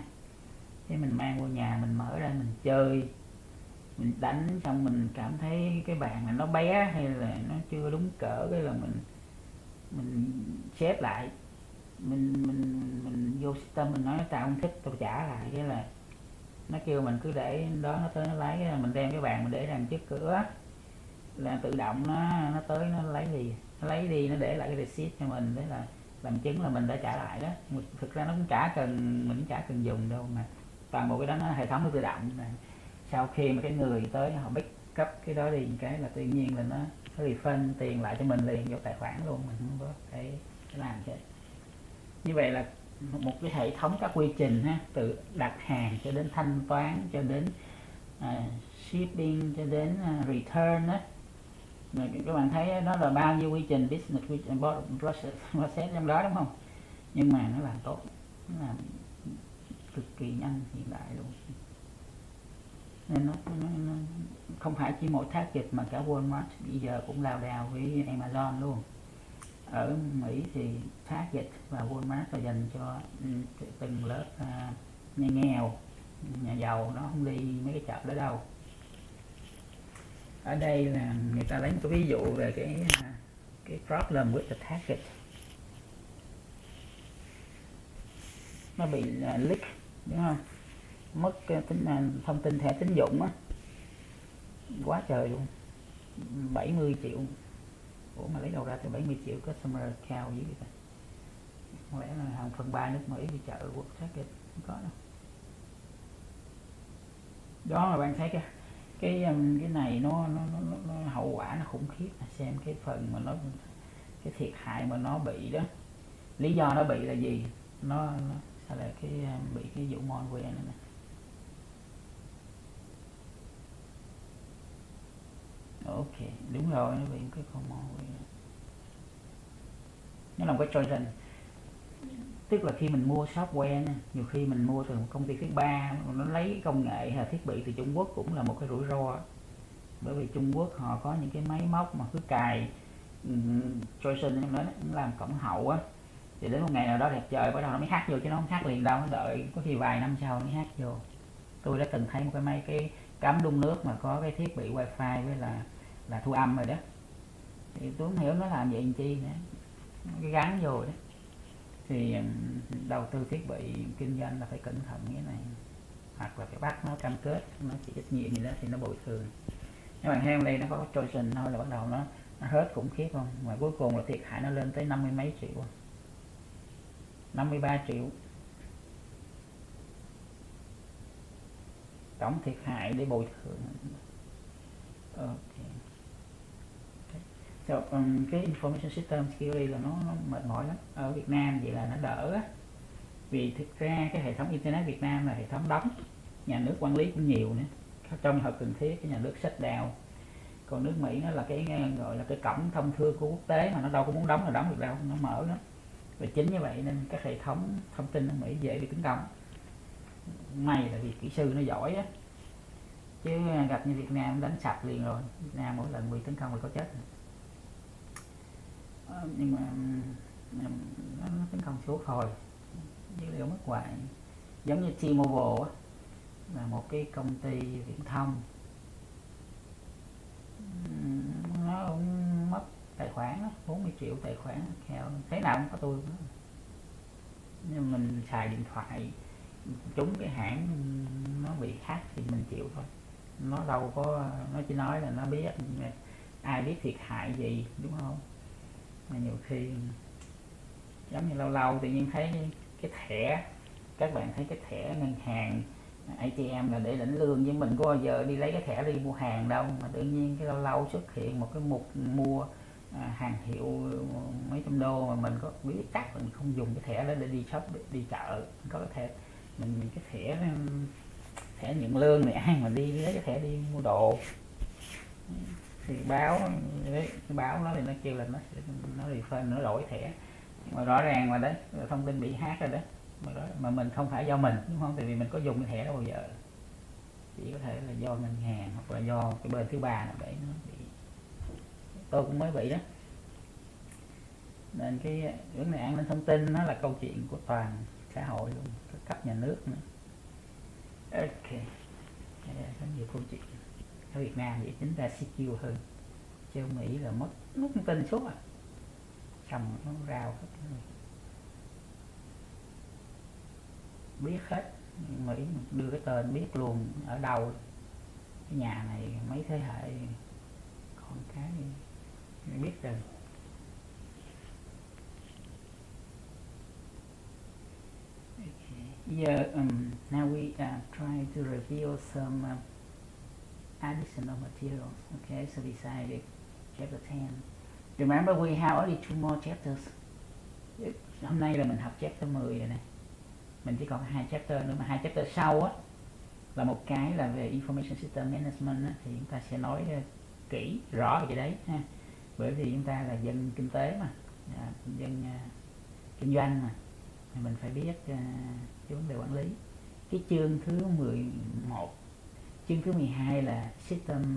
thế mình mang vô nhà mình mở ra mình chơi, mình đánh xong mình cảm thấy cái bàn này nó bé hay là nó chưa đúng cỡ, cái là mình xếp lại, mình vô system mình nói tao không thích, tao trả lại, cái là nó kêu mình cứ để đó, nó tới nó lấy, mình đem cái bàn mình để đằng trước cửa là tự động nó tới nó lấy đi, nó để lại cái receipt cho mình, đấy là làm chứng là mình đã trả lại đó. Thực ra nó cũng mình chả cần dùng đâu, mà toàn bộ cái đó nó hệ thống nó tự động. Sau khi mà cái người tới họ pick up cái đó đi cái là tự nhiên là nó refund tiền lại cho mình liền vô tài khoản luôn, mình không có cái làm chứ. Như vậy là một cái hệ thống các quy trình ha, từ đặt hàng cho đến thanh toán, cho đến shipping, cho đến return đó. Rồi các bạn thấy nó là bao nhiêu quy trình business process trong đó, đúng không? Nhưng mà nó làm tốt, nó làm cực kỳ nhanh, hiện đại luôn. Nên nó không phải chỉ mỗi Target mà cả Walmart bây giờ cũng lao đao với Amazon luôn. Ở Mỹ thì Target và Walmart là dành cho từng lớp nhà nghèo, nhà giàu, nó không đi mấy cái chợ đó đâu. Ở đây là người ta lấy một cái ví dụ về cái problem with the Target. Nó bị leak, đúng không? Mất thông tin thẻ tín dụng á, quá trời luôn, 70 triệu. Ủa mà lấy đâu ra từ 70 triệu customer account dưới vậy? Có lẽ là hàng phần 3 nước Mỹ đi chợ quốc Target không có đâu. Đó là bạn thấy cái này nó hậu quả nó khủng khiếp. Xem cái phần mà nó, cái thiệt hại mà nó bị đó, lý do nó bị là gì, nó sao là bị cái vụ malware này nè. Ok, đúng rồi, nó bị cái con malware. Nó là một cái Trojan. Tức là khi mình mua software nha, nhiều khi mình mua từ một công ty thứ ba, nó lấy công nghệ hay thiết bị từ Trung Quốc cũng là một cái rủi ro. Bởi vì Trung Quốc họ có những cái máy móc mà cứ cài Trojan trong đó, nó làm cổng hậu á, thì đến một ngày nào đó đẹp trời bắt đầu nó mới hack vô, chứ nó không hack liền đâu, nó đợi có khi vài năm sau nó mới hack vô. Tôi đã từng thấy một cái cắm đun nước mà có cái thiết bị wifi với là thu âm rồi đó, thì tôi không hiểu nó làm vậy làm chi nữa, cái gắn vô đó. Thì đầu tư thiết bị kinh doanh là phải cẩn thận như thế này, hoặc là phải bắt nó cam kết, nó chịu trách nhiệm gì đó thì nó bồi thường. Các bạn thấy đây nó có Trojan thôi là bắt đầu nó hết khủng khiếp không, mà cuối cùng là thiệt hại nó lên tới 50 mấy triệu, 53 triệu tổng thiệt hại để bồi thường. Ok. So, cái information system security là nó mệt mỏi lắm. Ở Việt Nam vậy là nó đỡ á, vì thực ra cái hệ thống internet Việt Nam là hệ thống đóng, nhà nước quản lý cũng nhiều nữa, trong hợp cần thiết cái nhà nước shut down. Còn nước Mỹ nó là cái gọi là cái cổng thông thương của quốc tế, mà nó đâu có muốn đóng là đóng được đâu, nó mở lắm. Và chính như vậy nên các hệ thống thông tin ở Mỹ dễ bị tấn công. May là vì kỹ sư nó giỏi á, chứ gặp như Việt Nam đánh sập liền rồi. Việt Nam mỗi lần bị tấn công là có chết. Nhưng mà nó tấn công suốt thôi, dữ liệu mất hoài. Giống như T-Mobile á, là một cái công ty viễn thông, nó cũng mất tài khoản đó, 40 triệu tài khoản theo thế nào cũng có tôi đó. Nhưng mình xài điện thoại trúng cái hãng nó bị hack thì mình chịu thôi, nó đâu có, nó chỉ nói là nó biết, ai biết thiệt hại gì, đúng không? Mà nhiều khi giống như lâu lâu tự nhiên thấy cái thẻ, các bạn thấy cái thẻ ngân hàng ATM là để lãnh lương, nhưng mình có bao giờ đi lấy cái thẻ đi mua hàng đâu, mà tự nhiên cái lâu lâu xuất hiện một cái mục mua hàng hiệu mấy trăm đô, mà mình có biết chắc mình không dùng cái thẻ đó để đi shop, đi chợ, có cái thẻ mình cái thẻ nhận lương này, ai mà đi lấy cái thẻ đi mua đồ thì báo đấy, cái báo nó thì nó kêu là nó refund, nó đổi thẻ, mà rõ ràng mà đấy thông tin bị hack rồi đấy, mà mình không phải do mình, đúng không? Tại vì mình có dùng cái thẻ đó bao giờ, chỉ có thể là do ngân hàng hoặc là do cái bên thứ ba nào đấy nó bị. Tôi cũng mới bị đó, nên cái vấn đề an ninh thông tin nó là câu chuyện của toàn xã hội luôn, cấp nhà nước nữa. Ok, có nhiều câu chuyện. Ở Việt Nam thì chính ra secure hơn, chứ ở Mỹ là mất thông tin suốt à, cầm nó rào hết, biết hết. Mỹ đưa cái tên biết luôn ở đâu, cái nhà này mấy thế hệ con cái biết rồi. Giờ now we try to review some additional materials. Okay, so beside chapter 10, remember we have only 2 more chapters. Hôm nay là mình học chapter 10 rồi nè, mình chỉ còn 2 chapter nữa, mà 2 chapter sau á là một cái là về information system management á, thì chúng ta sẽ nói kỹ rõ về cái đấy ha. Bởi vì chúng ta là dân kinh tế mà, dân kinh doanh mà, thì mình phải biết cái vấn đề quản lý. Cái chương thứ 11, chương thứ 12 là system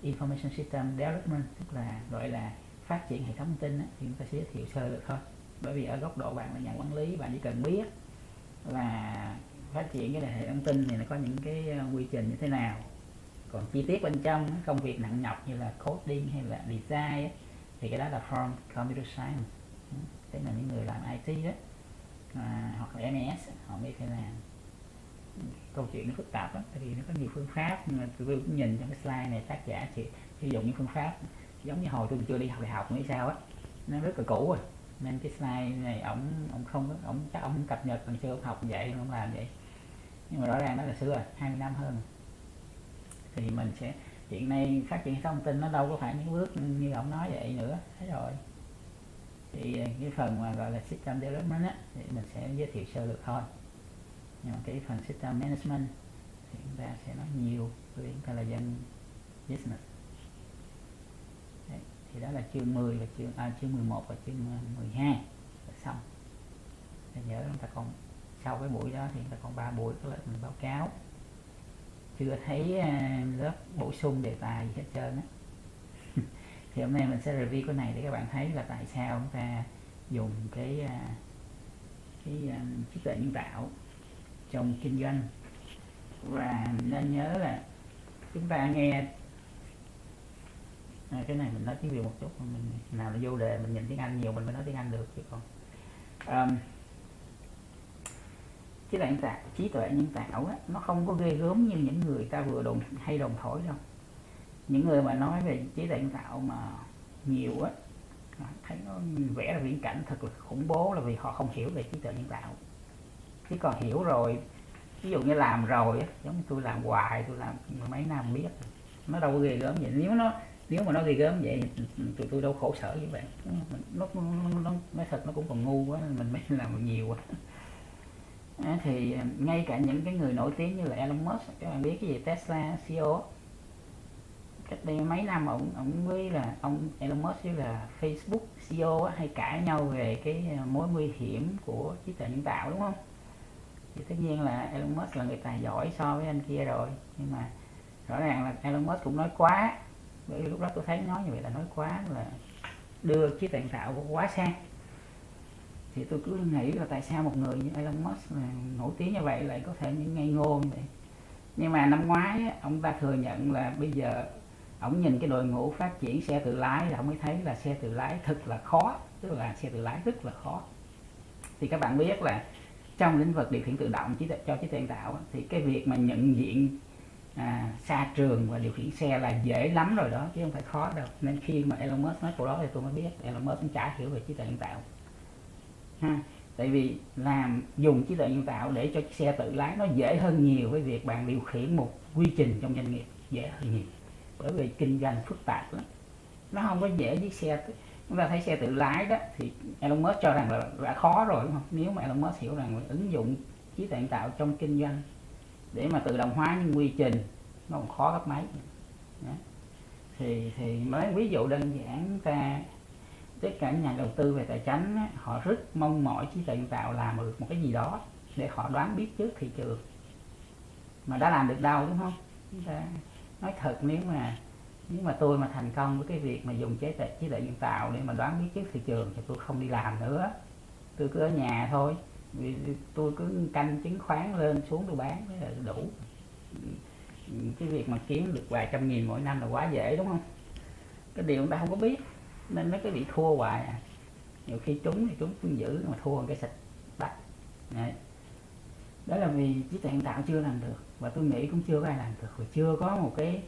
information system development, tức là gọi là phát triển hệ thống thông tin á, thì chúng ta sẽ giới thiệu sơ lược thôi, bởi vì ở góc độ bạn là nhà quản lý, bạn chỉ cần biết là phát triển cái hệ thống thông tin thì nó có những cái quy trình như thế nào, còn chi tiết bên trong công việc nặng nhọc như là coding hay là design ấy, thì cái đó là from computer science, tức là những người làm IT đó, hoặc là MES họ mới phải làm. Câu chuyện nó phức tạp lắm, tại vì nó có nhiều phương pháp, nhưng mà tôi cũng nhìn trong cái slide này tác giả chỉ sử dụng những phương pháp giống như hồi tôi chưa đi học đại học hay sao á, nó rất là cũ rồi, nên cái slide này ổng không có, chắc ổng cập nhật lần xưa ông học vậy ông làm vậy, nhưng mà rõ ràng đó là xưa rồi, 20 năm hơn. Thì mình sẽ hiện nay phát triển thông tin nó đâu có phải những bước như ông nói vậy nữa, thấy rồi. Thì cái phần mà gọi là system development á, thì mình sẽ giới thiệu sơ lược thôi, nhưng mà cái phần system management thì chúng ta sẽ nói nhiều, bởi vì chúng ta là dân business. Đấy, thì đó là chương 10 và chương 11 và chương 12 là xong. Để nhớ chúng ta còn sau cái buổi đó thì chúng ta còn 3 buổi có mình báo cáo, chưa thấy lớp bổ sung đề tài gì hết trơn á. Thì hôm nay mình sẽ review cái này để các bạn thấy là tại sao chúng ta dùng cái trí tuệ nhân tạo trong kinh doanh. Và nên nhớ là chúng ta nghe cái này mình nói tiếng Việt một chút, mình nào là vô đề mình nhìn tiếng Anh nhiều mình mới nói tiếng Anh được, chứ còn trí tuệ nhân tạo á, nó không có ghê gớm như những người ta vừa đồn thổi đâu. Những người mà nói về trí tuệ nhân tạo mà nhiều á, thấy nó vẽ ra viễn cảnh thật là khủng bố, là vì họ không hiểu về trí tuệ nhân tạo. Chứ còn hiểu rồi, ví dụ như làm rồi á, giống như tôi làm hoài, tôi làm mấy năm biết, nó đâu có ghê gớm vậy. Nếu mà nó ghê gớm vậy tụi tôi đâu khổ sở như vậy. Nó nói thật nó cũng còn ngu quá, mình mới làm nhiều quá. Thì ngay cả những cái người nổi tiếng như là Elon Musk, các bạn biết cái gì Tesla CEO, cách đây mấy năm ông với là ông Elon Musk với là Facebook CEO hay cãi nhau về cái mối nguy hiểm của trí tuệ nhân tạo, đúng không? Thì tất nhiên là Elon Musk là người tài giỏi so với anh kia rồi, nhưng mà rõ ràng là Elon Musk cũng nói quá, bởi vì lúc đó tôi thấy nói như vậy là nói quá, là đưa trí tuệ nhân tạo quá xa. Thì tôi cứ nghĩ là tại sao một người như Elon Musk nổi tiếng như vậy lại có thể những ngây ngô như vậy. Nhưng mà năm ngoái ông ta thừa nhận là bây giờ ông nhìn cái đội ngũ phát triển xe tự lái là ông mới thấy là xe tự lái thật là khó, tức là xe tự lái rất là khó. Thì các bạn biết là trong lĩnh vực điều khiển tự động cho trí tuệ nhân tạo thì cái việc mà nhận diện xa trường và điều khiển xe là dễ lắm rồi đó, chứ không phải khó đâu. Nên khi mà Elon Musk nói câu đó thì tôi mới biết Elon Musk cũng chả hiểu về trí tuệ nhân tạo. Tại vì dùng trí tuệ nhân tạo để cho xe tự lái nó dễ hơn nhiều với việc bạn điều khiển một quy trình trong doanh nghiệp, dễ hơn nhiều. Bởi vì kinh doanh phức tạp lắm, nó không có dễ với xe. Chúng ta thấy xe tự lái đó thì Elon Musk cho rằng là đã khó rồi, đúng không? Nếu mà Elon Musk hiểu rằng ứng dụng trí tuệ nhân tạo trong kinh doanh để mà tự động hóa những quy trình nó còn khó gấp mấy. Thì mấy ví dụ đơn giản, tất cả nhà đầu tư về tài chính họ rất mong mỏi trí tuệ nhân tạo làm được một cái gì đó để họ đoán biết trước thị trường, mà đã làm được đâu, đúng không? Nói thật, nếu mà tôi mà thành công với cái việc mà dùng trí tuệ nhân tạo để mà đoán biết trước thị trường thì tôi không đi làm nữa, tôi cứ ở nhà thôi, vì tôi cứ canh chứng khoán lên xuống tôi bán là đủ. Cái việc mà kiếm được vài trăm nghìn mỗi năm là quá dễ, đúng không? Cái điều chúng ta không có biết nên nó cứ bị thua hoài nhiều khi trúng thì trúng cũng giữ, mà thua cái sạch bắt. Đó là vì trí tuệ nhân tạo chưa làm được, và tôi nghĩ cũng chưa có ai làm được, và chưa có một cái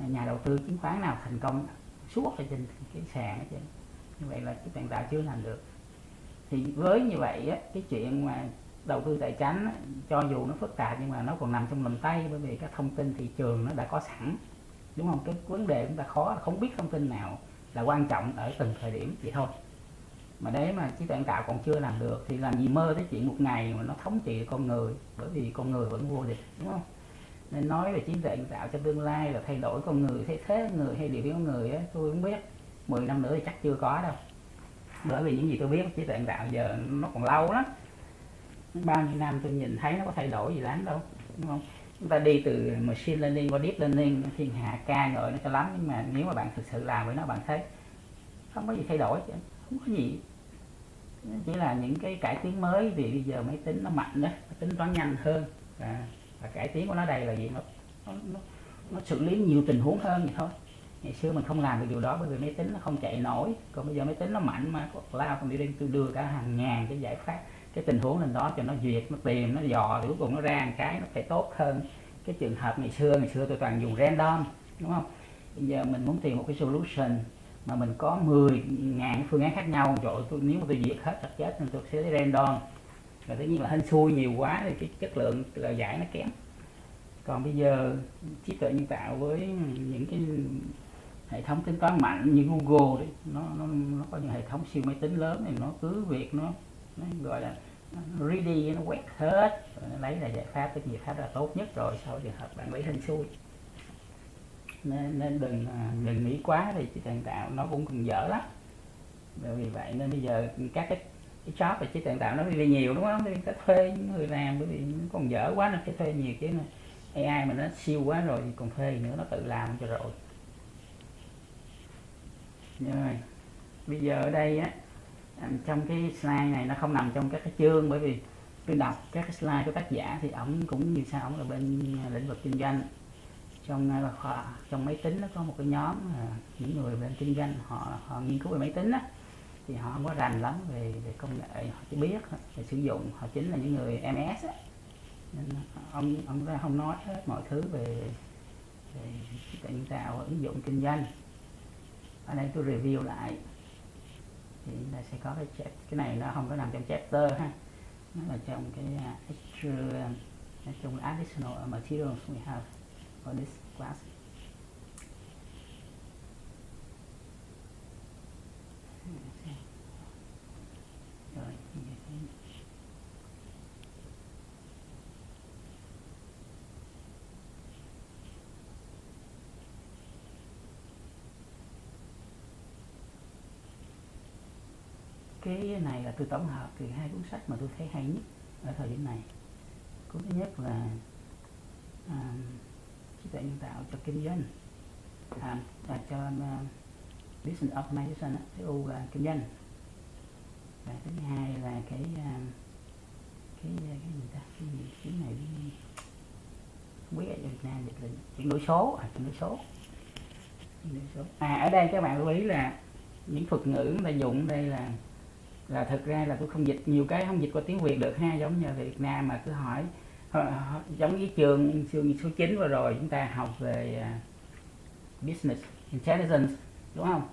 nhà đầu tư chứng khoán nào thành công suốt ở trên cái sàn hết. Như vậy là trí tuệ nhân tạo chưa làm được. Thì với như vậy á, cái chuyện mà đầu tư tài chính cho dù nó phức tạp nhưng mà nó còn nằm trong tầm tay, bởi vì các thông tin thị trường nó đã có sẵn, đúng không? Cái vấn đề chúng ta khó là không biết thông tin nào là quan trọng ở từng thời điểm vậy thôi. Mà đấy mà trí tuệ nhân tạo còn chưa làm được thì làm gì mơ tới chuyện một ngày mà nó thống trị con người, bởi vì con người vẫn vô địch, đúng không? Nên nói về trí tuệ nhân tạo trong tương lai là thay đổi con người, thay thế người hay điều khiển con người á, tôi không biết. 10 năm nữa thì chắc chưa có đâu, bởi vì những gì tôi biết trí tuệ nhân tạo giờ nó còn lâu lắm. Bao nhiêu năm tôi nhìn thấy nó có thay đổi gì lắm đâu, đúng không? Chúng ta đi từ machine learning qua deep learning, thiên hạ ca ngợi nó cho lắm, nhưng mà nếu mà bạn thực sự làm với nó, bạn thấy không có gì thay đổi, không có gì, chỉ là những cái cải tiến mới vì bây giờ máy tính nó mạnh đó, tính toán nhanh hơn, và cải tiến của nó đây là gì, nó xử lý nhiều tình huống hơn vậy thôi. Ngày xưa mình không làm được điều đó bởi vì máy tính nó không chạy nổi, còn bây giờ máy tính nó mạnh mà có cloud computing, tôi đưa cả hàng ngàn cái giải pháp, cái tình huống lên đó cho nó duyệt, nó tìm, nó dò, thì cuối cùng nó ra một cái nó phải tốt hơn cái trường hợp ngày xưa tôi toàn dùng random, đúng không? Bây giờ mình muốn tìm một cái solution mà mình có 10.000 phương án khác nhau, rồi nếu mà tôi duyệt hết thật chết nên tôi sẽ lấy random, và tất nhiên là hên xui nhiều quá thì cái chất lượng lời giải nó kém. Còn bây giờ trí tuệ nhân tạo với những cái hệ thống tính toán mạnh như Google đấy, nó có những hệ thống siêu máy tính lớn thì nó cứ việc nó gọi là nó ready, nó quét hết rồi nó lấy ra giải pháp, cái giải pháp là tốt nhất rồi, sau trường hợp bạn lấy hên xui. Nên đừng nghĩ quá thì trí tuệ nhân tạo nó cũng còn dở lắm. Bởi vì vậy nên bây giờ các cái job về trí tuệ nhân tạo nó đi nhiều, đúng không? Thì ta thuê những người làm, bởi vì nó còn dở quá nên phải thuê nhiều, chứ AI mà nó siêu quá rồi thì còn thuê nữa, nó tự làm cho rồi. Rồi bây giờ ở đây á, trong cái slide này nó không nằm trong các cái chương, bởi vì tôi đọc các cái slide của tác giả thì ổng cũng như sao, ổng là bên lĩnh vực kinh doanh. Trong máy tính nó có một cái nhóm những người bên kinh doanh, họ nghiên cứu về máy tính á, thì họ không có rành lắm về công nghệ, họ chỉ biết về sử dụng, họ chính là những người MS á. Nên ông ra không nói hết mọi thứ về trí tuệ nhân tạo ứng dụng kinh doanh. Ở đây tôi review lại thì chúng ta sẽ có cái này nó không có nằm trong chapter ha, nó là trong cái extra, trong additional materials we have for this class. Rồi, cái này là tôi tổng hợp từ hai cuốn sách mà tôi thấy hay nhất ở thời điểm này. Cuốn thứ nhất là trí tuệ nhân tạo cho kinh doanh, cho business automation, TU là kinh doanh. Và thứ hai là cái gì ta, cái này không biết ở Việt Nam dịch là chuyển đổi số, ở đây các bạn lưu ý là những thuật ngữ người ta dùng đây là thực ra là tôi không dịch nhiều cái, không dịch qua tiếng Việt được ha, giống như Việt Nam mà cứ hỏi giống như trường số 9 vừa rồi chúng ta học về business intelligence, đúng không?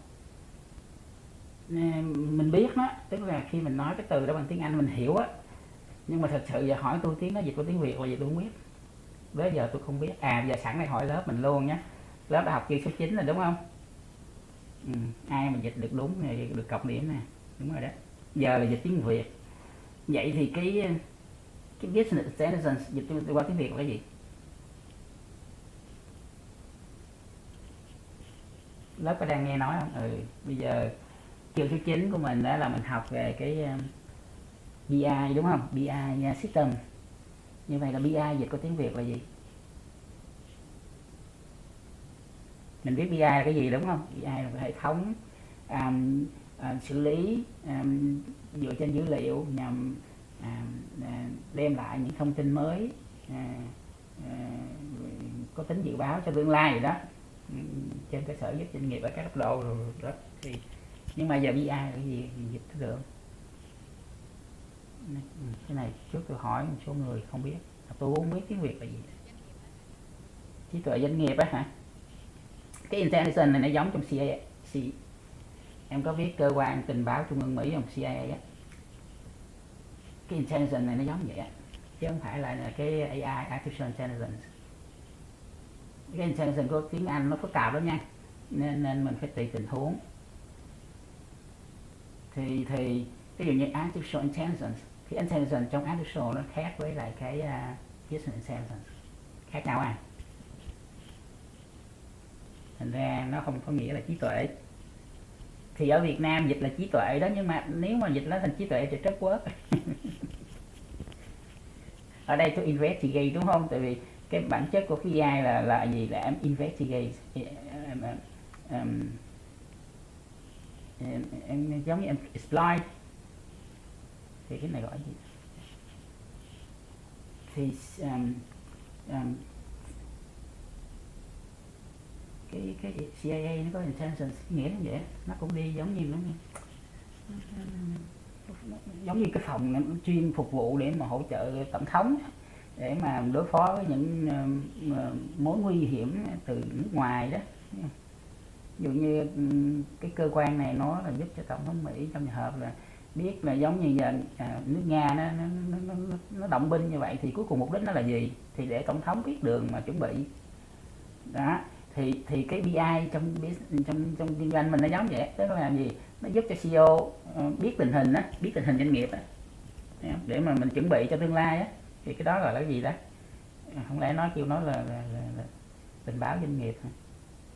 Mình biết nó, tức là khi mình nói cái từ đó bằng tiếng Anh mình hiểu á, nhưng mà thật sự giờ hỏi tôi tiếng nó dịch qua tiếng Việt là gì tôi không biết. Bây giờ tôi không biết. Giờ sẵn đây hỏi lớp mình luôn nhé. Lớp đã học kỳ số 9 rồi đúng không? Ai mà dịch được đúng thì được cộng điểm nè, đúng rồi đó. Giờ là dịch tiếng Việt. Vậy thì cái business intelligence dịch qua tiếng Việt là cái gì? Lớp có đang nghe nói không? Bây giờ chương số 9 của mình đó là mình học về cái BI, đúng không? BI system. Như vậy là BI dịch qua tiếng Việt là gì? Mình biết BI là cái gì đúng không? BI là hệ thống xử lý dựa trên dữ liệu nhằm đem lại những thông tin mới, có tính dự báo cho tương lai rồi đó, trên cơ sở giúp doanh nghiệp ở các cấp độ rồi đó. Thì nhưng mà giờ BI là cái gì dịch được? Cái này trước tôi hỏi một số người không biết, tôi không biết tiếng Việt là gì. Trí tuệ doanh nghiệp á hả? Cái intelligence này nó giống trong CIA. Em có biết cơ quan tình báo trung ương Mỹ trong CIA á, cái intelligence này nó giống vậy á, chứ không phải là cái AI, artificial intelligence. Cái intelligence của tiếng Anh nó phức tạp lắm nha, nên mình phải tùy tình huống. Thì ví dụ như artificial intelligence, cái intelligence trong artificial nó khác với lại cái business intelligence, khác nhau à. Thành ra nó không có nghĩa là trí tuệ. Thì ở Việt Nam dịch là trí tuệ đó, nhưng mà nếu mà dịch nó thành trí tuệ thì rất quớt. Ở đây tôi investigate đúng không? Tại vì cái bản chất của cái AI là gì? Là em investigate, em giống như em exploit, thì cái này gọi gì, thì um, cái CIA nó có intelligence nghĩa như vậy, nó cũng đi giống như nó giống như cái phòng nó chuyên phục vụ để mà hỗ trợ tổng thống, để mà đối phó với những mối nguy hiểm từ nước ngoài đó. Ví dụ như cái cơ quan này nó là giúp cho tổng thống Mỹ trong trường hợp là biết là giống như giờ nước Nga nó động binh như vậy, thì cuối cùng mục đích nó là gì, thì để tổng thống biết đường mà chuẩn bị đó. Thì cái BI trong kinh doanh mình nó giống vậy, tức là làm gì, nó giúp cho CEO biết tình hình á, biết tình hình doanh nghiệp á, để mà mình chuẩn bị cho tương lai á. Thì cái đó gọi là cái gì đó, không lẽ nói kêu nó là tình báo doanh nghiệp hả?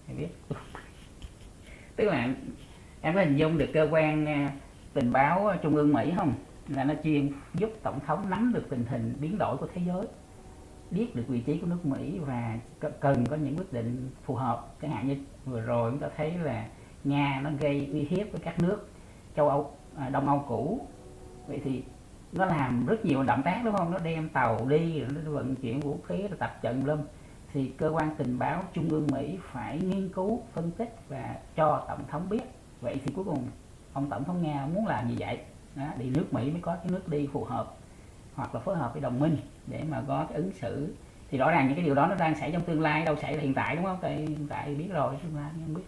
Thì biết tức là em có hình dung được cơ quan tình báo trung ương Mỹ không, là nó chuyên giúp tổng thống nắm được tình hình biến đổi của thế giới, biết được vị trí của nước Mỹ và cần có những quyết định phù hợp. Chẳng hạn như vừa rồi chúng ta thấy là Nga nó gây uy hiếp với các nước châu Âu, Đông Âu cũ, vậy thì nó làm rất nhiều động tác đúng không, nó đem tàu đi, nó vận chuyển vũ khí, nó tập trận lâm, thì cơ quan tình báo trung ương Mỹ phải nghiên cứu, phân tích và cho tổng thống biết. Vậy thì cuối cùng ông tổng thống Nga muốn làm gì vậy đó, thì nước Mỹ mới có cái nước đi phù hợp, hoặc là phối hợp với đồng minh để mà có cái ứng xử. Thì rõ ràng những cái điều đó nó đang xảy trong tương lai, đâu xảy ra hiện tại đúng không, tại hiện tại biết rồi, tương lai không biết,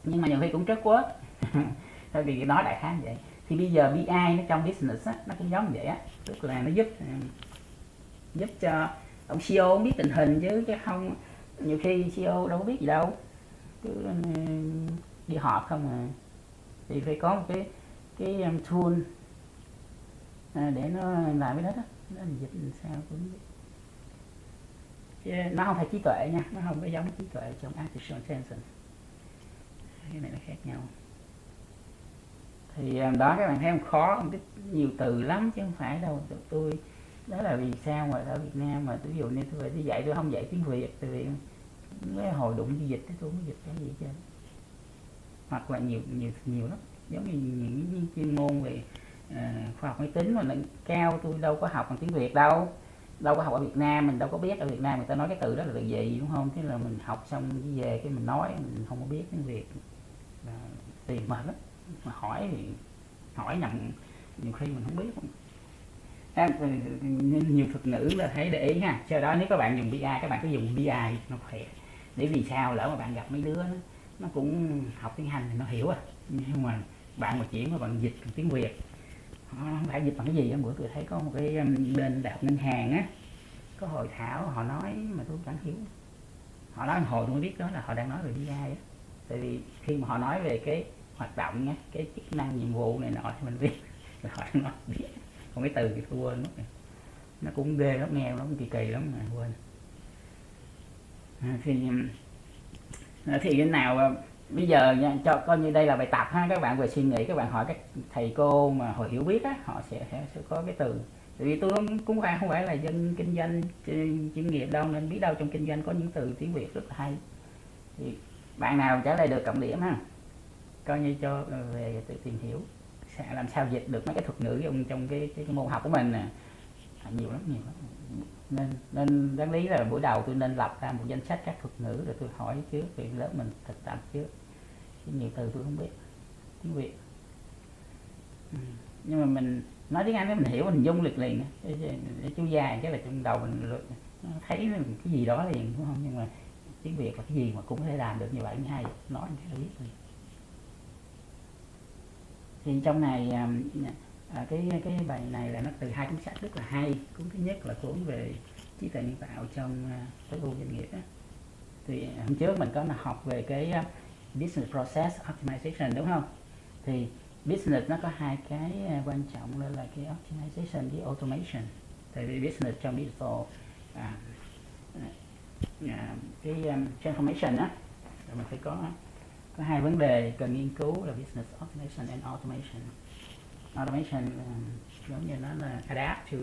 nhưng mà nhiều khi cũng trớt quá thôi vì nói đại khái vậy. Thì bây giờ BI nó trong business á, nó cũng giống vậy á, tức là nó giúp cho ông CEO biết tình hình, chứ không nhiều khi CEO đâu có biết gì đâu, cứ đi họp không à. Thì phải có một cái tool để nó làm cái đó đó, nó dịch sao cũng biết. Chứ nó không phải trí tuệ nha, nó không có giống trí tuệ trong artificial intelligence, cái này nó khác nhau. Thì đó các bạn thấy không, khó, nhiều từ lắm chứ không phải đâu. Tôi đó là vì sao mà ở Việt Nam mà ví dụ như tôi đi dạy, tôi không dạy tiếng Việt, tại vì mấy hồi đụng đi dịch tôi không có dịch cái gì hết. Hoặc là nhiều lắm, giống như những chuyên môn về khoa học máy tính mà nâng cao, tôi đâu có học bằng tiếng Việt đâu có học ở Việt Nam, mình đâu có biết ở Việt Nam người ta nói cái từ đó là từ gì đúng không, thế là mình học xong về cái mình nói, mình không có biết tiếng Việt thì mệt lắm. Mà hỏi thì hỏi nhầm, nhiều khi mình không biết. Nhiều thuật ngữ là thấy để ý ha. Sau đó nếu các bạn dùng BI, các bạn cứ dùng BI nó khỏe, để vì sao lỡ mà bạn gặp mấy đứa nó cũng học tiếng Anh thì nó hiểu nhưng mà bạn mà chuyển mà bạn dịch bằng tiếng Việt, không phải dịch bằng cái gì. Bữa tôi thấy có một cái bên đại học ngân hàng á, có hội thảo họ nói mà tôi chẳng hiểu, họ nói hồi tôi mới biết đó là họ đang nói về BI á. Tại vì khi mà họ nói về cái hoạt động á, cái chức năng nhiệm vụ này nọ thì mình biết, rồi họ nói biết, còn cái từ thì tôi quên mất rồi. Nó cũng ghê lắm, nghe nó cũng kỳ lắm mà quên. Thì cái nào bây giờ nha, cho coi như đây là bài tập ha, các bạn về suy nghĩ, các bạn hỏi các thầy cô mà họ hiểu biết á, họ sẽ có cái từ. Tại vì tôi cũng không phải là dân kinh doanh chuyên nghiệp đâu, nên biết đâu trong kinh doanh có những từ tiếng Việt rất là hay. Thì bạn nào trả lời được cộng điểm ha, coi như cho về tự tìm hiểu sẽ làm sao dịch được mấy cái thuật ngữ trong cái môn học của mình nè. Nhiều lắm. Nên đáng lý là buổi đầu tôi nên lập ra một danh sách các thuật ngữ rồi tôi hỏi trước, vì lớp mình thực tập trước, chứ nhiều từ tôi không biết tiếng Việt. Nhưng mà mình nói tiếng Anh cái mình hiểu, mình dung liệt liền. Chú dài cái là trong đầu mình thấy cái gì đó liền đúng không, nhưng mà tiếng Việt là cái gì mà cũng có thể làm được như vậy mới hay, nói cái biết rồi. Thì trong này cái bài này là nó từ hai cuốn sách rất là hay. Cuốn thứ nhất là cuốn về trí tuệ nhân tạo trong tối ưu doanh nghiệp đó. Thì hôm trước mình có học về cái business process optimization đúng không. Thì business nó có hai cái quan trọng, là cái optimization với automation. Tại vì business trong digital cái transformation á, mình phải có hai vấn đề cần nghiên cứu là business optimization and automation. Automation giống như nó là adapt to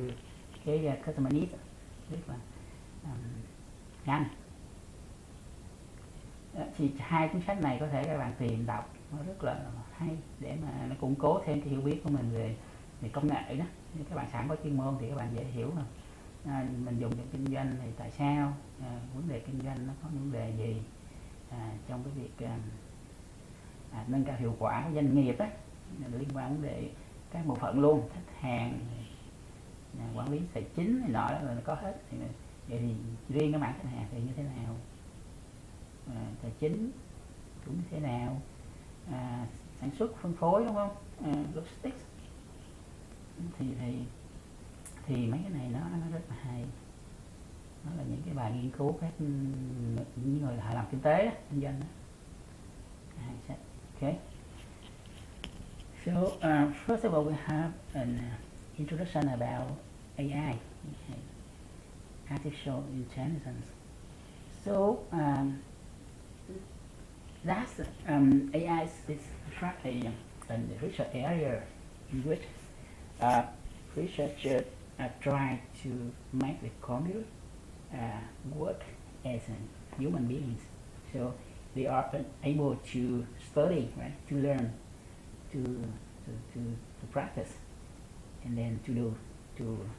cái customer needs, tức là nhanh. thì hai cuốn sách này có thể các bạn tìm đọc, nó rất là hay để mà nó củng cố thêm cái hiểu biết của mình về công nghệ đó. Nếu các bạn sẵn có chuyên môn thì các bạn dễ hiểu rồi. Mình dùng trong kinh doanh thì tại sao, vấn đề kinh doanh nó có vấn đề gì, trong cái việc nâng cao hiệu quả của doanh nghiệp đó, liên quan vấn đề các bộ phận luôn, khách hàng, quản lý tài chính này nọ đó là nó có hết. Thì vậy thì riêng cái mảng khách hàng thì như thế nào, tài chính cũng như thế nào, sản xuất phân phối, đúng không, logistics, thì mấy cái này nó rất là hay. Nó là những cái bài nghiên cứu các những người họ làm kinh tế đó, kinh doanh đó. Okay. So first of all, we have an introduction about AI, okay. Artificial intelligence. So that's AI is a research area in which researchers try to make the computer work as a human beings. So they are able to study, right, to learn, to practice, and then to do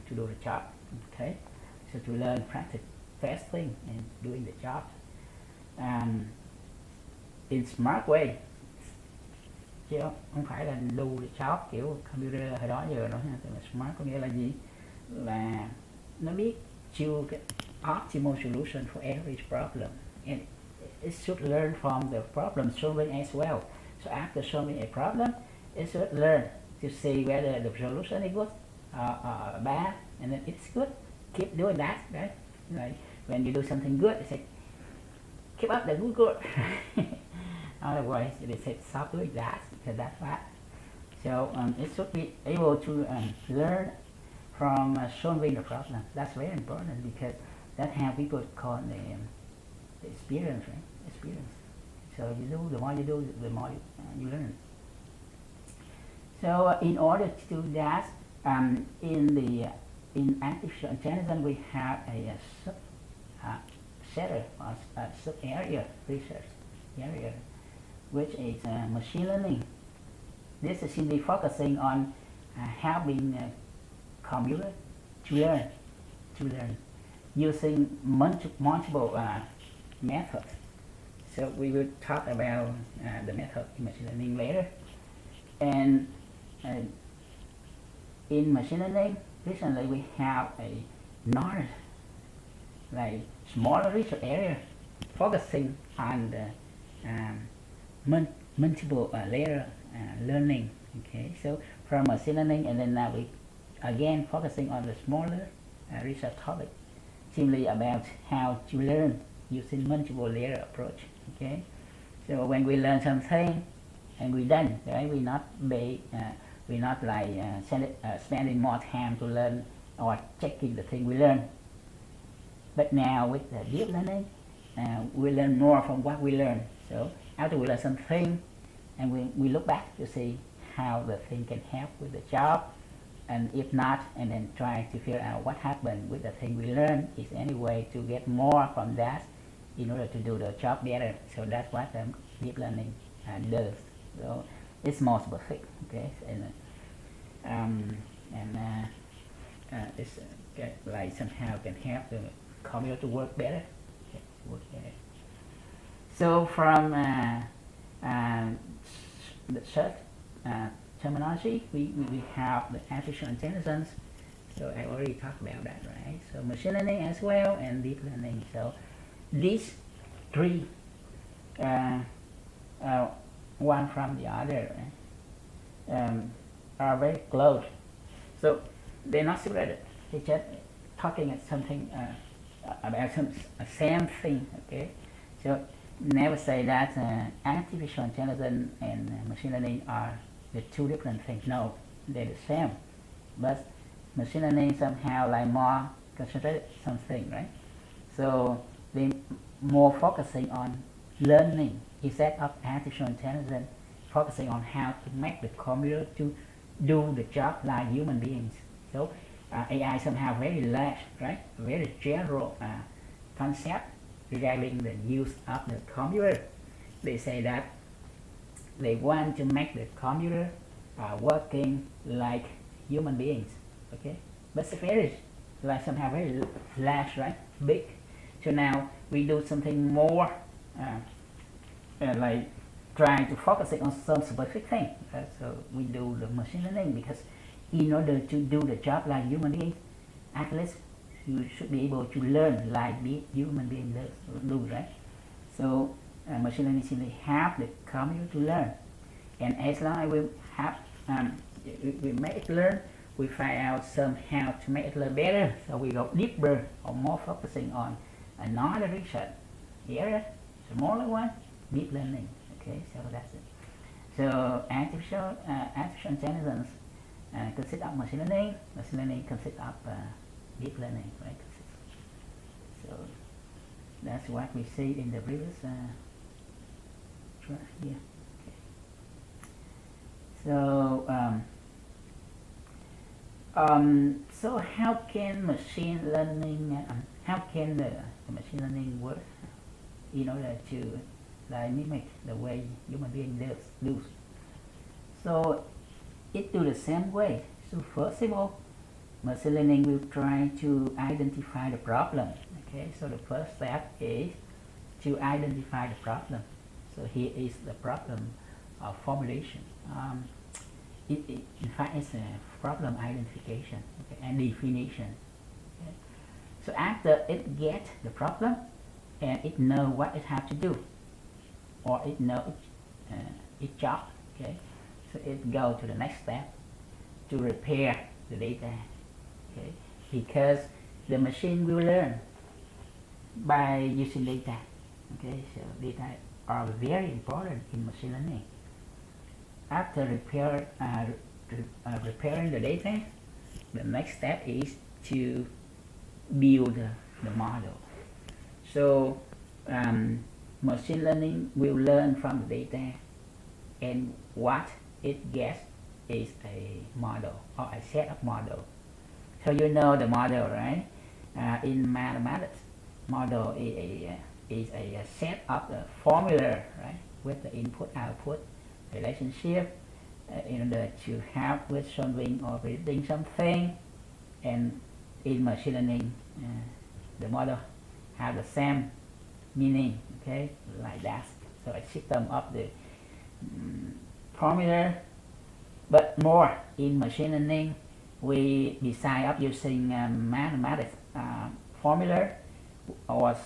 the job. Okay, so to learn, practice, testing, and doing the job in smart way, chứ không phải là do the job kiểu computer hồi đó giờ nó là smart, có nghĩa là gì, là nó biết choose cái optimal solution for every problem, and it should learn from the problem solving as well. So after solving a problem, it should learn to see whether the solution is good or bad, and then it's good, keep doing that, right? Like when you do something good, it say keep up the good. Otherwise, it say stop doing that because that's bad. So it should be able to learn from solving the problem. That's very important because that's how people call the experience, right? Experience. So you do, the more you do, the more you learn. So in order to do that, in artificial intelligence, we have a sector or a sub area, research area, which is machine learning. This is simply focusing on helping computer to learn using multiple methods. So we will talk about the method in machine learning later. And in machine learning, recently we have a knowledge, like smaller research area, focusing on the multiple layer learning. Okay, so from machine learning, and then now we again focusing on the smaller research topic, simply about how to learn using multiple layer approach. Okay, so when we learn something and we're done, right? We're not like spending more time to learn or checking the thing we learn. But now with the deep learning, we learn more from what we learn. So after we learn something, and we look back to see how the thing can help with the job, and if not, and then try to figure out what happened with the thing we learned. Is any way to get more from that in order to do the job better. So that's what deep learning does. So it's more specific, okay, and it's like somehow can help the computer to work better. Okay. So from the search terminology, we have the artificial intelligence. So I already talked about that, right? So machine learning as well, and deep learning. So these three, one from the other, are very close. So they're not separated. They're just talking at something about some same thing. Okay. So never say that artificial intelligence and machine learning are the two different things. No, they're the same. But machine learning somehow like more concentrated something, right? So they more focusing on learning instead of artificial intelligence focusing on how to make the computer to do the job like human beings. So AI somehow very large, right? Very general concept regarding the use of the computer. they say that they want to make the computer working like human beings, okay? But it's very, like somehow very large, right? Big. So now we do something more, like trying to focus it on some specific thing. So we do the machine learning because in order to do the job like human beings, at least you should be able to learn like the human being do, right? So machine learning simply help the computer to learn, and as long as we have we make it learn, we find out somehow to make it learn better. So we go deeper or more focusing on another research area, smaller one, deep learning. Okay, so that's it. So artificial intelligence consists of machine learning. Machine learning consists of deep learning, right? So that's what we see in the previous chart here. Okay. So how can machine learning? How can the machine learning work in order to mimic the way human being do? So it do the same way. So first of all, machine learning will try to identify the problem. Okay, so the first step is to identify the problem. So here is the problem of formulation. In fact, it's a problem identification, okay, and definition. Okay. So after it gets the problem and it know what it has to do, or it know its job, okay, so it go to the next step to repair the data, okay, because the machine will learn by using data. Okay, so data are very important in machine learning. After repairing the data, the next step is to build the model. So machine learning will learn from the data, and what it gets is a model or a set of model. So you know the model, right? In mathematics, model is a set of the formula, right, with the input-output relationship in order to help with solving or predicting something. And in machine learning, the model have the same meaning, okay, like that. So a system of the formula, but more in machine learning, we besides of using mathematics formula or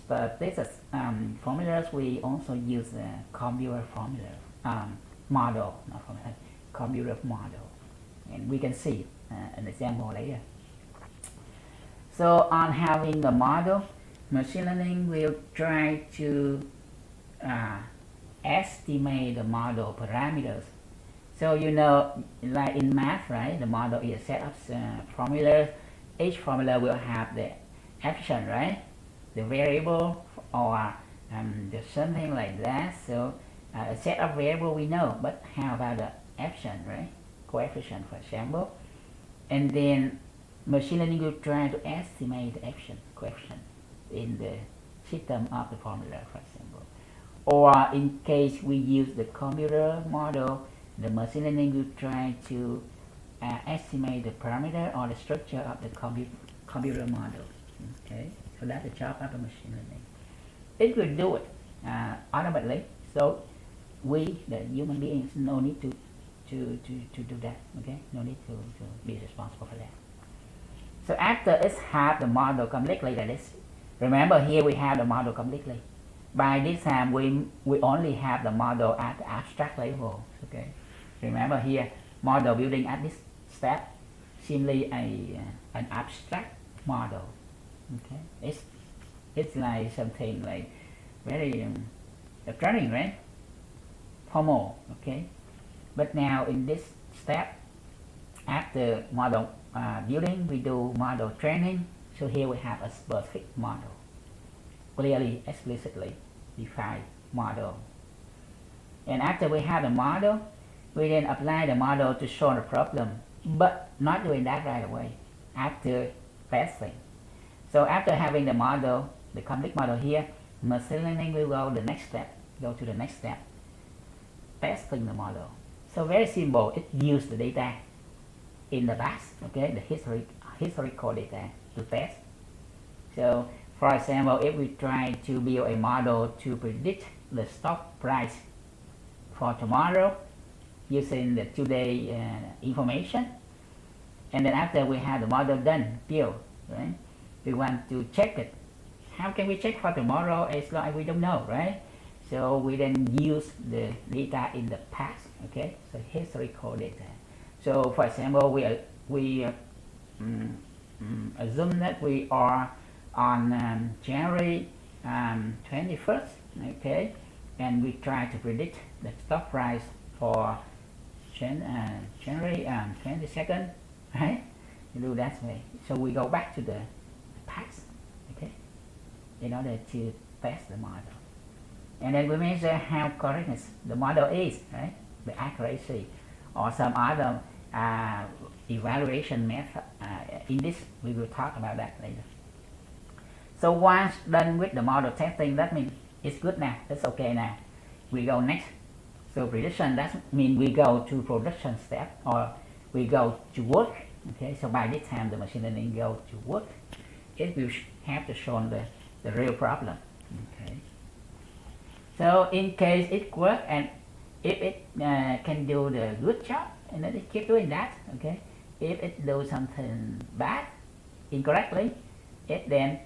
statistics formulas, we also use computer formula model, not formula, computer model, and we can see an example later. So on having the model, machine learning will try to estimate the model parameters. So you know, like in math, right, the model is a set of formulas. Each formula will have the action, right, the variable or the something like that. So a set of variable we know, but how about the action, right, coefficient, for example? And then machine learning will try to estimate the action coefficient in the system of the formula, for example. Or in case we use the computer model, the machine learning will try to estimate the parameter or the structure of the computer model. Okay, so that's the job of the machine learning. It will do it automatically. So we, the human beings, no need to do that. Okay, no need to be responsible for that. So after it have the model completely, that is, remember here we have the model completely. By this time we only have the model at the abstract level. Okay, remember here model building at this step simply an abstract model. Okay, it's like something like very abstract, right? Formal. Okay, but now in this step, after model building, we do model training. So here we have a specific model, clearly, explicitly defined model. And after we have the model, we then apply the model to solve the problem, but not doing that right away, after testing. So after having the model, the complete model here, machine learning will go the next step go to the next step, testing the model. So very simple, it uses the data in the past, okay, the historical data to test. So for example, if we try to build a model to predict the stock price for tomorrow using the today information, and then after we have the model done, built, right, we want to check it. How can we check for tomorrow as long as we don't know, right? So we then use the data in the past, okay, so historical data. So for example, we assume that we are on January 21st, okay, and we try to predict the stock price for January 22nd, right? You do that way. So we go back to the past, okay, in order to test the model. And then we measure how correct the model is, right? The accuracy or some other evaluation method. In this, we will talk about that later. So once done with the model testing, that means it's good now, it's okay now. We go next. So prediction, that means we go to production step or we go to work. Okay, so by this time the machine learning go to work. It will have to show the real problem. Okay. So in case it works and if it can do the good job, and then it keep doing that, okay. If it do something bad, incorrectly, it then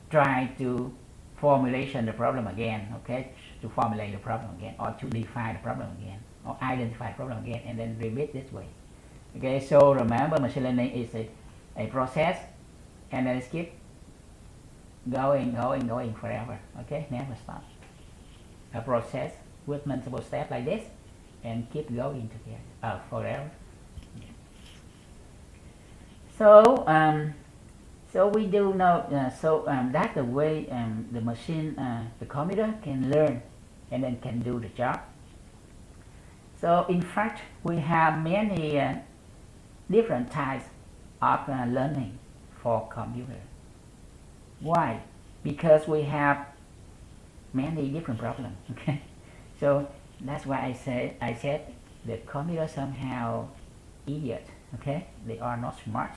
try to formulation the problem again, okay, to formulate the problem again, or to define the problem again, or identify the problem again, and then repeat this way. Okay, so remember, machine learning is a process, and then it keep going forever, okay, never stop. A process with multiple steps like this, and keep going together forever. So so we do know, that's the way the machine, the computer can learn and then can do the job. So in fact, we have many different types of learning for computer. Why? Because we have many different problems. Okay, so that's why I said the computer somehow idiot. Okay, they are not smart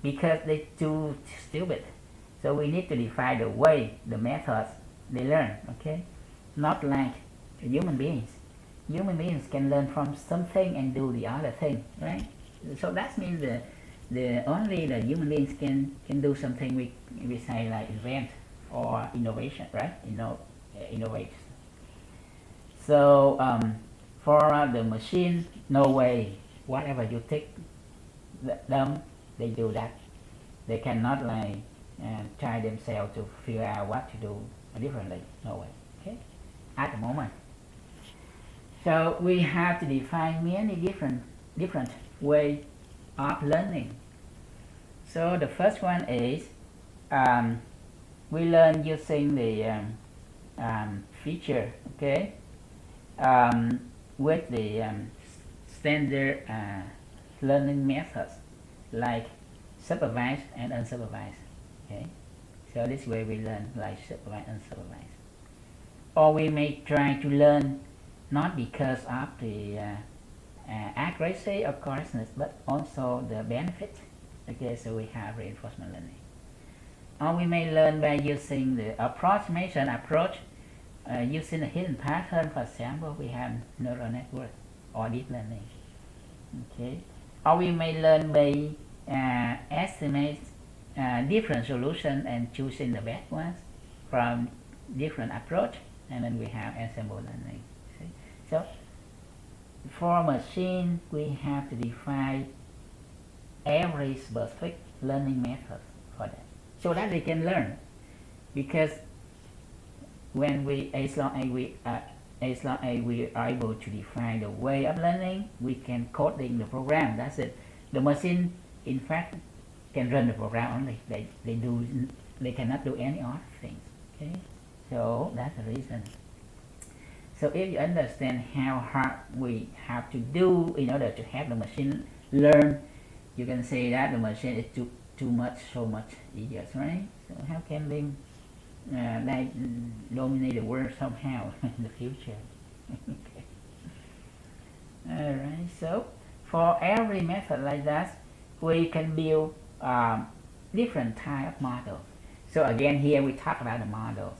because they too stupid. So we need to define the way, the methods they learn. Okay, not like human beings. Human beings can learn from something and do the other thing, right? So that means the only the human beings can do something we say like invent or innovation, right? Innovate. So for the machine, no way. Whatever you take them, they do that. They cannot like try themselves to figure out what to do differently. No way. Okay, at the moment. So we have to define many different ways of learning. So the first one is we learn using the feature, okay, with the standard learning methods like supervised and unsupervised. Okay, so this way we learn like supervised and unsupervised. Or we may try to learn not because of the accuracy or correctness, but also the benefit. Okay, so we have reinforcement learning. Or we may learn by using the approximation approach, using a hidden pattern. For example, we have neural network or deep learning. Okay, or we may learn by estimate different solutions and choosing the best ones from different approach, and then we have ensemble learning. See? So for machine, we have to define every specific learning method for that, so that they can learn. Because when as long as we are able to define the way of learning, we can coding the program. That's it. The machine, in fact, can run the program only. They cannot do any other things. Okay, so that's the reason. So if you understand how hard we have to do in order to have the machine learn, you can say that the machine is so much idiot, right? So how can they they dominate the world somehow in the future. Okay. Alright, so for every method like that, we can build different type of models. So again, here we talk about the models.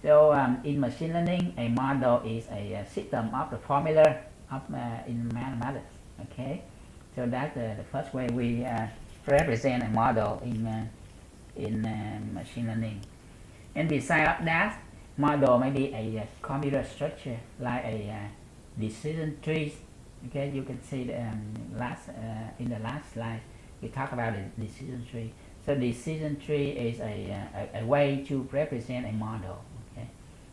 So in machine learning, a model is a system of the formula of in mathematics. Okay, so that's the first way we represent a model in machine learning. And besides that, model may be a computer structure like a decision trees. Okay, you can see the, in the last slide we talk about the decision tree. So decision tree is a way to represent a model. Okay,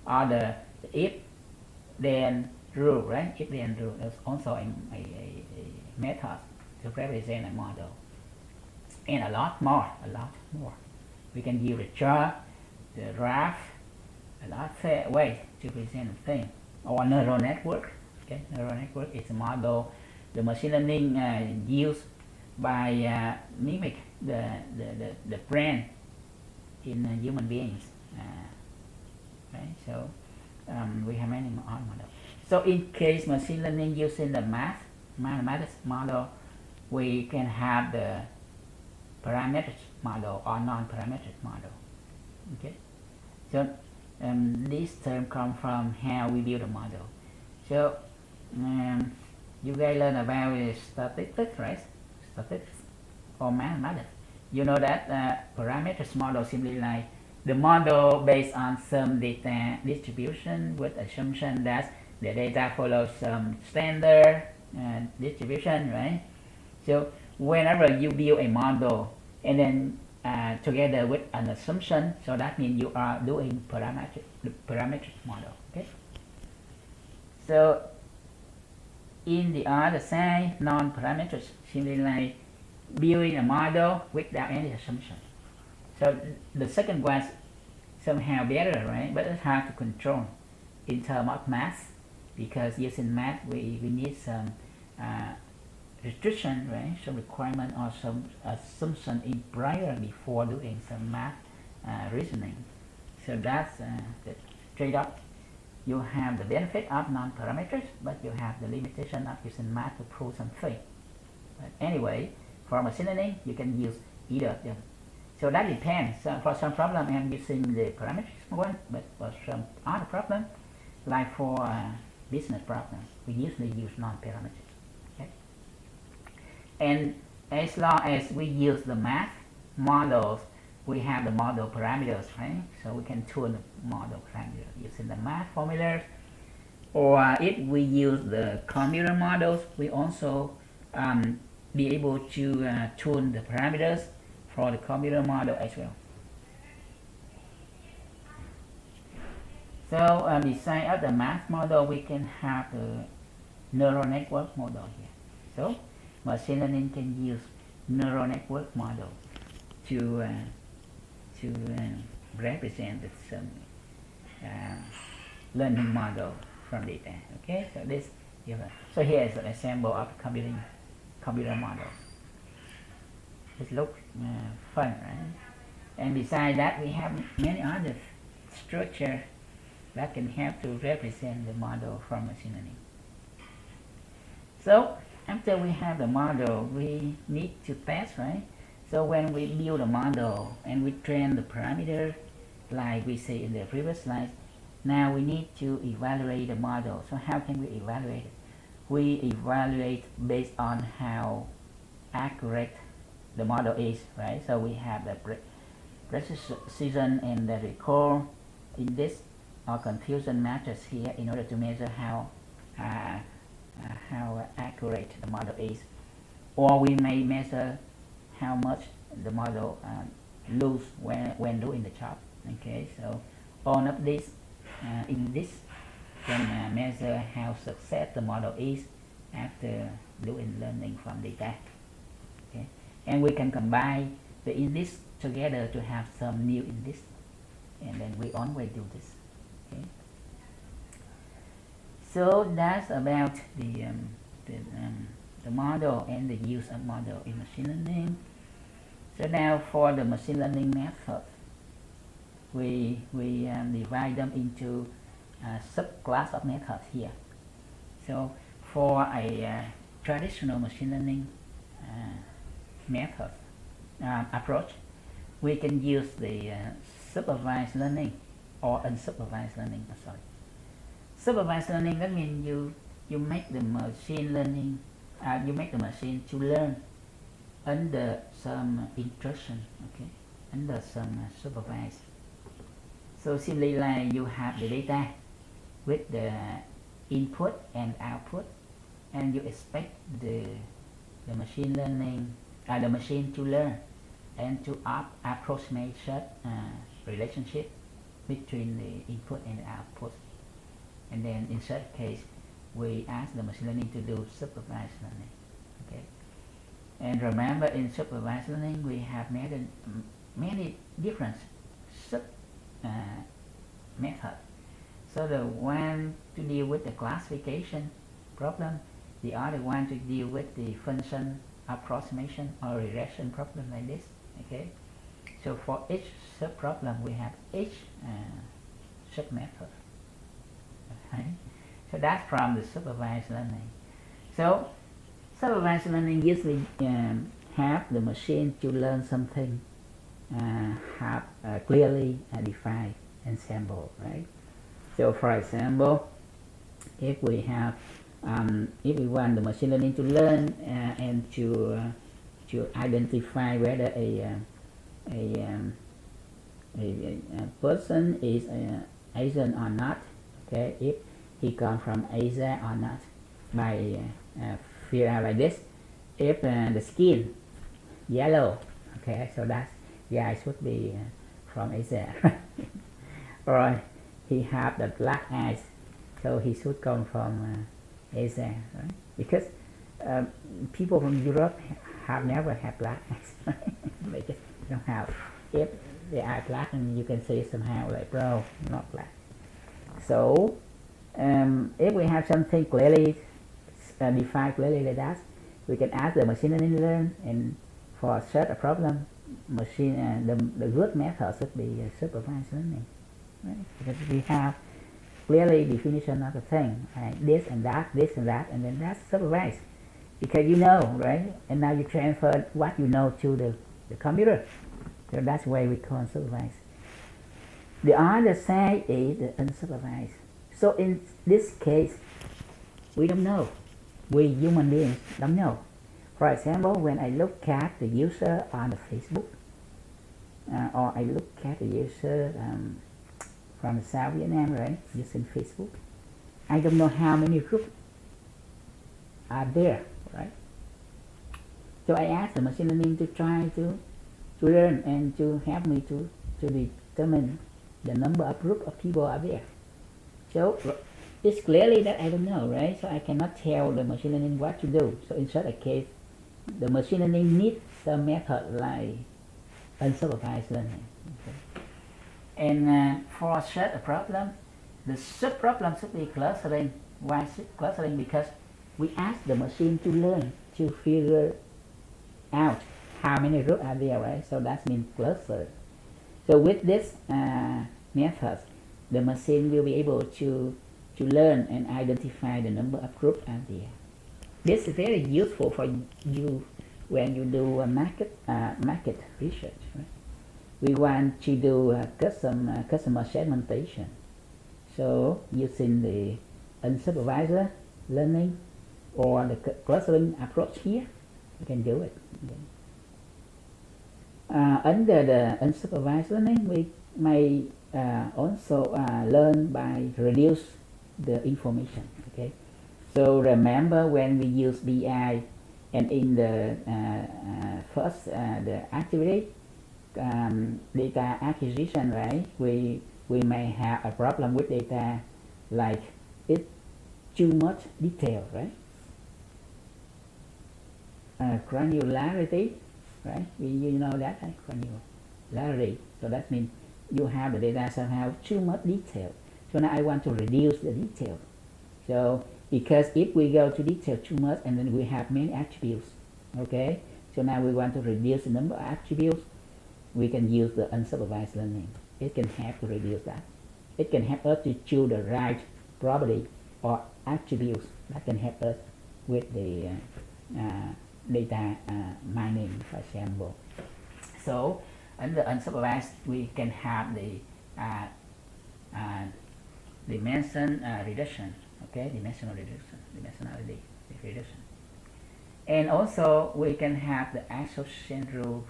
or the if then rule, right? If then rule is also a method to represent a model, and a lot more. We can use the chart, the graph, a lot of ways to present a thing, or neural network. Okay, neural network is a model the machine learning used by mimic the brain in human beings. Right, so we have many models. So in case machine learning using the mathematics model, we can have the parametric model or non-parametric model. Okay, so this term comes from how we build a model. So you guys learn about statistics, right? Statistics or mathematics. You know that parametric model simply like the model based on some data distribution with assumption that the data follows some standard distribution, right? So whenever you build a model and then together with an assumption, so that means you are doing parametric model. Okay. So in the other side, non-parametric simply like building a model without any assumption. So the second one is somehow better, right? But it's hard to control in terms of math, because using math we need some restriction, right? Some requirement or some assumption in prior before doing some math reasoning. So that's the trade-off. You have the benefit of non-parametrics, but you have the limitation of using math to prove something. But anyway, for machine learning, you can use either of them. So that depends. So for some problem, I'm using the parametric one, but for some other problem, like for business problems, we usually use non-parametric. Okay? And as long as we use the math models, we have the model parameters, right? So we can tune the model parameters using the math formulas. Or if we use the computer models, we also be able to tune the parameters for the computer model as well. So besides the math model, we can have the neural network model here. So machine learning can use neural network model to represent some learning model from data. Okay, so this so here is an example of computer model. It looks fun, right? And besides that, we have many other structures that can help to represent the model from machine learning. So after we have the model, we need to test, right? So when we build a model and we train the parameters, like we say in the previous slide, now we need to evaluate the model. So how can we evaluate it? We evaluate based on how accurate the model is, right? So we have the precision and the recall in this or confusion matrix here in order to measure how accurate the model is. Or we may measure how much the model lose when doing the job. Okay, so all of this in this can measure how success the model is after doing learning from data. Okay, and we can combine the index together to have some new index, and then we always do this. Okay, so that's about the model and the use of model in machine learning. So now for the machine learning method. we divide them into subclass of methods here. So for a traditional machine learning method approach, we can use the supervised learning or unsupervised learning. Sorry, supervised learning, that means you make the machine learning, you make the machine to learn under some instruction, okay, under some supervised. So simply like you have the data with the input and output, and you expect the machine learning, the machine to learn and to approximate relationship between the input and the output. And then in such case, we ask the machine learning to do supervised learning. Okay. And remember, in supervised learning, we have many different sub methods. So the one to deal with the classification problem, the other one to deal with the function approximation or regression problem, like this. Okay. So for each sub problem, we have each sub method. Okay. So that's from the supervised learning. So supervised learning usually have the machine to learn something have clearly defined ensemble, right? So for example, if we have if we want the machine learning to learn and to identify whether a person is Asian or not, okay, if he comes from Asia or not, by figure out like this. If the skin yellow, okay, so that's guy should be from Asia. Or he have the black eyes, so he should come from Asia, right? Because people from Europe have never had black eyes. They just don't have. If they are black, and you can see somehow like brown, not black. So if we have something clearly defined clearly like that, we can ask the machine learning to learn, and for such a problem, machine the good method should be supervised learning, right? Because we have clearly definition of the thing, right? This and that, and then that's supervised, because you know, right? And now you transfer what you know to the computer. So that's why we call supervised. The other side is the unsupervised. So in this case, we don't know. We human beings don't know. For example, when I look at the user on the Facebook, or I look at the user from South Vietnam, right, using Facebook, I don't know how many groups are there, right? So I asked the machine learning to try to learn and to help me to determine the number of groups of people are there. So it's clearly that I don't know, right? So I cannot tell the machine learning what to do. So in such a case, the machine learning needs some method like unsupervised learning. Okay. And for such a problem, the sub-problem should be clustering. Why clustering? Because we ask the machine to learn, to figure out how many groups are there, right? So that means cluster. So with this method, the machine will be able to learn and identify the number of groups are there. This is very useful for you when you do a market research, right? We want to do customer segmentation. So using the unsupervised learning or the clustering approach here, you can do it. Okay. Under the unsupervised learning, we may also learn by reduce the information. Okay. So remember when we use BI, and in the first the activity data acquisition, right? We may have a problem with data, like it's too much detail, right? Granularity, right? You know that, right? Granularity. So that means you have the data somehow too much detail. So now I want to reduce the detail. So because if we go to detail too much, and then we have many attributes, okay? So now we want to reduce the number of attributes. We can use the unsupervised learning. it can help to reduce that. It can help us to choose the right property or attributes that can help us with the data mining, for example. So under unsupervised, we can have the dimension reduction, okay, dimensionality reduction, and also we can have the association rule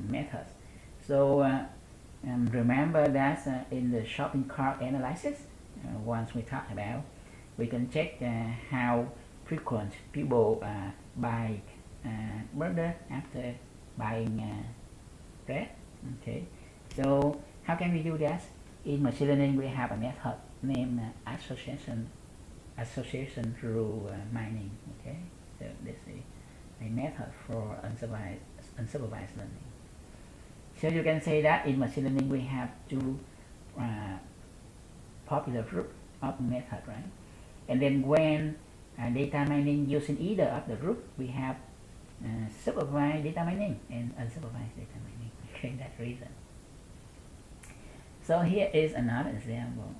methods. So remember that in the shopping cart analysis, once we talked about, we can check how frequent people buy burger after buying bread. Okay, so how can we do that? In machine learning, we have a method named association rule mining. Okay, so this is a method for unsupervised learning. So you can say that in machine learning we have two popular group of method, right? And then when data mining using either of the group, we have supervised data mining and unsupervised data mining. Okay, that reason. So here is another example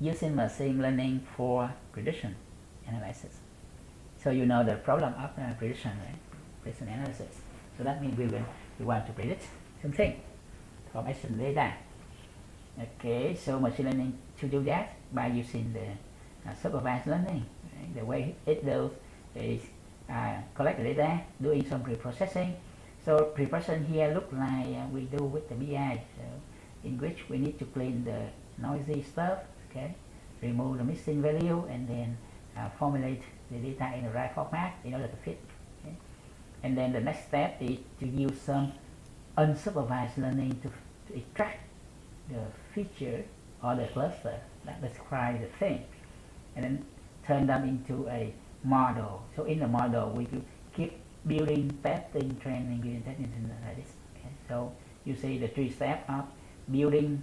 using machine learning for prediction analysis. So you know the problem of prediction, right? Prediction analysis. So that means we want to predict something from action data. Okay, so machine learning to do that by using the supervised learning. Right? The way it does is collect the data, doing some preprocessing. So preprocessing here look like we do with the BI, so in which we need to clean the noisy stuff, okay, remove the missing value, and then formulate the data in the right format in order to fit. Okay? And then the next step is to use some unsupervised learning to extract the feature or the cluster that describe the thing, and then turn them into a model. So in the model, we will keep building, testing, training, building, testing, like this. Okay? So you see the three steps of building,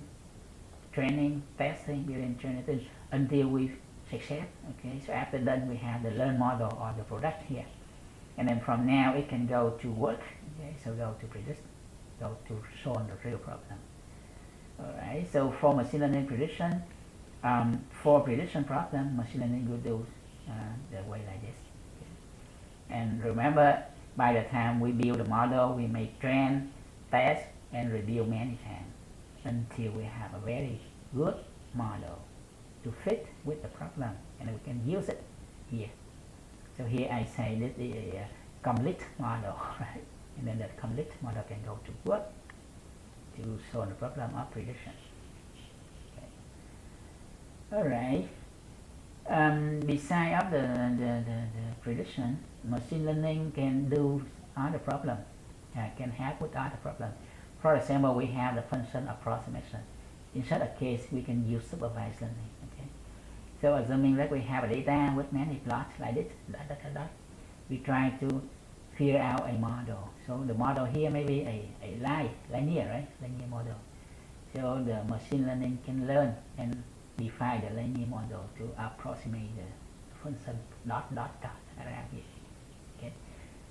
training, testing, building, training, until we succeed. Okay, so after that we have the learn model or the product here, and then from now it can go to work. Okay, so go to predict, go to solve the real problem. Alright, so for machine learning prediction, for prediction problem, machine learning will do the way like this. Okay. And remember, by the time we build the model, we may train, test, and review many times until we have a very good model to fit with the problem, and we can use it here. So here I say this is a complete model, right? And then that complete model can go to work to solve the problem of prediction. Okay. All right. Beside of the prediction, machine learning can do other problem, can help with other problem. For example, we have the function approximation. In such a case, we can use supervised learning. Okay. So assuming that we have a data with many plots like this, we try to figure out a model. So the model here may be a linear, right? Linear model. So the machine learning can learn and define the linear model to approximate the function dot around here. Okay.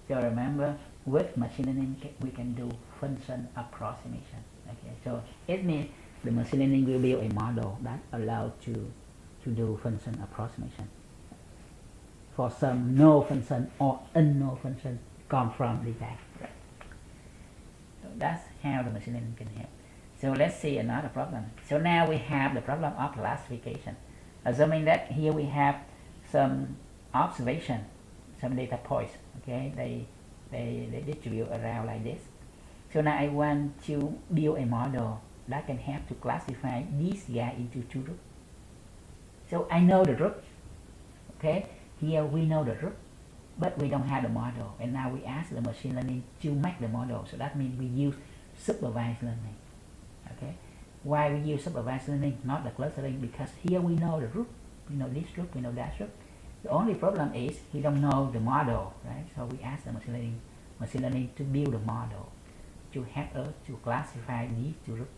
So remember, with machine learning we can do function approximation. Okay. So it means the machine learning will build a model that allows to do function approximation for some known function or unknown function come from the data. Right. So that's how the machine learning can help. So let's see another problem. So now we have the problem of classification. Assuming that here we have some observation, some data points. Okay, they distribute around like this. So now I want to build a model that can help to classify these guys into two groups. So I know the group. Okay, here we know the group, but we don't have the model. And now we ask the machine learning to make the model. So that means we use supervised learning. Okay, why we use supervised learning, not the clustering? Because here we know the group, we know this group, we know that group. The only problem is we don't know the model, right? So we ask the machine learning to build a model to help us to classify these two groups,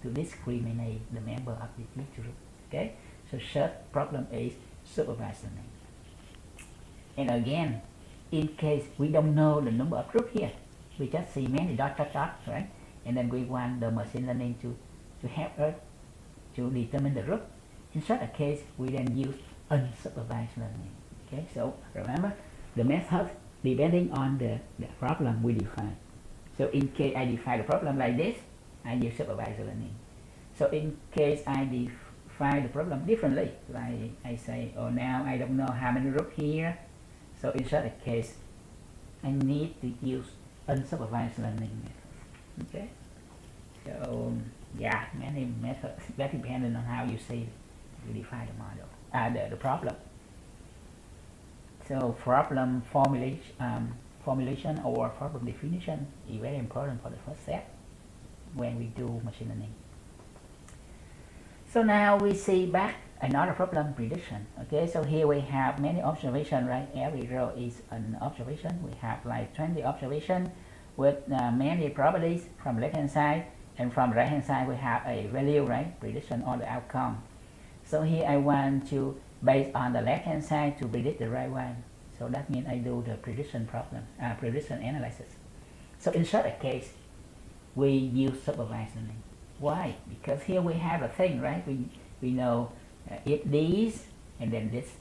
to discriminate the member of these two groups. Okay, so such problem is supervised learning. And again, in case we don't know the number of groups here, we just see many dot, right? and then we want the machine learning to help us to determine the root. In such a case, we then use unsupervised learning. Okay, so remember the method depending on the problem we define. So in case I define the problem like this, I use supervised learning. So in case I define the problem differently, like I say, oh, now I don't know how many roots here, so in such a case I need to use unsupervised learning method. Okay, so yeah, many methods that depending on how you see you define the model, the problem. So problem formulation or problem definition is very important for the first step when we do machine learning. So now we see back another problem, prediction. Okay, so here we have many observations, right? Every row is an observation. We have like 20 observations with many properties from left hand side, and from right hand side we have a value, right? Prediction or the outcome. So here I want to, based on the left hand side, to predict the right one. So that means I do the prediction problem, prediction analysis. So in such a case, we use supervised learning. Why? Because here we have a thing, right? We know if this and then this,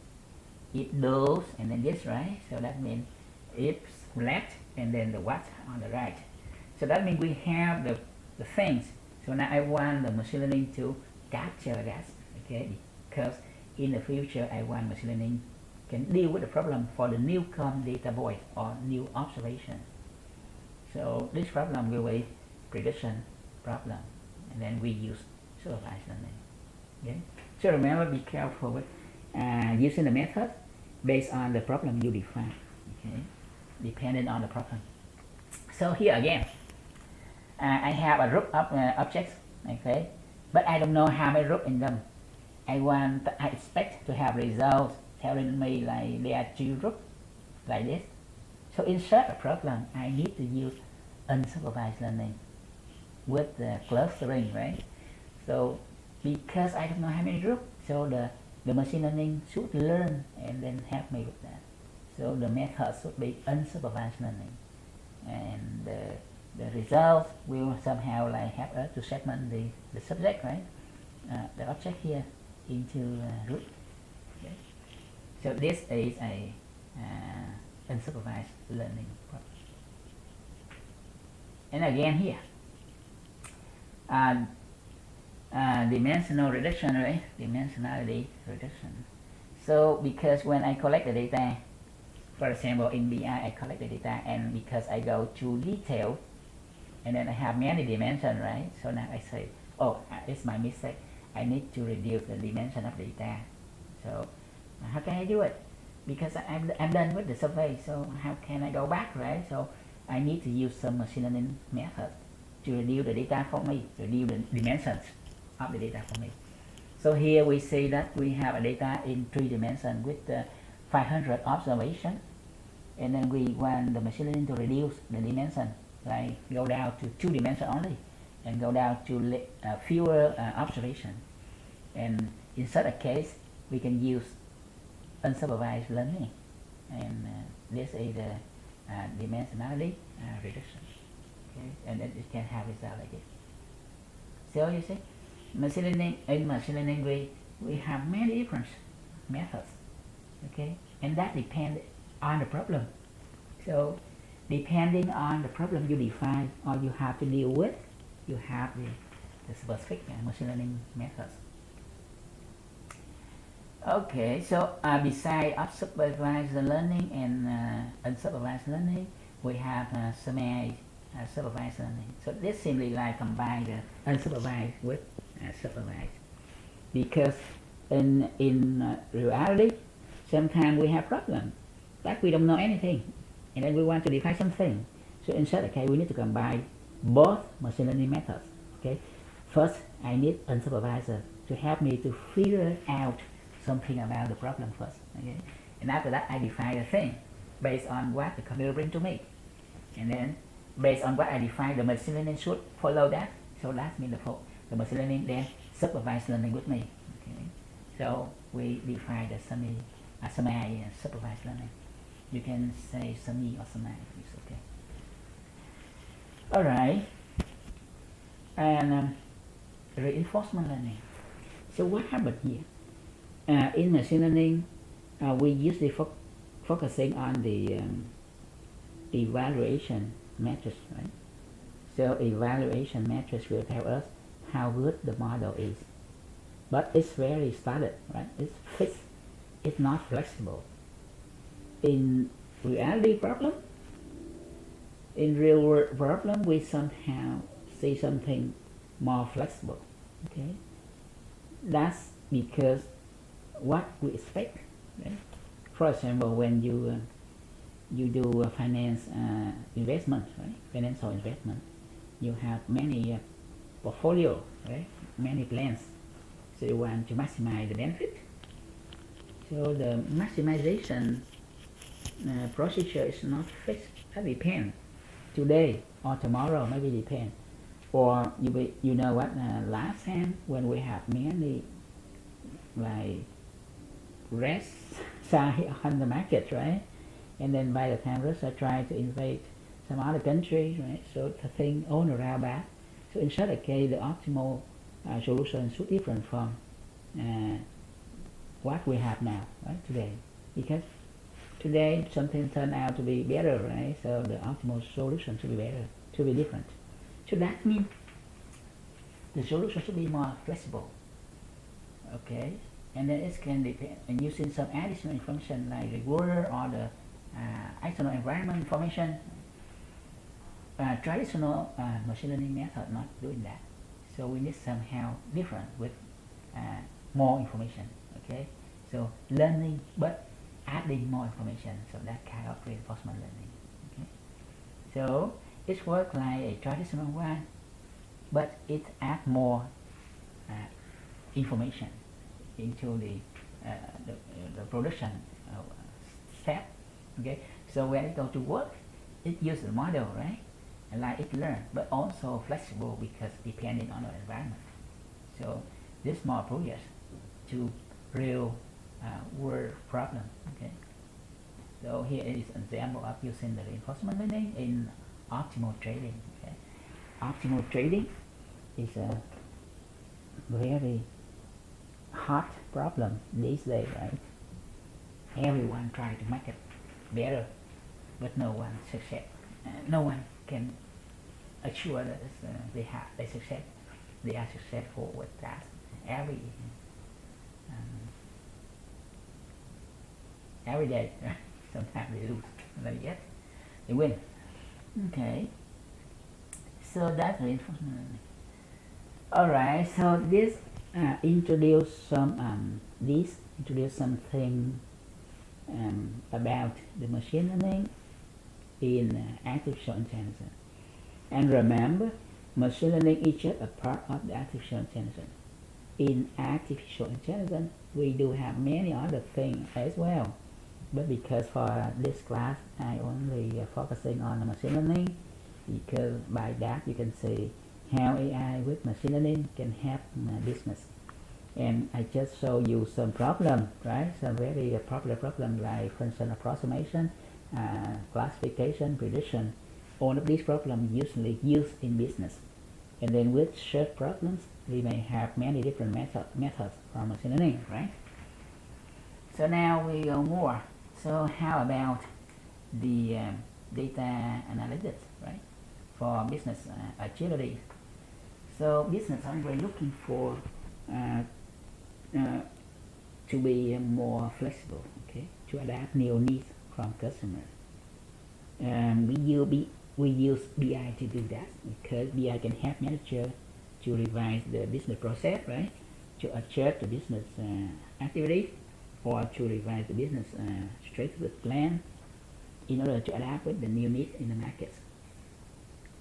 if those and then this, right? So that means if left and then the what on the right. So that means we have the things. So now I want the machine learning to capture that, okay? Because in the future I want machine learning can deal with the problem for the new data void or new observation. So this problem will be prediction problem, and then we use supervised learning. Okay? So remember, be careful with using the method based on the problem you define. Okay, depending on the problem. So here again, I have a group of objects. Okay, but I don't know how many groups in them. I expect to have results telling me like there are 2 groups like this. So in such a problem, I need to use unsupervised learning with the clustering, right? So because I don't know how many groups, so the machine learning should learn and then help me with that. So the method should be unsupervised learning, and the results will somehow like help us to segment the subject, right? The object here into groups. Okay. So this is a unsupervised learning problem. And again here, dimensional reduction, right? Dimensionality reduction. So because when I collect the data, for example in BI I collect the data, and because I go too detailed and then I have many dimensions, right? So now I say, oh, it's my mistake. I need to reduce the dimension of the data. So how can I do it? Because I'm done with the survey, so how can I go back, right? So I need to use some machine learning method to reduce the data for me, reduce the dimensions of the data for me. So here we see that we have a data in 3 dimensions with 500 observations, and then we want the machine learning to reduce the dimension, like go down to 2 dimensions only, and go down to fewer observations. And in such a case, we can use unsupervised learning, and this is the dimensionality reduction. Okay, and then it can have result like this. So you see, machine learning, in machine learning we have many different methods. Okay, and that depends on the problem. So depending on the problem you define or you have to deal with, you have the specific machine learning methods. Okay, so besides supervised learning and unsupervised learning, we have semi-supervised learning. So this simply like combine the unsupervised with supervised, because in reality, sometimes we have problems that we don't know anything, and then we want to define something. So in such a case, we need to combine both machine learning methods. Okay, first I need unsupervised to help me to figure out something about the problem first. Okay, and after that I define the thing based on what the computer brings to me, and then based on what I define, the machine learning should follow that. So that means the machine learning then supervised learning with me. Okay, so we define the semi-supervised learning. You can say semi or semi, it's okay. All right. and reinforcement learning. So what happened here? In machine learning, we usually focusing on the evaluation matrix, right? So evaluation matrix will tell us how good the model is, but it's very static, right? It's fixed. It's not flexible. In reality problem, in real world problem, we somehow see something more flexible. Okay, that's because what we expect. Right? For example, when you do a finance investment, right? Financial investment, you have many portfolio, right? Many plans. So you want to maximize the benefit. So the maximization procedure is not fixed. That depends. Today or tomorrow, maybe depend. Or you know what? Last time when we have many like rest side on the market, right? And then by the time Russia tried to invade some other country, right? So the thing all around that. So in such a case, the optimal solution should different from what we have now, right? Today, because today something turned out to be better, right? So the optimal solution should be better, should be different. So that means the solution should be more flexible, okay? And then it can depend and using some additional information like the weather or the external environment information. Traditional machine learning method not doing that, so we need somehow different with more information. Okay, so learning but adding more information, so that kind of reinforcement learning. Okay, so it works like a traditional one, but it adds more information into the production step. Okay, so when it goes to work, it uses the model, right? And like it learn, but also flexible because depending on the environment. So this more approaches to real world problem. Okay, so here is an example of using the reinforcement learning in optimal trading. Okay, optimal trading is a very hot problem these days, right? Everyone try to make it better, but no one success. No one can assure that they success. They are successful with that. Every day. Sometimes they lose, but yet they win. Okay. So that's reinforcement learning. All right. So this introduce something about the machine learning in artificial intelligence. And remember, machine learning is just a part of the artificial intelligence. In artificial intelligence, we do have many other things as well. But because for this class, I only focusing on the machine learning, because by that you can see how AI with machine learning can help business. And I just show you some problem, right? Some very popular problem like function approximation, classification, prediction. All of these problems usually used in business. And then with search problems, we may have many different methods for machine learning, right? So now we go more. So how about the data analytics, right? For business agility. So business are looking for to be more flexible, okay, to adapt new needs from customers. We use BI to do that because BI can help manager to revise the business process, right, to adjust the business activity, or to revise the business strategic plan in order to adapt with the new needs in the markets.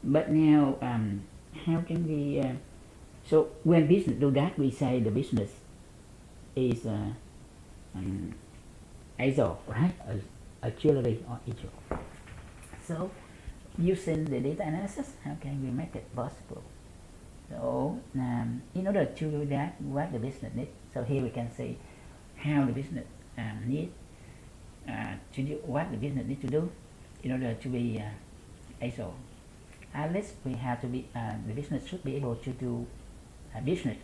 But now, how can we? So when business do that, we say the business is agile, right? Agility or agile. So using the data analysis, how can we make it possible? So in order to do that, what the business needs. So here we can see how the business needs to do what the business needs to do in order to be agile. at least we have to be the business should be able to do business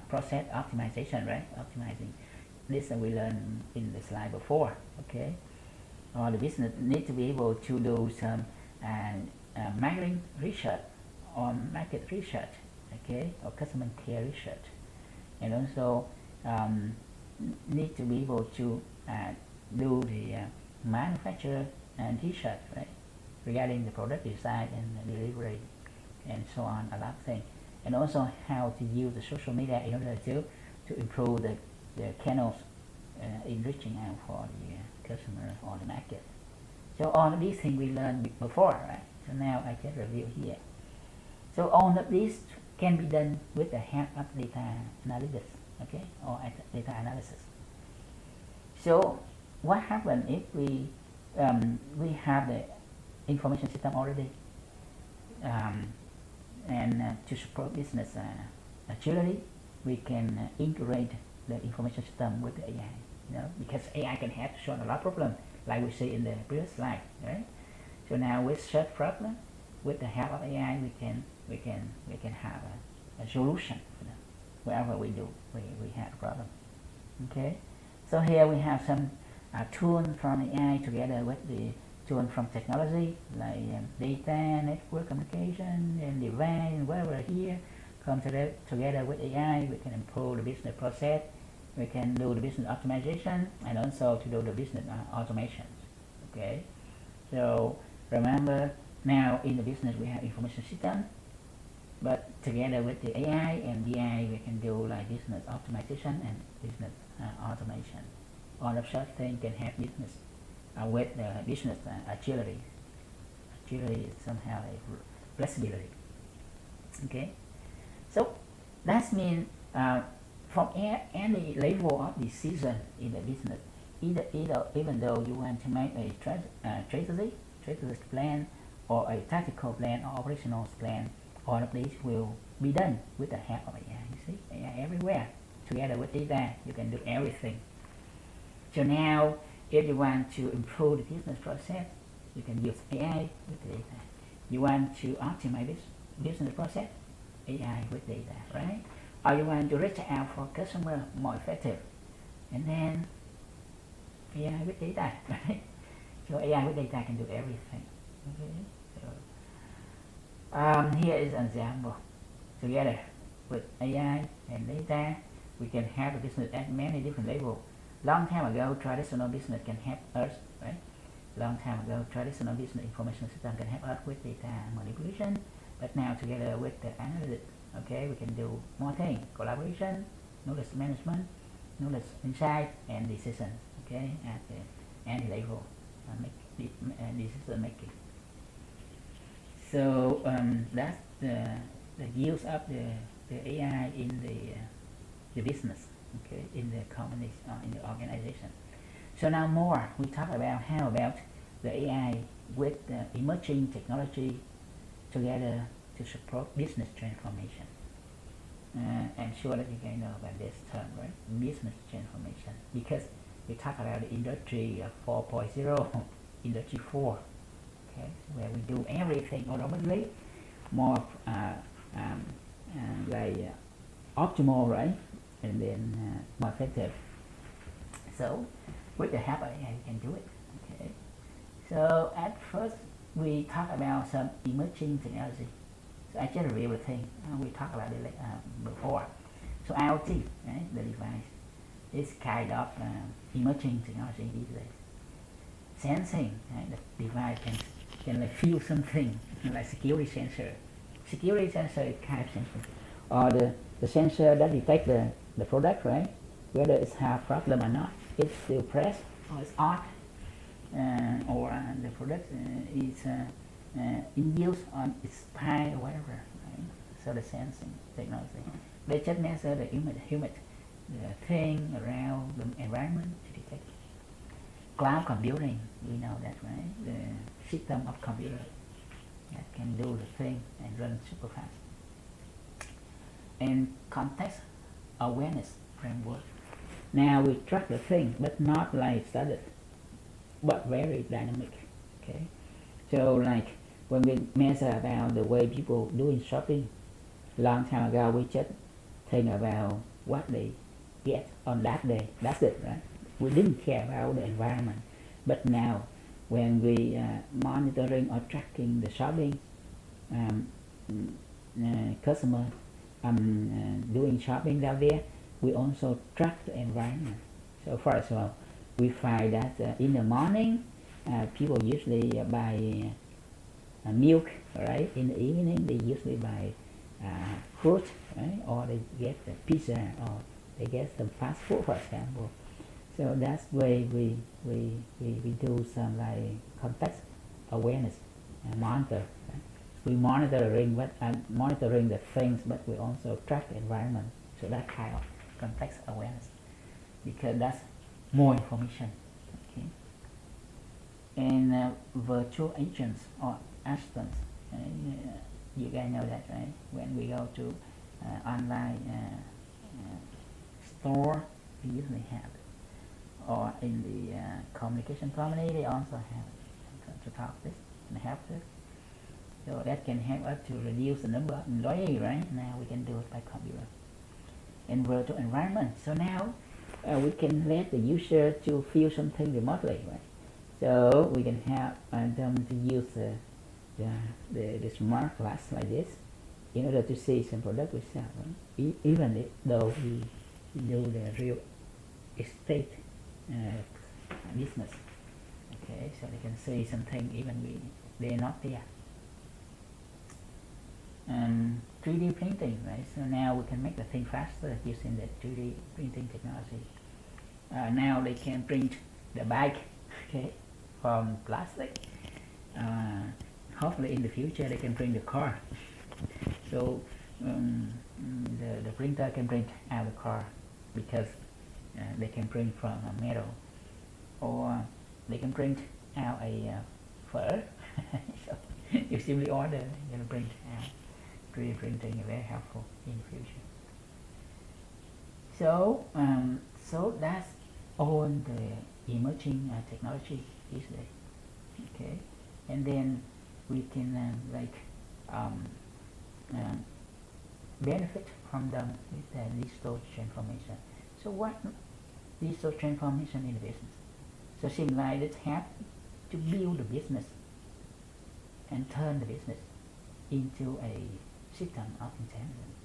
process optimization, right? Optimizing this we learned in the slide before, okay? Or the business need to be able to do some marketing research or market research, okay, or customer care research, and also need to be able to do the manufacturer and research, right, regarding the product design and delivery and so on, a lot of things, and also how to use the social media in order to improve the channels in reaching out for the customer or the market. So all of these things we learned before, right? So now I just review here. So all of these can be done with the help of data analysis, okay, or data analysis. So what happens if we have the information system already, and to support business agility, we can integrate the information system with the AI, you know, because AI can help to solve a lot of problems, like we see in the previous slide, right? So now with such problem, with the help of AI, we can have a solution for them. Wherever we do, we have a problem. Okay, so here we have some tool from AI together with the tool from technology like data, network communication, and device, and whatever here come together with AI. We can improve the business process. We can do the business optimization and also to do the business automation. Okay, so remember now in the business we have information system, but together with the AI and BI we can do like business optimization and business automation. All of such things can help business with the business agility. Agility is somehow a flexibility. Okay, so that means from any level of decision in the business, even though you want to make a strategic plan or a tactical plan or operational plan, all of these will be done with the help of AI. You see, AI everywhere. Together with data, you can do everything. So now, if you want to improve the business process, you can use AI with data. You want to optimize this business process, AI with data, right? Or you want to reach out for customer more effective, and then AI with data, right? So AI with data can do everything. Okay. So here is an example. Together with AI and data, we can have the business at many different levels. Long time ago, traditional business can help us, right? Long time ago, traditional business information system can help us with data manipulation, but now together with the analytics, okay, we can do more things: collaboration, knowledge management, knowledge insight, and decision, okay, at the any level, decision making. So that's the use of the AI in the business, okay, in the companies, in the organization. So now more, we talk about how about the AI with the emerging technology together to support business transformation. I'm sure that you can know about this term, right? Business transformation, because we talk about the industry 4.0, industry 4, okay, where we do everything automatically, more like optimal, right? And then more effective. So with the help of AI, we can do it. Okay. So at first we talk about some emerging technology. So I just review everything. We talked about it before. So IoT, right, the device, is kind of emerging technology these days. Sensing, right, the device can like feel something like security sensor. Security sensor is kind of sensor, or the sensor that detects the product, right, whether it's have problem or not, it's still pressed or it's on, or the product is in use on its pie or whatever, right? So the sensing technology, they just measure the humid, the thing around the environment to detect. Cloud computing, we know that, right? The system of computer that can do the thing and run super fast. And context awareness framework. Now we track the thing, but not like static, but very dynamic. Okay, so like when we measure about the way people doing shopping, long time ago we just think about what they get on that day. That's it, right? We didn't care about the environment. But now, when we monitoring or tracking the shopping, um, customer doing shopping down there, we also track the environment. So for example, we find that in the morning, people usually buy milk, right? In the evening, they usually buy fruit, right? Or they get the pizza, or they get some fast food, for example. So that's why we do some like context awareness and monitor. Right? We monitoring the things, but we also track the environment. So that kind of context awareness, because that's more information. Okay. And virtual agents or assistants, you guys know that, right? When we go to online store, we usually have it. Or in the communication company, they also have it to talk this and help this. So that can help us to reduce the number of employees, right? Now we can do it by computer. And virtual environment. So now we can let the user to feel something remotely, right? So we can help them to use the smart glass like this in order to see some product we sell, right? Even though we do the real estate business, okay, so they can see something even they're not there. 3D printing, right? So now we can make the thing faster using the 3D printing technology. Now they can print the bike, okay, from plastic. Hopefully in the future they can print the car. So the printer can print out the car because they can print from a metal, or they can print out a fur. So you simply order, you can print out. 3D printing is very helpful in the future. So so that's all the emerging technology these days. Okay, and then we can benefit from them with the digital transformation. So what digital transformation in the business? So it seems like it have to build the business and turn the business into a system of intelligence.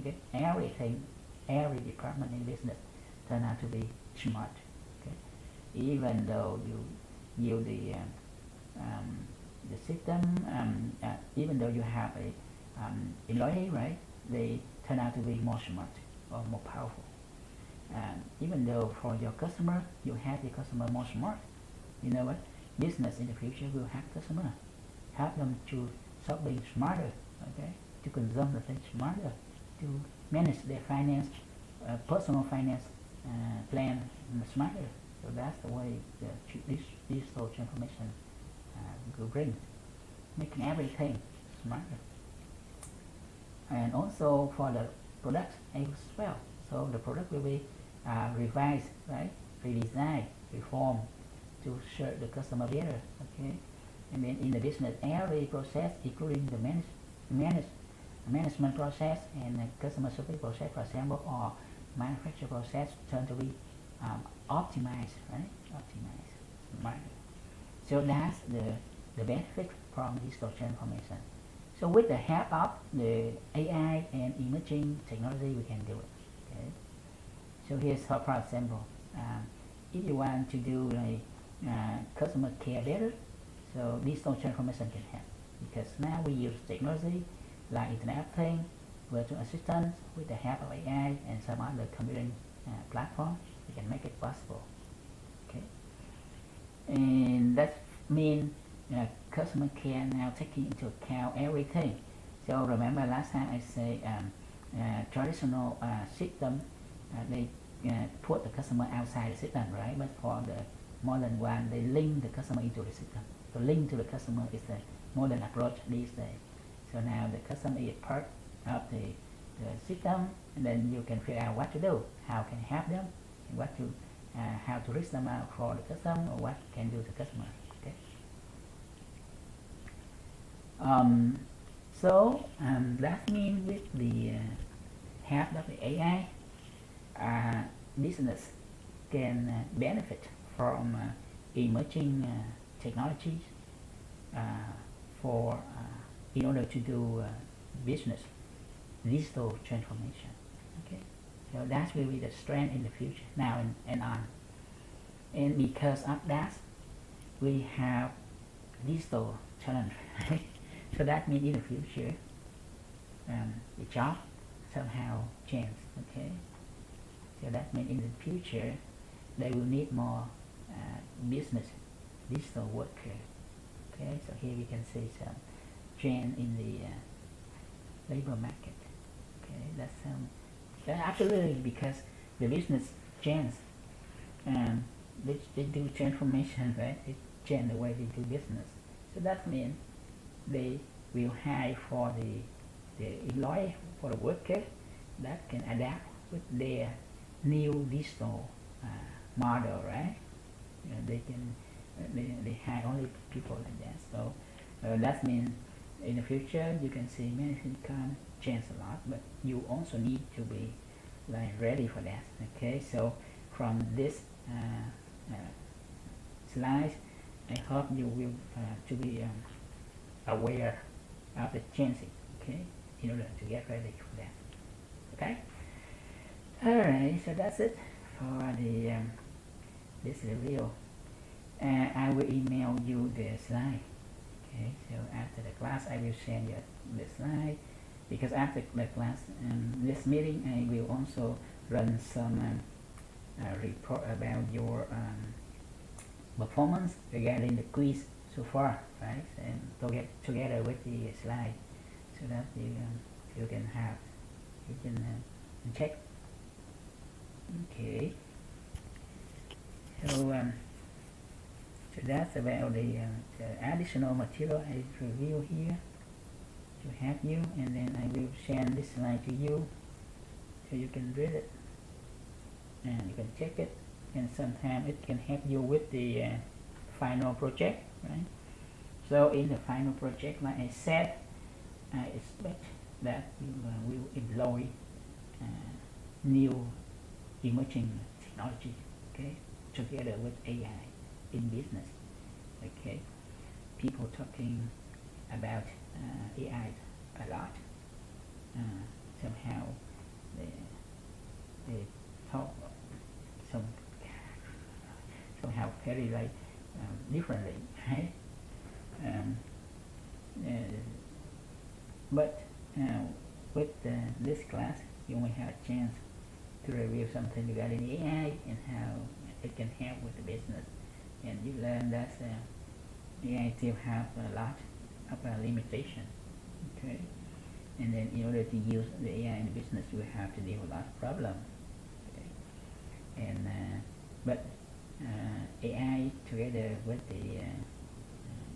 Okay, everything, every department in business turn out to be smart. Okay, even though you use the system, even though you have a employee, right? They turn out to be more smart or more powerful. Even though for your customer, you have your customer more smart. You know what? Business in the future will have customer, help them to stop being smarter. Okay, to consume the things smarter, to manage their finance, personal finance plan smarter. So that's the way this digital transformation will bring, making everything smarter. And also for the product as well. So the product will be revised, right? Redesigned, reformed to serve the customer better. Okay, and then in the business, every process, including the management process and customer service process, for example, or manufacturing process, turn to be optimized, right? Optimized, right? So that's the benefit from digital transformation. So with the help of the AI and emerging technology, we can do it. Okay. So here's for example, if you want to do like customer care better, so digital transformation can help, because now we use technology like Internet of Things, virtual assistants, with the help of AI and some other computing platform, we can make it possible. Okay, and that means customer care now taking into account everything. So remember last time I say traditional system, they put the customer outside the system, right? But for the modern one, they link the customer into the system. So link to the customer is the modern approach these days. So now the customer is part of the system, and then you can figure out what to do, how can help them, and what to how to reach them out for the customer, or what can do to the customer. Okay. That means with the help of the AI, business can benefit from emerging technologies uh, for in order to do business digital transformation. Okay, so that will be the strength in the future now and on. And because of that, we have digital challenge. Right? So that means in the future, the job somehow change. Okay, so that means in the future they will need more business digital worker. Okay, so here we can see some trend in the labor market. Okay, that's absolutely because the business change and they do transformation, right? They change the way they do business. So that means they will hire for the employee, for the worker that can adapt with their new digital model, right? You know, they can they hire only people like that. So that means in the future you can see many things can change a lot, but you also need to be like ready for that. Okay, so from this slide, I hope you will to be aware of the changes. Okay, in order to get ready for that. Okay. Alright, so that's it for the this review. I will email you the slide. Okay, so after the class I will send you the slide, because after the class this meeting I will also run some report about your performance regarding the quiz so far, right? And to get together with the slide, so that you can have you can check. Okay, so that's about the additional material I review here to help you, and then I will send this slide to you so you can read it and you can check it, and sometimes it can help you with the final project, right? So in the final project, like I said, I expect that you will employ new emerging technology, okay, together with AI in business. Okay, people talking about AI a lot. Somehow they talk somehow very like differently, right? But with this class, you will have a chance to review something regarding AI and how it can help with the business, and you learn that AI still have a lot of limitation. Okay, and then in order to use the AI in the business, you have to deal with a lot of problems. Okay, and but AI together with the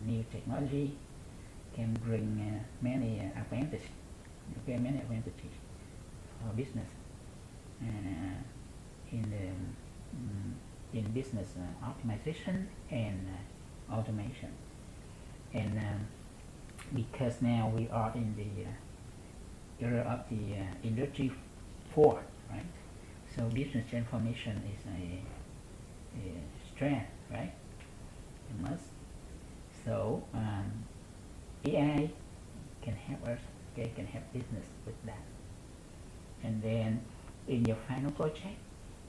new technology can bring many advantages. Okay, many advantages for business in the in business optimization and automation. And because now we are in the era of the industry 4, right? So business transformation is a strength, right? A must. So AI can help us, okay, can help business with that. And then in your final project,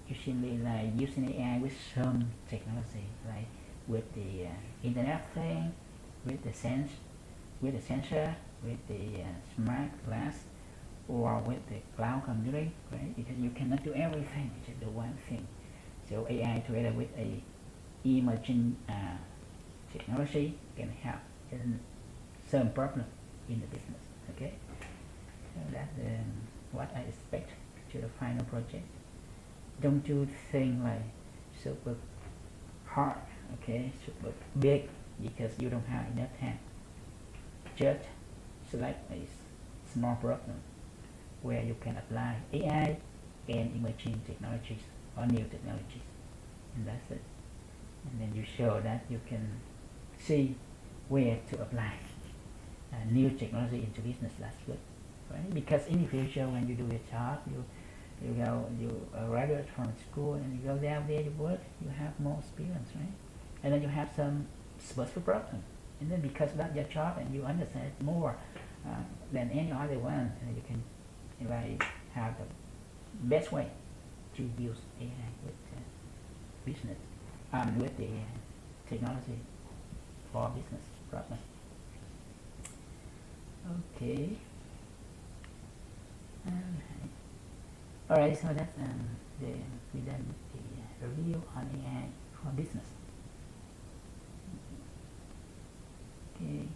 you simply like using AI with some technology, like with the Internet of Things, with the sensor, with the smart glass, or with the cloud computing, right? Because you cannot do everything, just do one thing. So AI together with a emerging technology can help in some problem in the business. Okay, so that's what I expect to the final project. Don't you think like super hard, okay, super big, because you don't have enough time. Just select a small problem where you can apply AI and emerging technologies or new technologies, and that's it. And then you show that you can see where to apply. new technology into business. That's good, right? Because in the future, when you do your job, you graduate from school and you go down there, you work, you have more experience, right? And then you have some specific problem, and then because that's your job and you understand more than any other one, and you can like have the best way to use AI with business, with the technology for business problem. Okay. Alright, so that's we done the review on AI for business. Okay.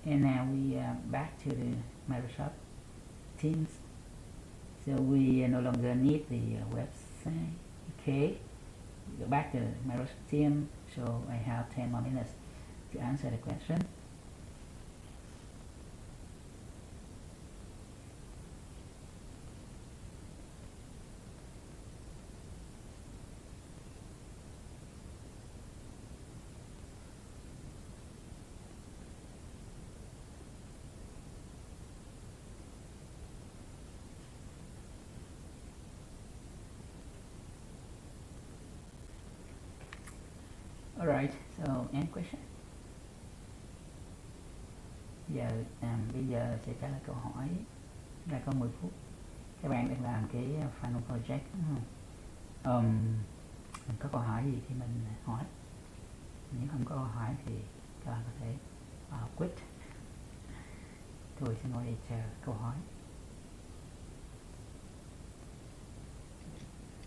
And now we back to the Microsoft Teams. So we no longer need the website. Okay. Go back to Microsoft Teams. So I have 10 more minutes to answer the question. Alright, so any question? Bây giờ sẽ trả lời câu hỏi, là có 10 phút. Các bạn đang làm cái final project đúng không? Mình có câu hỏi gì thì mình hỏi. Nếu không có câu hỏi thì các bạn có thể quit. Tôi sẽ ngồi đây chờ câu hỏi.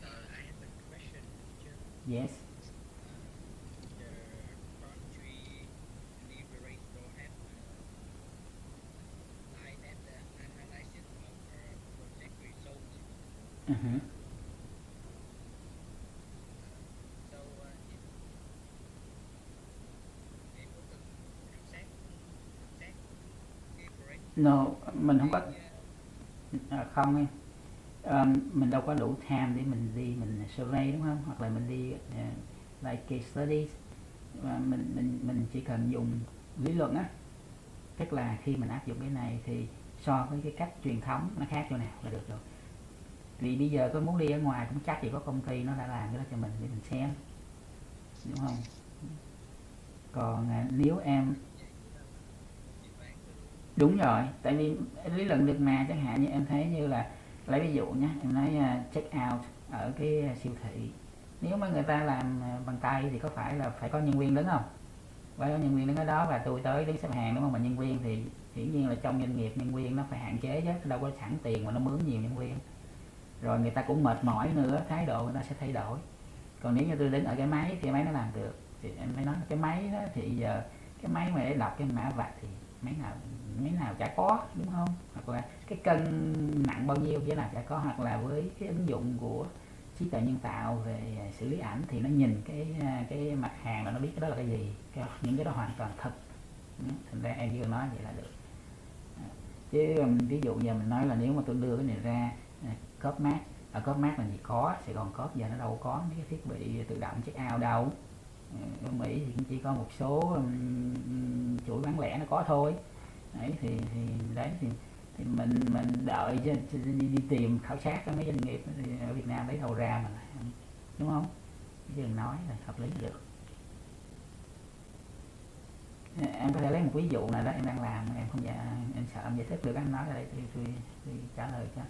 I have a question, teacher. Yes. Uh-huh. No, mình không có không em. Mình đâu có đủ time để mình đi mình survey đúng không? Hoặc là mình đi like case studies. Mình chỉ cần dùng lý luận á, tức là khi mình áp dụng cái này thì so với cái cách truyền thống nó khác chỗ nào là được rồi. Vì bây giờ có muốn đi ở ngoài cũng chắc chỉ có công ty nó đã làm cái đó cho mình để mình xem, đúng không? Còn nếu em đúng rồi, tại vì lý luận được mà, chẳng hạn như em thấy như là lấy ví dụ nhé, em nói check out ở cái siêu thị, nếu mà người ta làm bằng tay thì có phải là phải có nhân viên đứng không? Phải có nhân viên đứng ở đó và tôi tới đứng xếp hàng đúng không? Mà nhân viên thì hiển nhiên là trong doanh nghiệp nhân viên nó phải hạn chế chứ, đâu có sẵn tiền mà nó mướn nhiều nhân viên. Rồi người ta cũng mệt mỏi nữa, thái độ người ta sẽ thay đổi. Còn nếu như tôi đứng ở cái máy thì máy nó làm được, thì em mới nói cái máy đó thì giờ cái máy mà để đọc cái mã vạch thì máy nào chả có, đúng không? Hoặc là cái cân nặng bao nhiêu cái nào chả có, hoặc là với cái ứng dụng của trí tuệ nhân tạo về xử lý ảnh thì nó nhìn cái mặt hàng là nó biết cái đó là cái gì, những cái đó hoàn toàn thật. Thành ra em vừa nói vậy là được. Chứ ví dụ giờ mình nói là nếu mà tôi đưa cái này ra Copmart, ở Copmart là gì có, Sài Gòn Cop giờ nó đâu có mấy cái thiết bị tự động check out đâu. Ở Mỹ thì cũng chỉ có một số chuỗi bán lẻ nó có thôi. Đấy thì mình đợi chứ đi tìm khảo sát mấy doanh nghiệp thì ở Việt Nam lấy đầu ra mà, đúng không? Chứ đừng nói là hợp lý được. Em có thể lấy một ví dụ nào đó em đang làm em không em sợ em giải thích được, anh nói ở đây tôi trả lời cho.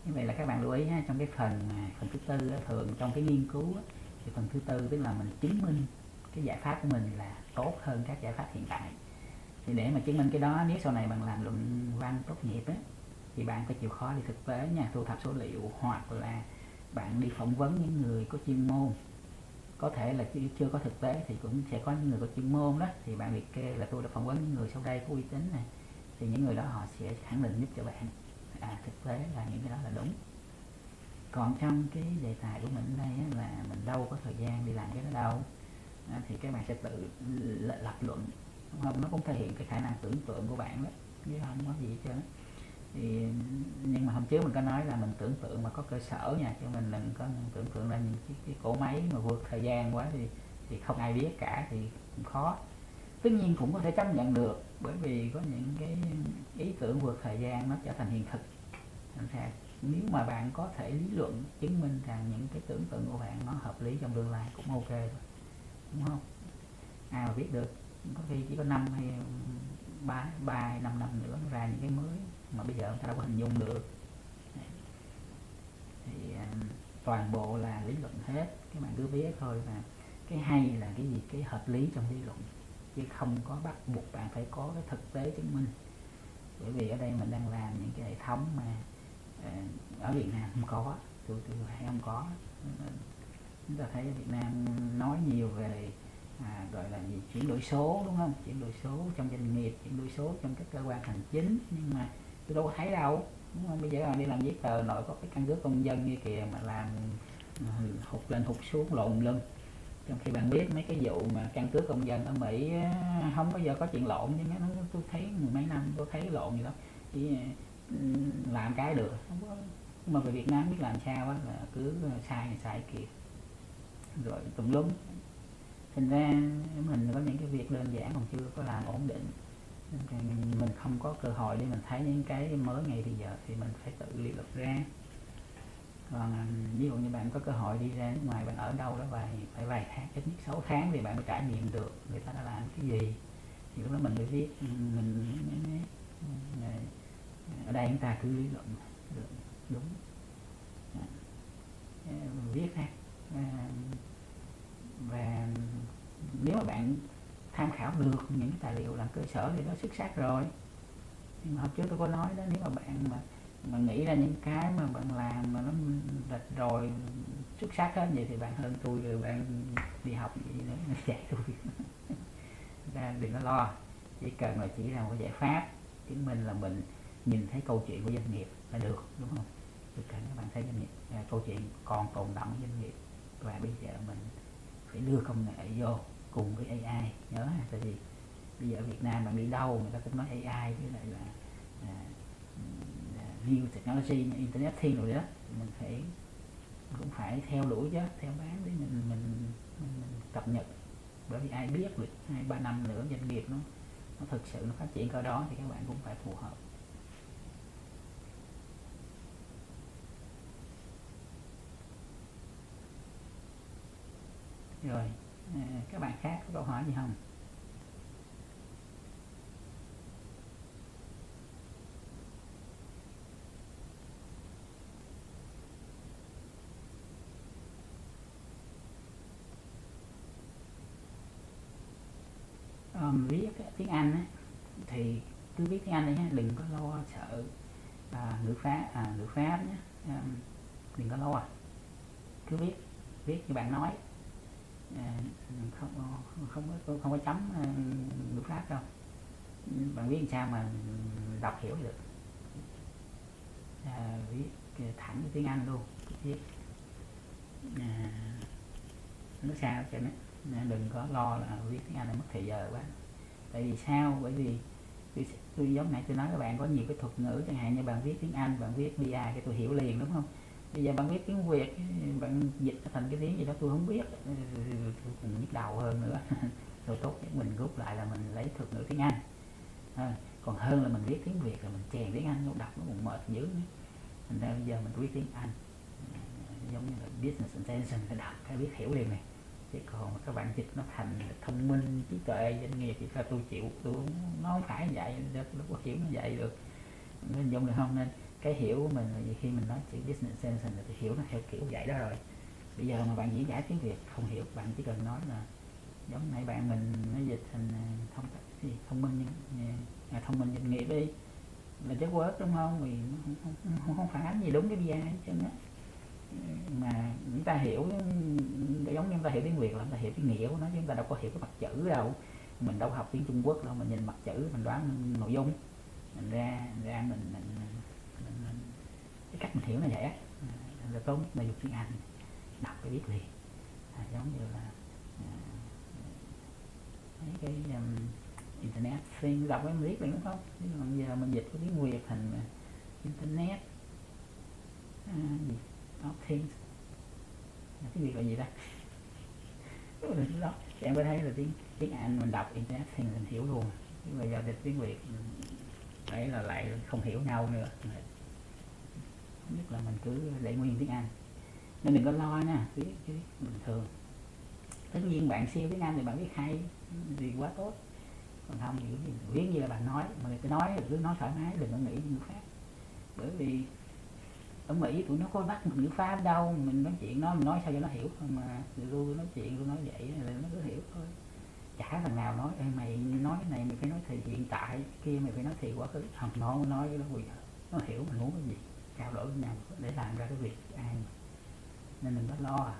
Như vậy là các bạn lưu ý ha, trong cái phần thứ tư thường trong cái nghiên cứu thì phần thứ tư tức là mình chứng minh cái giải pháp của mình là tốt hơn các giải pháp hiện tại. Thì để mà chứng minh cái đó, nếu sau này bạn làm luận văn tốt nghiệp á, thì bạn phải chịu khó đi thực tế nha, thu thập số liệu, hoặc là bạn đi phỏng vấn những người có chuyên môn. Có thể là chưa có thực tế thì cũng sẽ có những người có chuyên môn đó, thì bạn liệt kê là tôi đã phỏng vấn những người sau đây có uy tín này, thì những người đó họ sẽ khẳng định giúp cho bạn thực tế là những cái đó là đúng. Còn trong cái đề tài của mình đây á, là mình đâu có thời gian đi làm cái đó đâu, thì các bạn sẽ tự lập luận, đúng không? Nó cũng thể hiện cái khả năng tưởng tượng của bạn đó, chứ không có gì hết trơn. Thì nhưng mà hôm trước mình có nói là mình tưởng tượng mà có cơ sở nha, chứ mình đừng có tưởng tượng ra những cái cỗ máy mà vượt thời gian quá thì không ai biết cả, thì cũng khó. Tất nhiên cũng có thể chấp nhận được, bởi vì có những cái ý tưởng vượt thời gian nó trở thành hiện thực. Thành ra nếu mà bạn có thể lý luận chứng minh rằng những cái tưởng tượng của bạn nó hợp lý trong tương lai cũng ok rồi, đúng không? Ai mà biết được, có khi chỉ có 5 hay 5 năm nữa nó ra những cái mới mà bây giờ người ta đâu có hình dung được. Thì toàn bộ là lý luận hết, các bạn cứ biết thôi. Và cái hay là cái gì? Cái hợp lý trong lý luận, chứ không có bắt buộc bạn phải có cái thực tế chứng minh. Bởi vì ở đây mình đang làm những cái hệ thống mà ở Việt Nam không có, tôi thấy không có. Chúng ta thấy ở Việt Nam nói nhiều về gọi là gì, chuyển đổi số, đúng không? Chuyển đổi số trong doanh nghiệp, chuyển đổi số trong các cơ quan hành chính, nhưng mà tôi đâu có thấy đâu, đúng không? Bây giờ đi làm giấy tờ nội có cái căn cước công dân như kìa, mà làm hụt lên hụt xuống lộn lưng. Trong khi bạn biết mấy cái vụ mà căn cước công dân ở Mỹ không bao giờ có chuyện lộn, nhưng nó tôi thấy mười mấy năm tôi thấy lộn gì đó, chỉ làm cái được không có. Mà về Việt Nam biết làm sao á, là cứ sai này sai kia rồi tùm lum. Thành ra mình có những cái việc đơn giản còn chưa có làm ổn định, mình không có cơ hội để mình thấy những cái mới ngay bây giờ, thì mình phải tự lý luận ra. Còn ví dụ như bạn có cơ hội đi ra nước ngoài, bạn ở đâu đó phải vài tháng, ít nhất 6 tháng thì bạn mới trải nghiệm được người ta đã làm cái gì, thì lúc đó mình mới viết. Mình ở đây chúng ta cứ lý luận đúng, viết ra. Và nếu mà bạn tham khảo được những tài liệu làm cơ sở thì nó xuất sắc rồi. Nhưng mà hôm trước tôi có nói đó, nếu mà bạn mà nghĩ ra những cái mà bạn làm mà nó lệch rồi, xuất sắc hết vậy thì bạn hơn tôi rồi, bạn đi học gì nữa dạy tôi. Ra đừng có lo, chỉ cần là chỉ ra một cái giải pháp chứng minh là mình nhìn thấy câu chuyện của doanh nghiệp là được, đúng không? Tôi cần các bạn thấy doanh nghiệp, câu chuyện còn tồn đọng doanh nghiệp, và bây giờ mình phải đưa công nghệ vô cùng với AI. Nhớ, tại vì bây giờ ở Việt Nam bạn đi đâu người ta cũng nói AI với lại là new technology, internet thing rồi đó, mình cũng phải theo đuổi chứ, theo bán để mình cập nhật. Bởi vì ai biết được 2-3 năm nữa doanh nghiệp nó thực sự nó phát triển cỡ đó thì các bạn cũng phải phù hợp. Rồi các bạn khác có câu hỏi gì không? Viết tiếng Anh á, thì cứ viết tiếng Anh đi ha, đừng có lo sợ ngữ pháp nhé. Đừng có lo, cứ viết như bạn nói, không có chấm ngữ pháp đâu. Bạn viết làm sao mà đọc hiểu được. Viết thẳng tiếng Anh luôn, viết nó sao cho nó, đừng có lo là viết tiếng Anh là mất thời giờ quá. Tại vì sao? Bởi vì tôi giống nãy tôi nói các bạn có nhiều cái thuật ngữ, chẳng hạn như bạn viết tiếng Anh, bạn viết BI cái tôi hiểu liền, đúng không? Bây giờ bạn viết tiếng Việt, bạn dịch thành cái tiếng gì đó tôi không biết, tôi còn nhức đầu hơn nữa. Rồi tốt nhất mình rút lại là mình lấy thuật ngữ tiếng Anh, còn hơn là mình viết tiếng Việt rồi mình chèn tiếng Anh, nó đọc nó còn mệt dữ nữa. Thành ra bây giờ mình viết tiếng Anh, giống như là business intention, phải đọc phải biết hiểu liền này. Chứ còn các bạn dịch nó thành thông minh, trí tuệ, doanh nghiệp thì tôi chịu, nó không phải vậy, đâu có hiểu nó vậy được, nên dùng được không? Nên cái hiểu của mình là khi mình nói chữ business intention thì hiểu nó theo kiểu vậy đó. Rồi bây giờ mà bạn diễn giải tiếng Việt không hiểu, bạn chỉ cần nói là giống nãy bạn mình nó dịch thành thông minh doanh nghiệp đi, là chất quớt, đúng không? Vì không phản ánh gì đúng cái BI hết trơn á. Mà chúng ta hiểu giống như chúng ta hiểu tiếng Việt là chúng ta hiểu cái nghĩa của nó, chứ chúng ta đâu có hiểu cái mặt chữ đâu. Mình đâu có học tiếng Trung Quốc đâu, mình nhìn mặt chữ mình đoán nội dung, mình ra mình cái cách mình hiểu nó vậy á. Là tốt nhất là dùng tiếng Anh, đọc cái biết liền, giống như là mấy cái internet thing đọc em biết liền, đúng không? Chứ còn giờ mình dịch cái tiếng Việt thành internet gì? Of things, cái việc là gì ta? Đó em có thấy là tiếng Anh mình đọc internet things mình hiểu luôn, nhưng bây giờ thì tiếng Việt đấy là lại không hiểu nhau nữa, nhất là mình cứ để nguyên tiếng Anh nên đừng có lo nha, viết bình thường. Tất nhiên bạn siêu tiếng Anh thì bạn viết hay thì quá tốt, còn không thì viết như là bạn nói, mà người ta nói cứ nói thoải mái, đừng có nghĩ ngữ pháp, bởi vì ở Mỹ tụi nó có bắt mình ngữ pháp đâu, mình nói chuyện nó mình nói sao cho nó hiểu thôi mà, tôi nói chuyện tôi nói vậy là nó cứ hiểu thôi, chả thằng nào nói ê mày nói cái này mày phải nói thì hiện tại, kia mày phải nói thì quá khứ, không nói cái đó bây giờ nó hiểu mình muốn cái gì, trao đổi với nhau để làm ra cái việc ai mà. Nên đừng có lo.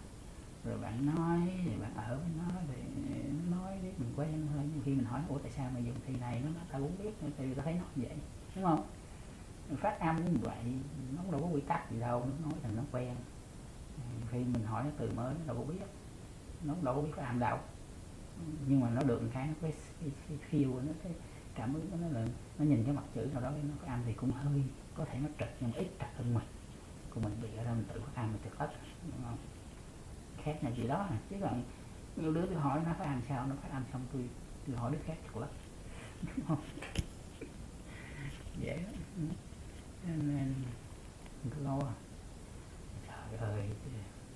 Rồi bạn nói rồi bạn ở với nó thì nói biết mình quen thôi, nhưng khi mình hỏi ủa tại sao mày dùng thì này, nó nói tao cũng biết tại vì tao thấy nó vậy, đúng không? Phát âm cũng vậy, nó đâu có quy tắc gì đâu, nó nói thành nó quen. Khi mình hỏi nó từ mới nó đâu có biết, nó đâu có biết phát âm đâu, nhưng mà nó được một cái nó cái feel của nó, cái cảm ứng của nó là nó nhìn cái mặt chữ nào đó nó phát âm thì cũng hơi có thể nó trật nhưng mà ít trật hơn mình, của mình bị ở đâu mình tự phát âm mình trật hết, đúng không? Khác là gì đó chứ còn nhiều đứa tôi hỏi nó phát âm sao, nó phát âm xong tôi hỏi đứa khác trật lắm, đúng không? Dễ lắm. Nên cứ lo trời ơi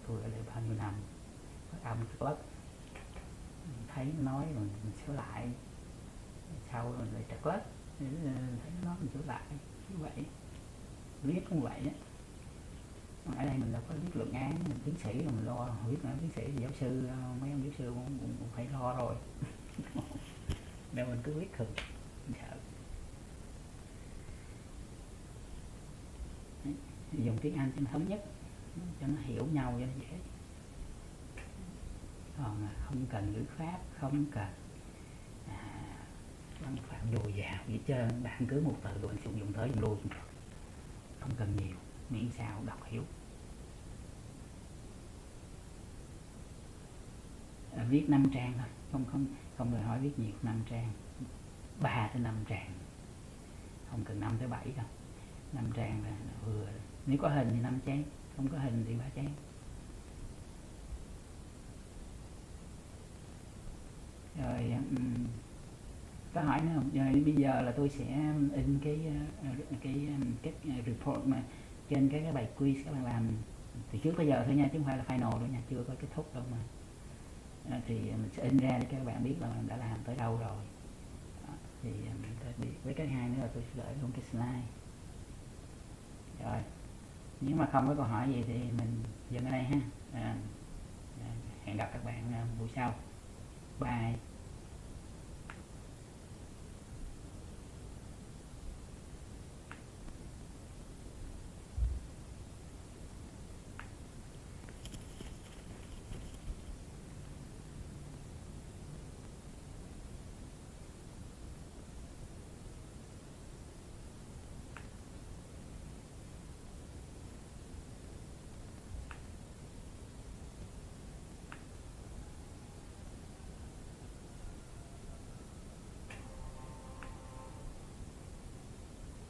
tôi ở đây bao nhiêu năm phát âm trật lắm, thấy nó nói rồi mình sửa lại, sau rồi lại trật lắm, thấy nó nói mình sửa lại như vậy, viết cũng vậy á. Ở đây mình đâu có viết luận án, mình tiến sĩ rồi mình lo, viết là tiến sĩ thì giáo sư, mấy ông giáo sư cũng phải lo rồi nên mình cứ viết thường sợ. Dùng tiếng Anh cho nó thống nhất, cho nó hiểu nhau cho nó dễ, còn không cần ngữ pháp, không cần văn phạm dồi dào gì trơn, bạn cứ một từ rồi bạn dùng tới dùng lui, không cần nhiều, miễn sao đọc hiểu. Viết 5 trang thôi, không đòi hỏi viết nhiều, 5 trang, 3 tới 5 trang, không cần 5 tới 7 đâu, 5 trang là vừa, nếu có hình thì 5 trang, không có hình thì 3 trang. Rồi có hỏi nữa không? Rồi bây giờ là tôi sẽ in cái report mà trên cái bài quiz các bạn làm từ trước tới giờ thôi nha, chứ không phải là final đâu nha, chưa có kết thúc đâu mà. Thì mình sẽ in ra để các bạn biết là mình đã làm tới đâu rồi. Thì mình sẽ biết. Với cái hai nữa là tôi sẽ gửi luôn cái slide. Rồi, nếu mà không có câu hỏi gì thì mình dừng ở đây ha. Hẹn gặp các bạn buổi sau. Bye.